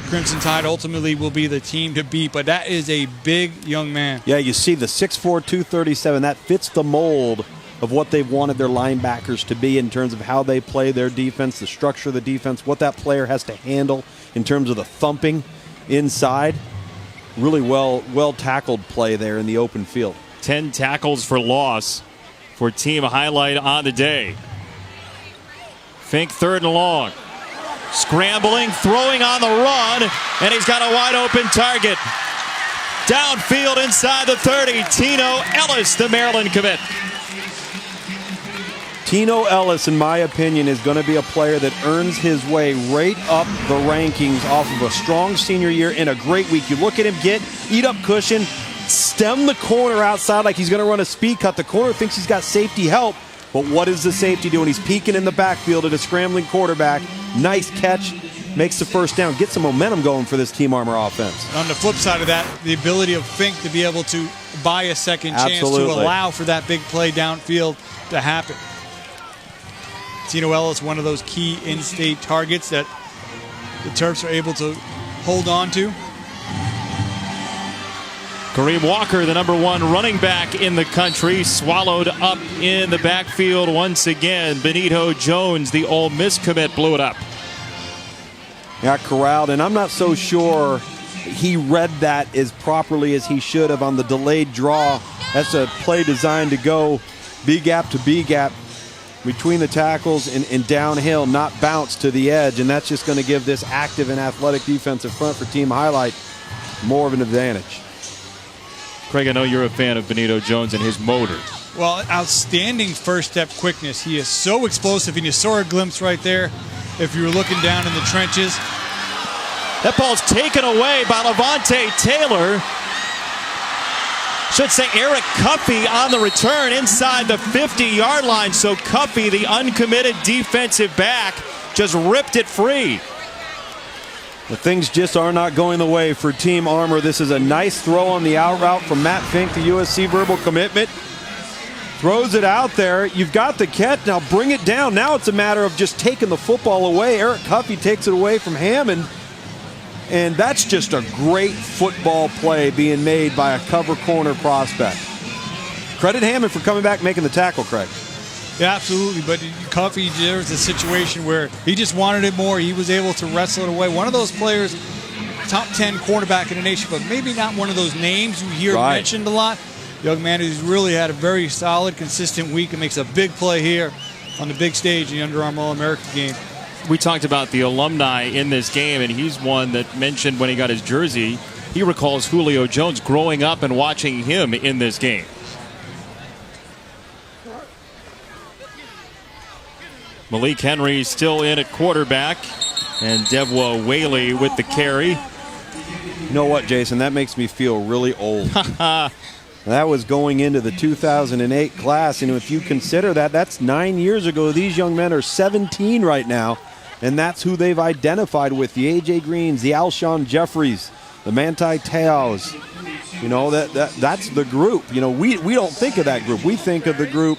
Crimson Tide ultimately will be the team to beat, but that is a big young man. Yeah, you see the 6'4", 237, that fits the mold of what they've wanted their linebackers to be in terms of how they play their defense, the structure of the defense, what that player has to handle in terms of the thumping inside. Really well tackled play there in the open field. 10 tackles for loss for team highlight on the day. Fink 3rd and long. Scrambling, throwing on the run, and he's got a wide open target. Downfield inside the 30, Tino Ellis, the Maryland commit. Tino Ellis, in my opinion, is going to be a player that earns his way right up the rankings off of a strong senior year in a great week. You look at him eat up cushion, stem the corner outside like he's going to run a speed cut. The corner thinks he's got safety help, but what is the safety doing? He's peeking in the backfield at a scrambling quarterback. Nice catch, makes the first down, get some momentum going for this Team Armour offense. On the flip side of that, the ability of Fink to be able to buy a second chance to allow for that big play downfield to happen. Tino Ellis, one of those key in-state targets that the Terps are able to hold on to. Kareem Walker, the #1 running back in the country, swallowed up in the backfield once again. Benito Jones, the Ole Miss commit, blew it up. Got corralled, and I'm not so sure he read that as properly as he should have on the delayed draw. That's a play designed to go B gap to B gap between the tackles and downhill, not bounce to the edge, and that's just going to give this active and athletic defensive front for Team Highlight more of an advantage. Craig, I know you're a fan of Benito Jones and his motor. Well, outstanding first step quickness. He is so explosive, and you saw a glimpse right there if you were looking down in the trenches. That ball's taken away by Levante Taylor. Should say Eric Cuffey on the return inside the 50-yard line. So Cuffey, the uncommitted defensive back, just ripped it free. The things just are not going the way for Team Armour. This is a nice throw on the out route from Matt Fink, the USC verbal commitment. Throws it out there. You've got the catch. Now bring it down. Now it's a matter of just taking the football away. Eric Cuffey takes it away from Hammond. And that's just a great football play being made by a cover corner prospect. Credit Hammond for coming back making the tackle, Craig. Yeah, absolutely. But Cuffey, there's a situation where he just wanted it more. He was able to wrestle it away. One of those players, top 10 cornerback in the nation, but maybe not one of those names you hear mentioned a lot. Young man who's really had a very solid, consistent week and makes a big play here on the big stage in the Under Armour All-American game. We talked about the alumni in this game, and he's one that mentioned when he got his jersey, he recalls Julio Jones growing up and watching him in this game. Malik Henry still in at quarterback, and Devwa Whaley with the carry. You know what, Jason? That makes me feel really old. That was going into the 2008 class, and if you consider that, that's 9 years ago. These young men are 17 right now, and that's who they've identified with, the A.J. Greens, the Alshon Jeffries, the Manti Te'os. You know, that's the group. You know, we don't think of that group. We think of the group,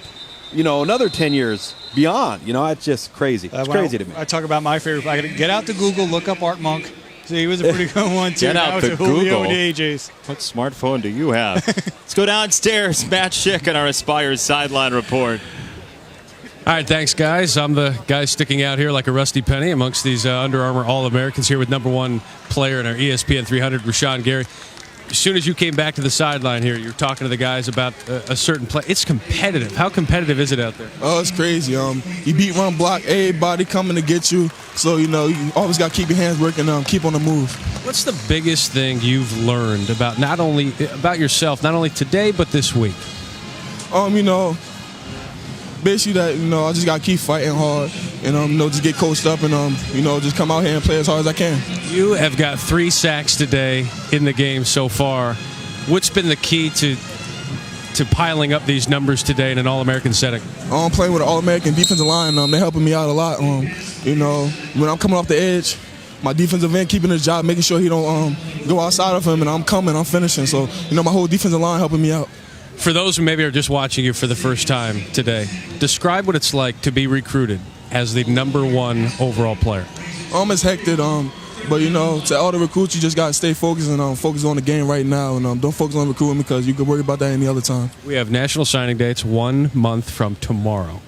you know, another 10 years beyond. You know, it's just crazy. It's crazy to me. I talk about my favorite. I get out to Google, look up Art Monk. See, he was a pretty good one, too. Get out to Google. AJ's. What smartphone do you have? Let's go downstairs. Matt Schick and our Aspire Sideline Report. All right, thanks, guys. I'm the guy sticking out here like a rusty penny amongst these Under Armour All-Americans here with #1 player in our ESPN 300, Rashawn Gary. As soon as you came back to the sideline here, you're talking to the guys about a certain play. It's competitive. How competitive is it out there? Oh, it's crazy. You beat one block, everybody coming to get you. So, you know, you always got to keep your hands working, keep on the move. What's the biggest thing you've learned about about yourself, not only today, but this week? You know, basically that, you know, I just got to keep fighting hard and, you know, just get coached up and, you know, just come out here and play as hard as I can. You have got 3 sacks today in the game so far. What's been the key to piling up these numbers today in an All-American setting? I'm playing with an All-American defensive line. They're helping me out a lot. You know, when I'm coming off the edge, my defensive end keeping his job, making sure he don't go outside of him, and I'm finishing. So, you know, my whole defensive line helping me out. For those who maybe are just watching you for the first time today, describe what it's like to be recruited as the #1 overall player. It's hectic. But, to all the recruits, you just got to stay focused and focus on the game right now. And don't focus on recruiting because you can worry about that any other time. We have national signing dates 1 month from tomorrow.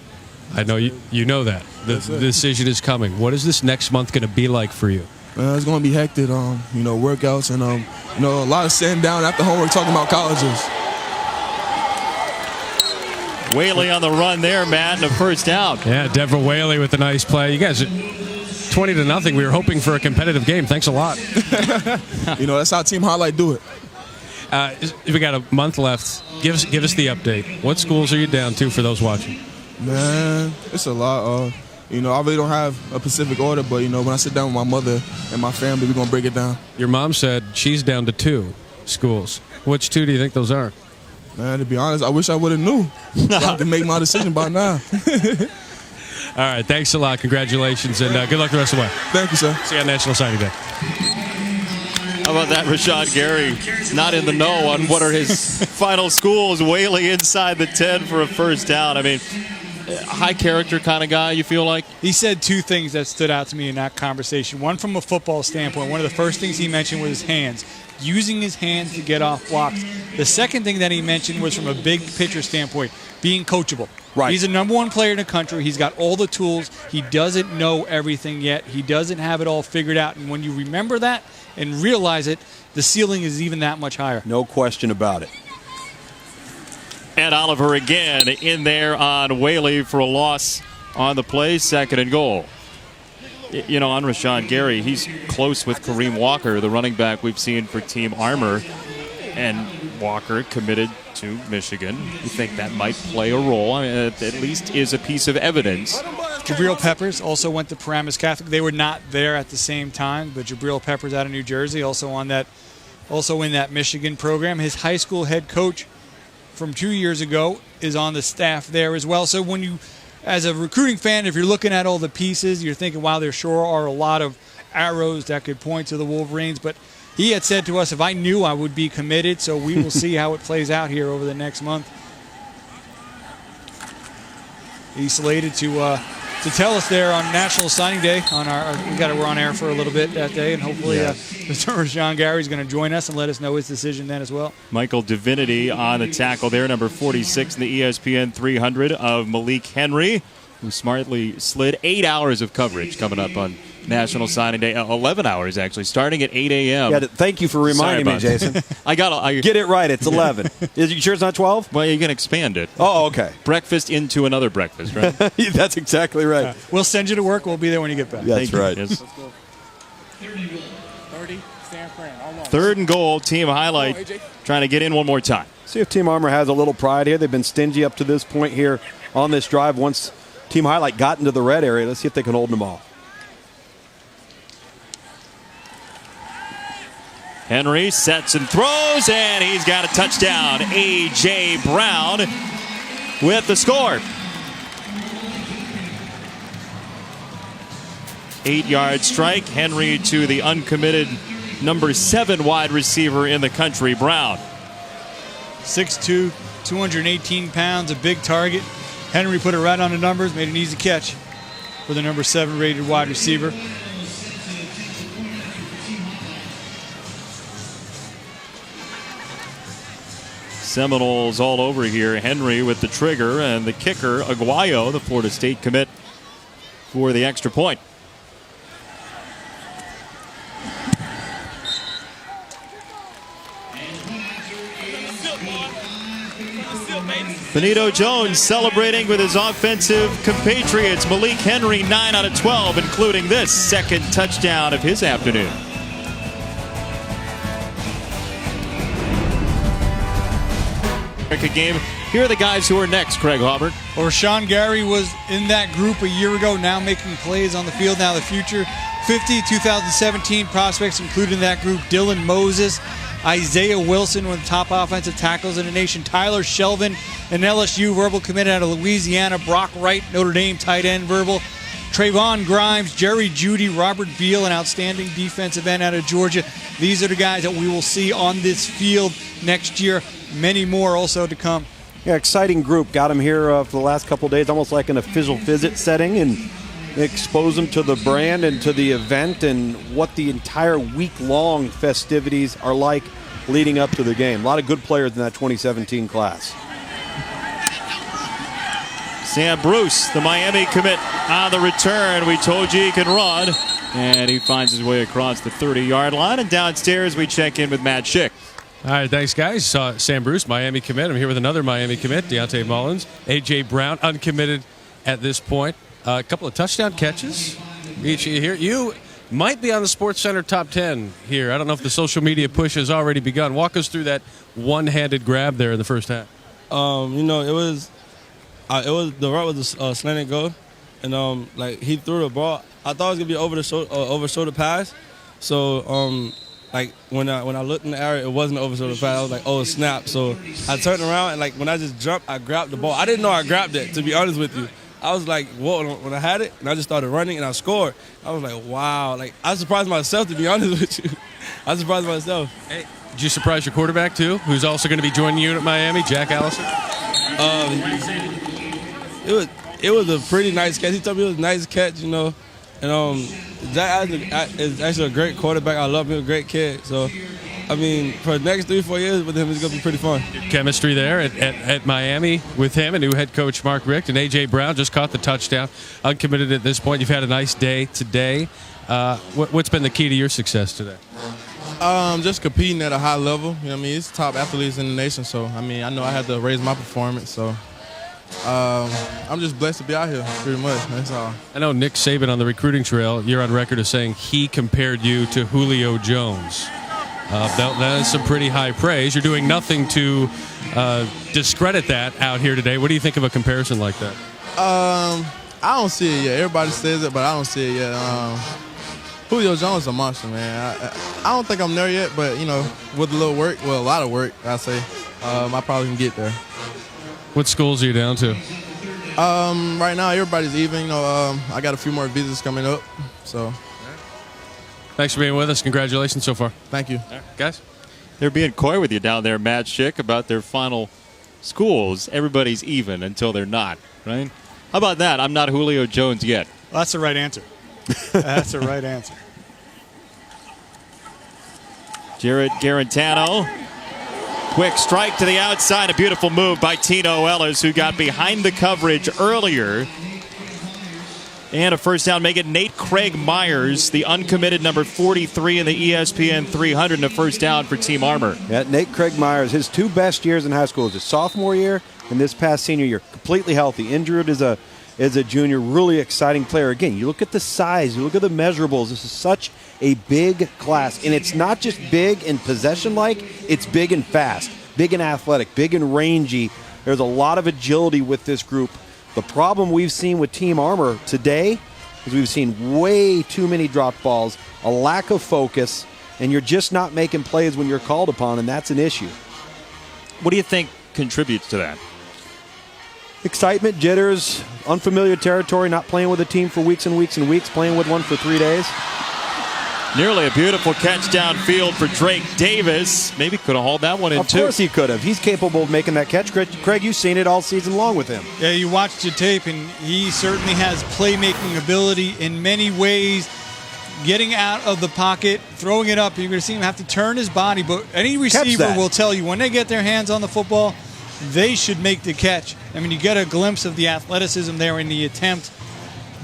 I know you know that. The decision is coming. What is this next month going to be like for you? It's going to be hectic, workouts and, a lot of sitting down after homework talking about colleges. Whaley on the run there, Matt, and a first down. Yeah, Deborah Whaley with a nice play. You guys, 20-0. We were hoping for a competitive game. Thanks a lot. That's how Team Highlight do it. We got a month left. Give us the update. What schools are you down to for those watching? Man, it's a lot. I really don't have a specific order, but, when I sit down with my mother and my family, we're going to break it down. Your mom said she's down to 2 schools. Which 2 do you think those are? Man, to be honest, I wish I would have knew. So I could make my decision by now. All right, thanks a lot. Congratulations, and good luck the rest of the way. Thank you, sir. See you on National Signing Day. How about that, Rashawn Gary? Not in the know on what are his final schools. Whaley inside the 10 for a first down. I mean, high character kind of guy, you feel like? He said 2 things that stood out to me in that conversation. One from a football standpoint. One of the first things he mentioned was his hands, using his hands to get off blocks. The second thing that he mentioned was from a big picture standpoint, being coachable. Right. He's the #1 player in the country. He's got all the tools. He doesn't know everything yet. He doesn't have it all figured out. And when you remember that and realize it, the ceiling is even that much higher. No question about it. Ed Oliver again in there on Whaley for a loss on the play, 2nd and goal. On Rashawn Gary, he's close with Kareem Walker, the running back we've seen for Team Armour. And Walker committed to Michigan. You think that might play a role? I mean, it at least is a piece of evidence. Jabril Peppers also went to Paramus Catholic. They were not there at the same time, but Jabril Peppers out of New Jersey, also in that Michigan program. His high school head coach from 2 years ago is on the staff there as well. So when you, as a recruiting fan, if you're looking at all the pieces, you're thinking, wow, there sure are a lot of arrows that could point to the Wolverines. But he had said to us, if I knew, I would be committed. So we will see how it plays out here over the next month. He's slated to tell us there on National Signing Day. We're on air for a little bit that day, and hopefully Mr. Rashawn Gary is going to join us and let us know his decision then as well. Michael Divinity on the tackle there, number 46 in the ESPN 300 of Malik Henry, who smartly slid 8 hours of coverage coming up on National Signing Day. 11 hours, actually, starting at 8 a.m. Yeah, thank you for reminding me, Jason. I get it right. It's 11. Is you sure it's not 12? Well, you can expand it. Oh, okay. Breakfast into another breakfast, right? That's exactly right. We'll send you to work. We'll be there when you get back. That's right. Yes. 3rd and goal, Team Highlight trying to get in one more time. See if Team Armour has a little pride here. They've been stingy up to this point here on this drive. Once Team Highlight got into the red area, let's see if they can hold them off. Henry sets and throws, and he's got a touchdown. A.J. Brown with the score. 8-yard strike. Henry to the uncommitted number 7 wide receiver in the country, Brown. 6'2", 218 pounds, a big target. Henry put it right on the numbers, made an easy catch for the number 7 rated wide receiver. Seminoles all over here. Henry with the trigger, and the kicker, Aguayo, the Florida State commit, for the extra point. Benito Jones celebrating with his offensive compatriots. Malik Henry, 9 out of 12, including this second touchdown of his afternoon. Game. Here are the guys who are next, Craig Hobart. Well, Rashawn Gary was in that group a year ago, now making plays on the field. Now the future 50 2017 prospects included in that group: Dylan Moses, Isaiah Wilson, one of the top offensive tackles in the nation, Tyler Shelvin, an LSU verbal committed out of Louisiana, Brock Wright, Notre Dame tight end verbal, Trayvon Grimes, Jerry Jeudy, Robert Beal, an outstanding defensive end out of Georgia. These are the guys that we will see on this field next year. Many more also to come. Yeah, exciting group. Got him here for the last couple of days, almost like an official visit setting. And expose them to the brand and to the event and what the entire week-long festivities are like leading up to the game. A lot of good players in that 2017 class. Sam Bruce, the Miami commit, on the return. We told you he can run. And he finds his way across the 30-yard line. And downstairs, we check in with Matt Schick. All right, thanks, guys. Sam Bruce, Miami commit. I'm here with another Miami commit, Deontay Mullins. A.J. Brown, uncommitted at this point. A couple of touchdown catches each here. You might be on the SportsCenter top 10 here. I don't know if the social media push has already begun. Walk us through that one-handed grab there in the first half. It was the route was a slanted goal, and he threw the ball. I thought it was gonna be over shoulder pass. So when I looked in the area, it wasn't an over shoulder pass. I was like, oh snap! So I turned around and when I just jumped, I grabbed the ball. I didn't know I grabbed it, to be honest with you. I was like, whoa, when I had it, and I just started running, and I scored. I was like, wow. I surprised myself, to be honest with you. I surprised myself. Hey, did you surprise your quarterback, too, who's also going to be joining you at Miami, Jack Allison? It was a pretty nice catch. He told me it was a nice catch, And Jack is actually a great quarterback. I love him, a great kid. So, for the next 3-4 years with him, it's going to be pretty fun. Chemistry there at Miami with him and new head coach Mark Richt. And A.J. Brown just caught the touchdown, uncommitted at this point. You've had a nice day today. What's been the key to your success today? Just competing at a high level. It's top athletes in the nation. So, I know I had to raise my performance. So, I'm just blessed to be out here, pretty much. That's all. I know Nick Saban on the recruiting trail, you're on record as saying he compared you to Julio Jones. That is some pretty high praise. You're doing nothing to discredit that out here today. What do you think of a comparison like that? I don't see it yet. Everybody says it, but I don't see it yet. Julio Jones is a monster, man. I don't think I'm there yet, but, with a little work, a lot of work, I say, I probably can get there. What schools are you down to? Right now, everybody's even. I got a few more visits coming up, so. Thanks for being with us. Congratulations so far. Thank you. Right, guys. They're being coy with you down there, Matt Schick, about their final schools. Everybody's even until they're not, right? How about that? I'm not Julio Jones yet. Well, that's the right answer. That's the right answer. Jarrett Garantano. Quick strike to the outside. A beautiful move by Tino Ellis, who got behind the coverage earlier. And a first down, make it Nate Craig Myers, the uncommitted number 43 in the ESPN 300, and a first down for Team Armour. Yeah, Nate Craig Myers, his two best years in high school is his sophomore year and this past senior year. Completely healthy, injured as a junior, really exciting player. Again, you look at the size, you look at the measurables. This is such a big class, and it's not just big and possession-like, it's big and fast, big and athletic, big and rangy. There's a lot of agility with this group. The problem we've seen with Team Armour today is we've seen way too many dropped balls, a lack of focus, and you're just not making plays when you're called upon, and that's an issue. What do you think contributes to that? Excitement, jitters, unfamiliar territory, not playing with a team for weeks and weeks and weeks, playing with one for 3 days. Nearly a beautiful catch downfield for Drake Davis. Maybe could have hauled that one in, too. Of course he could have. He's capable of making that catch. Craig, you've seen it all season long with him. Yeah, you watched the tape, and he certainly has playmaking ability in many ways. Getting out of the pocket, throwing it up, you're going to see him have to turn his body. But any receiver will tell you when they get their hands on the football, they should make the catch. You get a glimpse of the athleticism there in the attempt.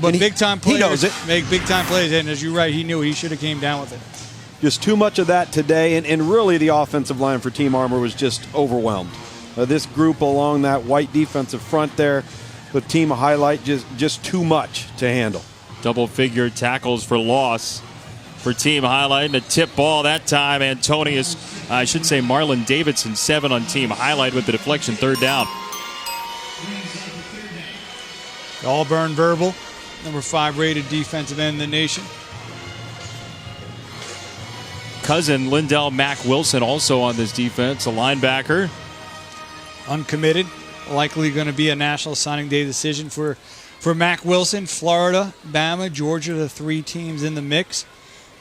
But big-time players he knows it. Make big-time plays, and as you're right, he knew it. He should have came down with it. Just too much of that today, and really the offensive line for Team Armour was just overwhelmed. This group along that white defensive front there, the team highlight, just too much to handle. Double-figure tackles for loss for Team Highlight, and a tip ball that time. Marlon Davidson, 7 on Team Highlight with the deflection, third down. Auburn Verbal, number 5 rated defensive end in the nation. Cousin Lindell Mack Wilson also on this defense, a linebacker. Uncommitted, likely going to be a National Signing Day decision for Mack Wilson. Florida, Bama, Georgia, the 3 teams in the mix.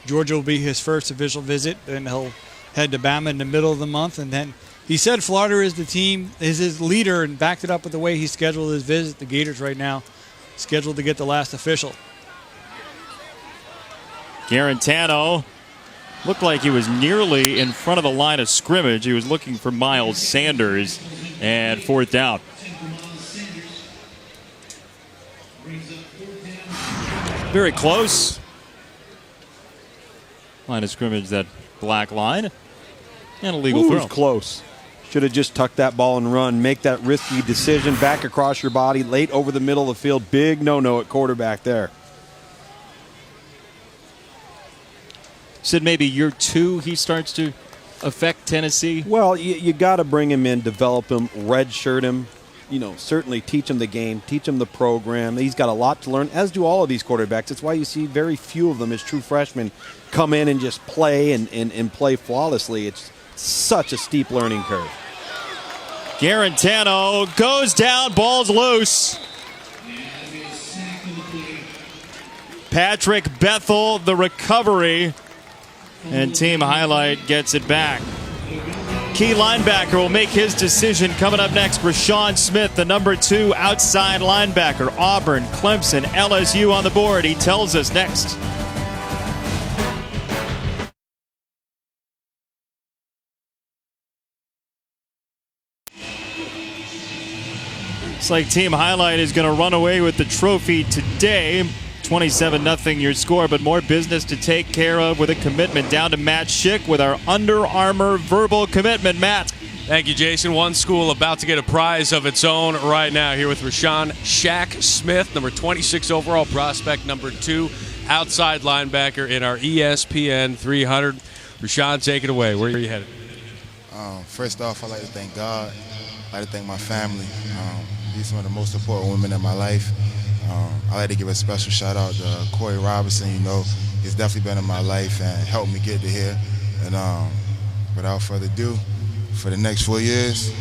Georgia will be his first official visit, and he'll head to Bama in the middle of the month. And then he said Florida is the team, is his leader, and backed it up with the way he scheduled his visit. The Gators right now scheduled to get the last official Garantano looked like he was nearly in front of the line of scrimmage. He was looking for Miles Sanders, and 4th down. Very close. Line of scrimmage, that black line. And a legal throw. It was close. Should have just tucked that ball and run. Make that risky decision back across your body, late over the middle of the field. Big no-no at quarterback there. Said maybe year 2 he starts to affect Tennessee. Well, you got to bring him in, develop him, redshirt him. Certainly teach him the game, teach him the program. He's got a lot to learn, as do all of these quarterbacks. That's why you see very few of them as true freshmen come in and just play and play flawlessly. It's such a steep learning curve. Garantano goes down, ball's loose. Patrick Bethel, the recovery, and team highlight gets it back. Key linebacker will make his decision coming up next. Rashawn Smith, the number 2 outside linebacker. Auburn, Clemson, LSU on the board. He tells us next. Looks like team highlight is going to run away with the trophy today. 27-0 your score, but more business to take care of with a commitment. Down to Matt Schick with our Under Armour verbal commitment. Matt. Thank you, Jason. One school about to get a prize of its own right now. Here with Rashawn Shaq Smith, number 26 overall prospect, number 2 outside linebacker in our ESPN 300. Rashawn, take it away. Where are you headed? First off, I'd like to thank God. I'd like to thank my family. These are some of the most important women in my life. I'd like to give a special shout out to Corey Robinson. He's definitely been in my life and helped me get to here. And without further ado, for the next 4 years,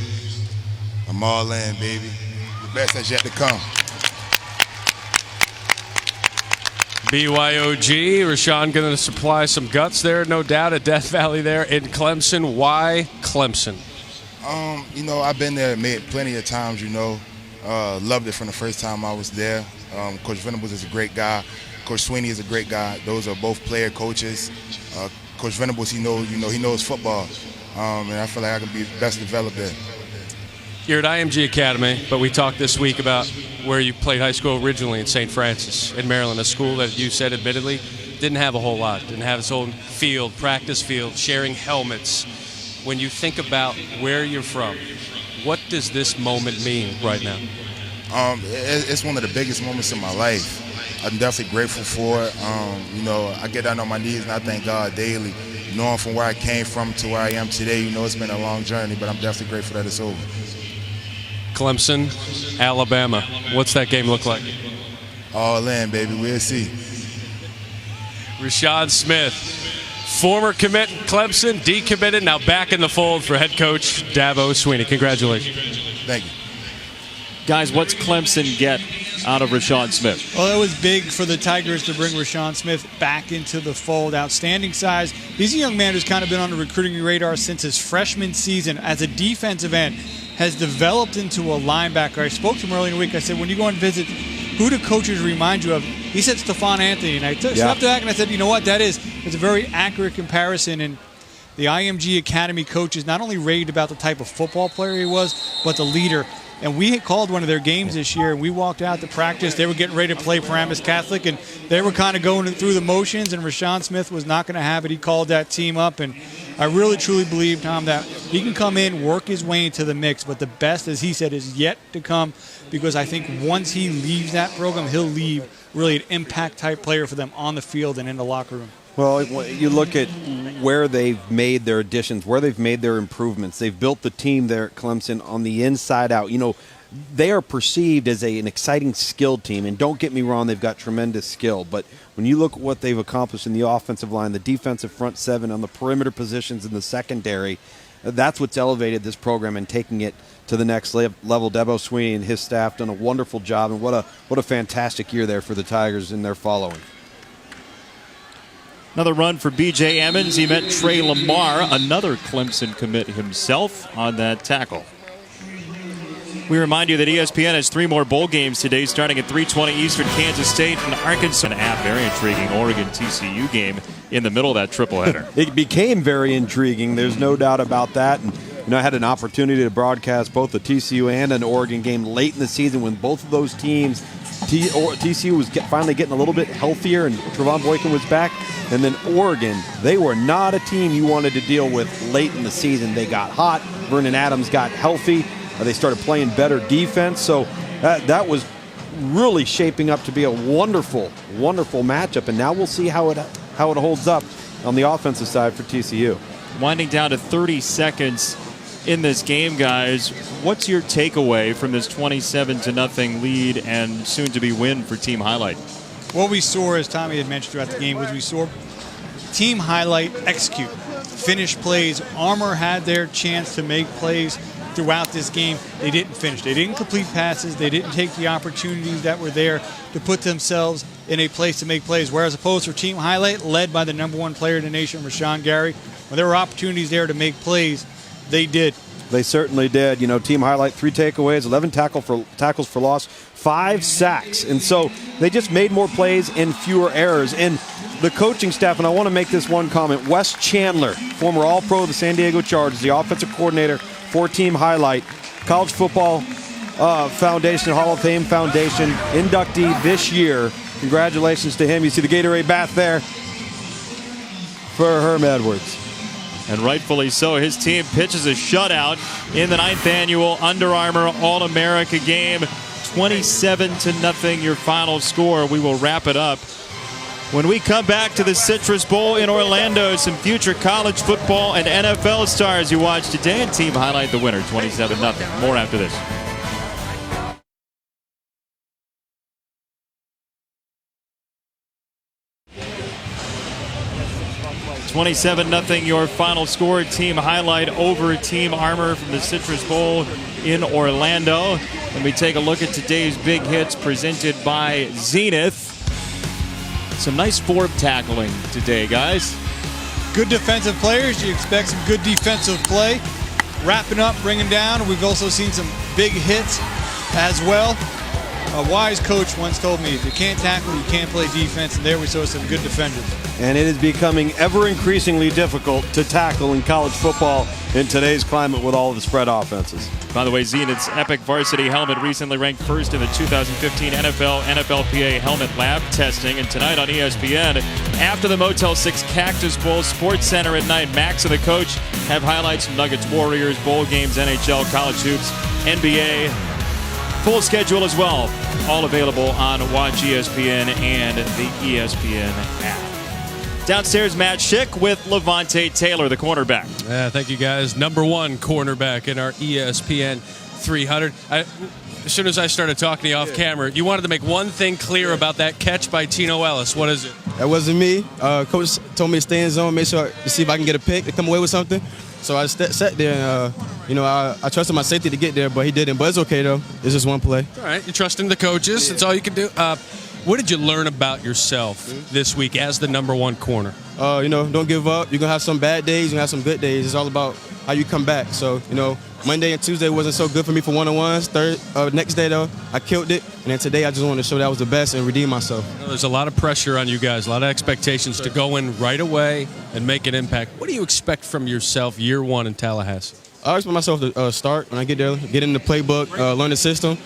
I'm all in, baby. The best has yet to come. BYOG, Rashawn going to supply some guts there, no doubt, at Death Valley there in Clemson. Why Clemson? I've been there plenty of times, loved it from the first time I was there. Coach Venables is a great guy. Coach Sweeney is a great guy. Those are both player coaches. Coach Venables, he knows football. And I feel like I can be best developed there. You're at IMG Academy, but we talked this week about where you played high school originally in St. Francis in Maryland, a school that you said admittedly didn't have a whole lot, didn't have its own field, practice field, sharing helmets. When you think about where you're from, what does this moment mean right now? It's one of the biggest moments in my life. I'm definitely grateful for it. I get down on my knees and I thank God daily. Knowing from where I came from to where I am today, it's been a long journey, but I'm definitely grateful that it's over. Clemson, Alabama. What's that game look like? All in, baby. We'll see. Rashawn Smith, former commit Clemson, decommitted, now back in the fold for head coach Dabo Sweeney. Congratulations. Thank you. Guys, what's Clemson get out of Rashawn Smith? Well, it was big for the Tigers to bring Rashawn Smith back into the fold. Outstanding size. He's a young man who's kind of been on the recruiting radar since his freshman season as a defensive end. Has developed into a linebacker. I spoke to him earlier in the week. I said, when you go and visit, who do coaches remind you of? He said Stephon Anthony. And I stepped back and I said, you know what, it's a very accurate comparison. And the IMG Academy coaches not only raved about the type of football player he was, but the leader. And we had called one of their games this year, and we walked out to practice. They were getting ready to play Paramus Catholic, and they were kind of going through the motions, and Rashawn Smith was not going to have it. He called that team up, and I really, truly believe, Tom, that he can come in, work his way into the mix, but the best, as he said, is yet to come, because I think once he leaves that program, he'll leave really an impact-type player for them on the field and in the locker room. Well, you look at where they've made their additions, where they've made their improvements. They've built the team there at Clemson on the inside out. They are perceived as an exciting, skilled team. And don't get me wrong, they've got tremendous skill. But when you look at what they've accomplished in the offensive line, the defensive front seven, on the perimeter positions in the secondary, that's what's elevated this program and taking it to the next level. Dabo Sweeney and his staff done a wonderful job. And what a fantastic year there for the Tigers in their following. Another run for B.J. Emmons. He met Trey Lamar, another Clemson commit himself, on that tackle. We remind you that ESPN has 3 more bowl games today, starting at 3:20 Eastern. Kansas State and Arkansas. Very intriguing Oregon TCU game in the middle of that tripleheader. It became very intriguing. There's no doubt about that. And I had an opportunity to broadcast both the TCU and an Oregon game late in the season when both of those teams, TCU was finally getting a little bit healthier and Trevon Boykin was back. And then Oregon, they were not a team you wanted to deal with late in the season. They got hot. Vernon Adams got healthy. They started playing better defense. So that was really shaping up to be a wonderful, wonderful matchup. And now we'll see how it holds up on the offensive side for TCU. Winding down to 30 seconds in this game, guys. What's your takeaway from this 27-0 lead and soon-to-be win for Team Highlight? What we saw, as Tommy had mentioned throughout the game, was we saw Team Highlight execute, finish plays. Armour had their chance to make plays throughout this game. They didn't finish. They didn't complete passes. They didn't take the opportunities that were there to put themselves in a place to make plays. Whereas opposed to Team Highlight, led by the #1 player in the nation, Rashawn Gary, when there were opportunities there to make plays, they did. They certainly did. Team Highlight, 3 takeaways, 11 tackles for loss, 5 sacks. And so they just made more plays and fewer errors. And the coaching staff, and I want to make this one comment, Wes Chandler, former All-Pro of the San Diego Chargers, the offensive coordinator for Team Highlight, College Football Foundation, Hall of Fame Foundation inductee this year. Congratulations to him. You see the Gatorade bath there for Herm Edwards. And rightfully so. His team pitches a shutout in the 9th annual Under Armour All-America game. 27-0 your final score. We will wrap it up when we come back to the Citrus Bowl in Orlando. Some future college football and NFL stars you watch today, and Team Highlight the winner, 27-0. More after this. 27-0 your final score. Team Highlight over Team Armour from the Citrus Bowl in Orlando. And we take a look at today's big hits presented by Zenith. Some nice form tackling today, guys. Good defensive players. You expect some good defensive play. Wrapping up, bringing down. We've also seen some big hits as well. A wise coach once told me, if you can't tackle, you can't play defense. And there we saw some good defenders. And it is becoming ever increasingly difficult to tackle in college football in today's climate with all of the spread offenses. By the way, Zenith's Epic Varsity helmet recently ranked first in the 2015 NFLPA helmet lab testing. And tonight on ESPN, after the Motel 6 Cactus Bowl, Sports Center at night, Max and the coach have highlights from Nuggets Warriors, bowl games, NHL, college hoops, NBA. Full schedule as well. All available on Watch ESPN and the ESPN app. Downstairs, Matt Schick with Levante Taylor, the cornerback. Yeah, thank you, guys. #1 cornerback in our ESPN 300. As soon as I started talking to you off camera, you wanted to make one thing clear about that catch by Tino Ellis. What is it? That wasn't me. Coach told me to stay in zone, make sure to see if I can get a pick to come away with something. So I sat there, and I trusted my safety to get there, but he didn't. But it's okay, though. It's just one play. All right, you trust in the coaches. That's all you can do. What did you learn about yourself this week as the #1 corner? Don't give up. You're going to have some bad days. You're going to have some good days. It's all about how you come back. So, Monday and Tuesday wasn't so good for me for one-on-ones. Next day, though, I killed it. And then today, I just wanted to show that I was the best and redeem myself. There's a lot of pressure on you guys, a lot of expectations to go in right away and make an impact. What do you expect from yourself year 1 in Tallahassee? I expect myself to start when I get there, get in the playbook, learn the system.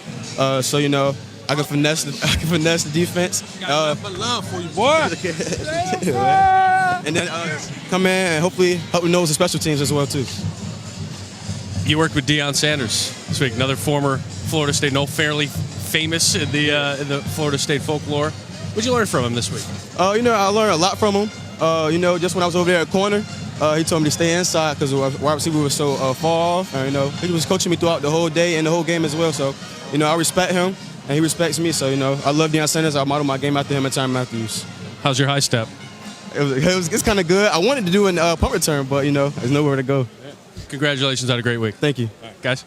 I can finesse the defense. Love for you, boy. And then come in and hopefully help me know the special teams as well, too. You worked with Deion Sanders this week, another former Florida State, fairly famous in the Florida State folklore. What did you learn from him this week? I learned a lot from him. Just when I was over there at corner, he told me to stay inside because the wide receiver was so far off. He was coaching me throughout the whole day and the whole game as well. So, I respect him. And he respects me, so, I love Deion Sanders. I model my game after him and Tyrann Matthews. How's your high step? It's kind of good. I wanted to do a punt return, but, there's nowhere to go. Congratulations on a great week. Thank you. All right, guys.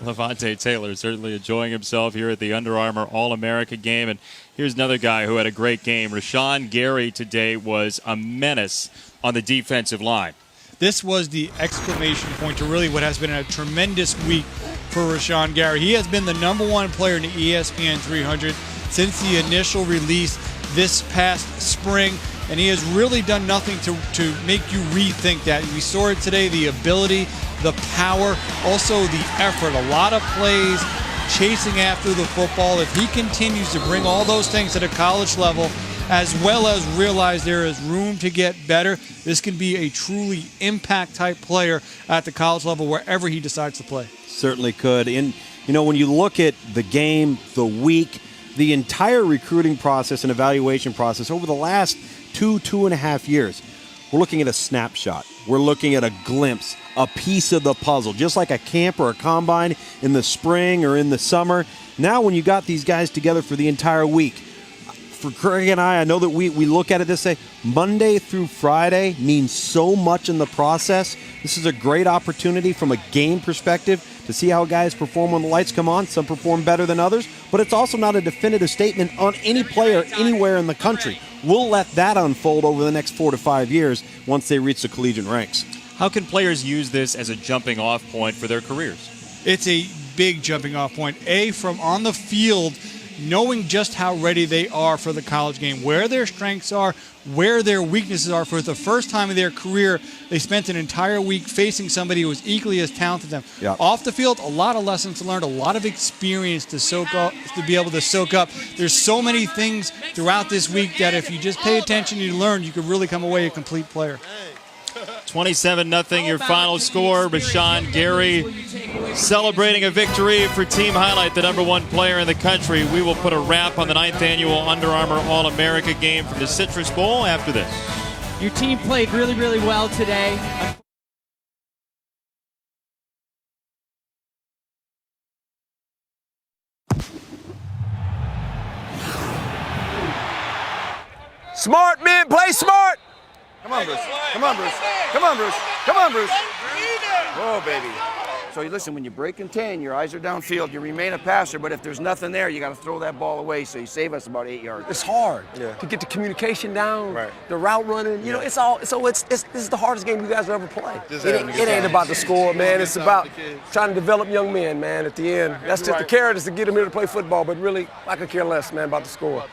Levante Taylor certainly enjoying himself here at the Under Armour All-America game. And here's another guy who had a great game. Rashawn Gary today was a menace on the defensive line. This was the exclamation point to really what has been a tremendous week for Rashawn Gary. He has been the #1 player in the ESPN 300 since the initial release this past spring, and he has really done nothing to make you rethink that. We saw it today, the ability, the power, also the effort. A lot of plays, chasing after the football. If he continues to bring all those things to the college level, as well as realize there is room to get better, this can be a truly impact-type player at the college level wherever he decides to play. Certainly could. And, when you look at the game, the week, the entire recruiting process and evaluation process over the last 2.5 years, we're looking at a snapshot. We're looking at a glimpse, a piece of the puzzle, just like a camp or a combine in the spring or in the summer. Now when you got these guys together for the entire week, for Craig and I know that we look at it this way, Monday through Friday means so much in the process. This is a great opportunity from a game perspective to see how guys perform when the lights come on. Some perform better than others, but it's also not a definitive statement on any player anywhere in the country. We'll let that unfold over the next 4 to 5 years once they reach the collegiate ranks. How can players use this as a jumping off point for their careers? It's a big jumping off point. From on the field, knowing just how ready they are for the college game, where their strengths are, where their weaknesses are. For the first time in their career, they spent an entire week facing somebody who was equally as talented as them. Yep. Off the field, a lot of lessons learned, a lot of experience to soak up, to be able to soak up. There's so many things throughout this week that if you just pay attention and you learn, you could really come away a complete player. 27-0 your final score. Rashawn Gary celebrating a victory for Team Highlight, the #1 player in the country. We will put a wrap on the 9th annual Under Armour All-America game from the Citrus Bowl after this. Your team played really, really well today. Smart men play smart. Come on, Bruce. Come on, Bruce. Come on, Bruce. Come on, Bruce. Whoa, baby. So you listen, when you break and 10, your eyes are downfield. You remain a passer, but if there's nothing there, you got to throw that ball away. So you save us about 8 yards. It's hard to get the communication down, the route running. You know, this is the hardest game you guys will ever play. It ain't about the score, man. It's about trying to develop young men, man. At the end, that's just the carrot is to get them here to play football. But really, I could care less, man, about the score.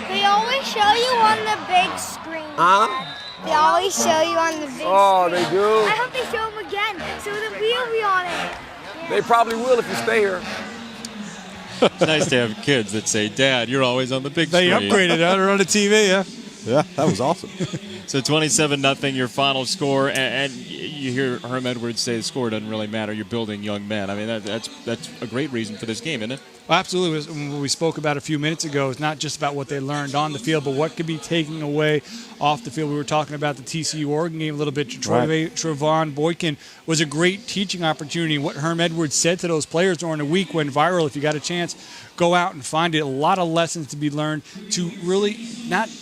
They always show you on the big screen. Huh? They always show you on the big screen. Oh, they do? I hope they show them again so that we'll be on it. They probably will if you stay here. It's nice to have kids that say, Dad, you're always on the big screen. They upgraded out on the TV, yeah. Yeah, that was awesome. So 27-0 your final score, and you hear Herm Edwards say the score doesn't really matter. You're building young men. I mean, that's a great reason for this game, isn't it? Well, absolutely. What we spoke about a few minutes ago is not just about what they learned on the field, but what could be taken away off the field. We were talking about the TCU-Oregon game a little bit. Trevon Boykin was a great teaching opportunity. What Herm Edwards said to those players during the week went viral. If you got a chance, go out and find it. A lot of lessons to be learned to really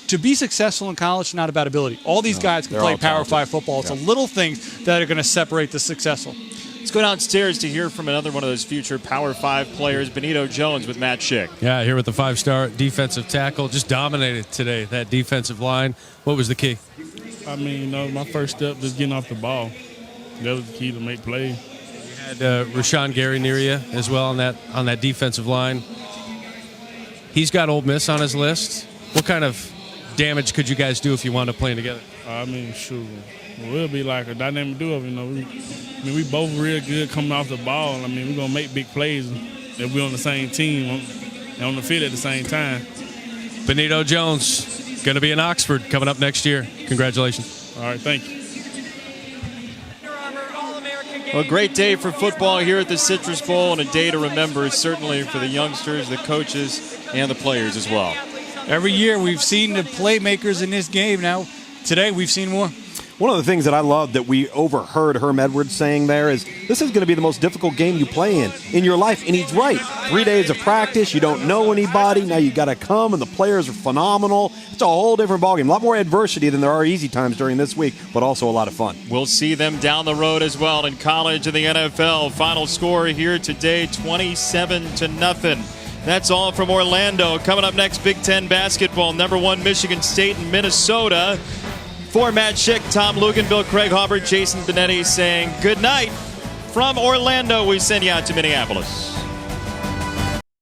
to be successful in college. Not about ability. All these guys can play Power 5 football. It's the little things that are going to separate the successful. Let's go downstairs to hear from another one of those future Power 5 players, Benito Jones with Matt Schick. Yeah, here with the 5-star defensive tackle. Just dominated today, that defensive line. What was the key? I mean, my first step is getting off the ball. That was the key to make plays. You had Rashawn Gary near you as well on that defensive line. He's got Ole Miss on his list. What kind of damage could you guys do if you wound up playing together? I mean, sure. We'll be like a dynamic duo, we both real good coming off the ball. I mean, we're going to make big plays if we're on the same team and on the field at the same time. Benito Jones, going to be in Oxford coming up next year. Congratulations. All right, thank you. Well, a great day for football here at the Citrus Bowl, and a day to remember, certainly for the youngsters, the coaches, and the players as well. Every year we've seen the playmakers in this game. Now, today we've seen more. One of the things that I love that we overheard Herm Edwards saying there is this is going to be the most difficult game you play in your life. And he's right. 3 days of practice. You don't know anybody. Now you got to come, and the players are phenomenal. It's a whole different ballgame. A lot more adversity than there are easy times during this week, but also a lot of fun. We'll see them down the road as well in college and the NFL. Final score here today, 27-0. That's all from Orlando. Coming up next, Big Ten basketball. #1 Michigan State and Minnesota. For Matt Schick, Tom Lugan, Bill Craig Hobart, Jason Benetti saying good night From Orlando, we send you out to Minneapolis.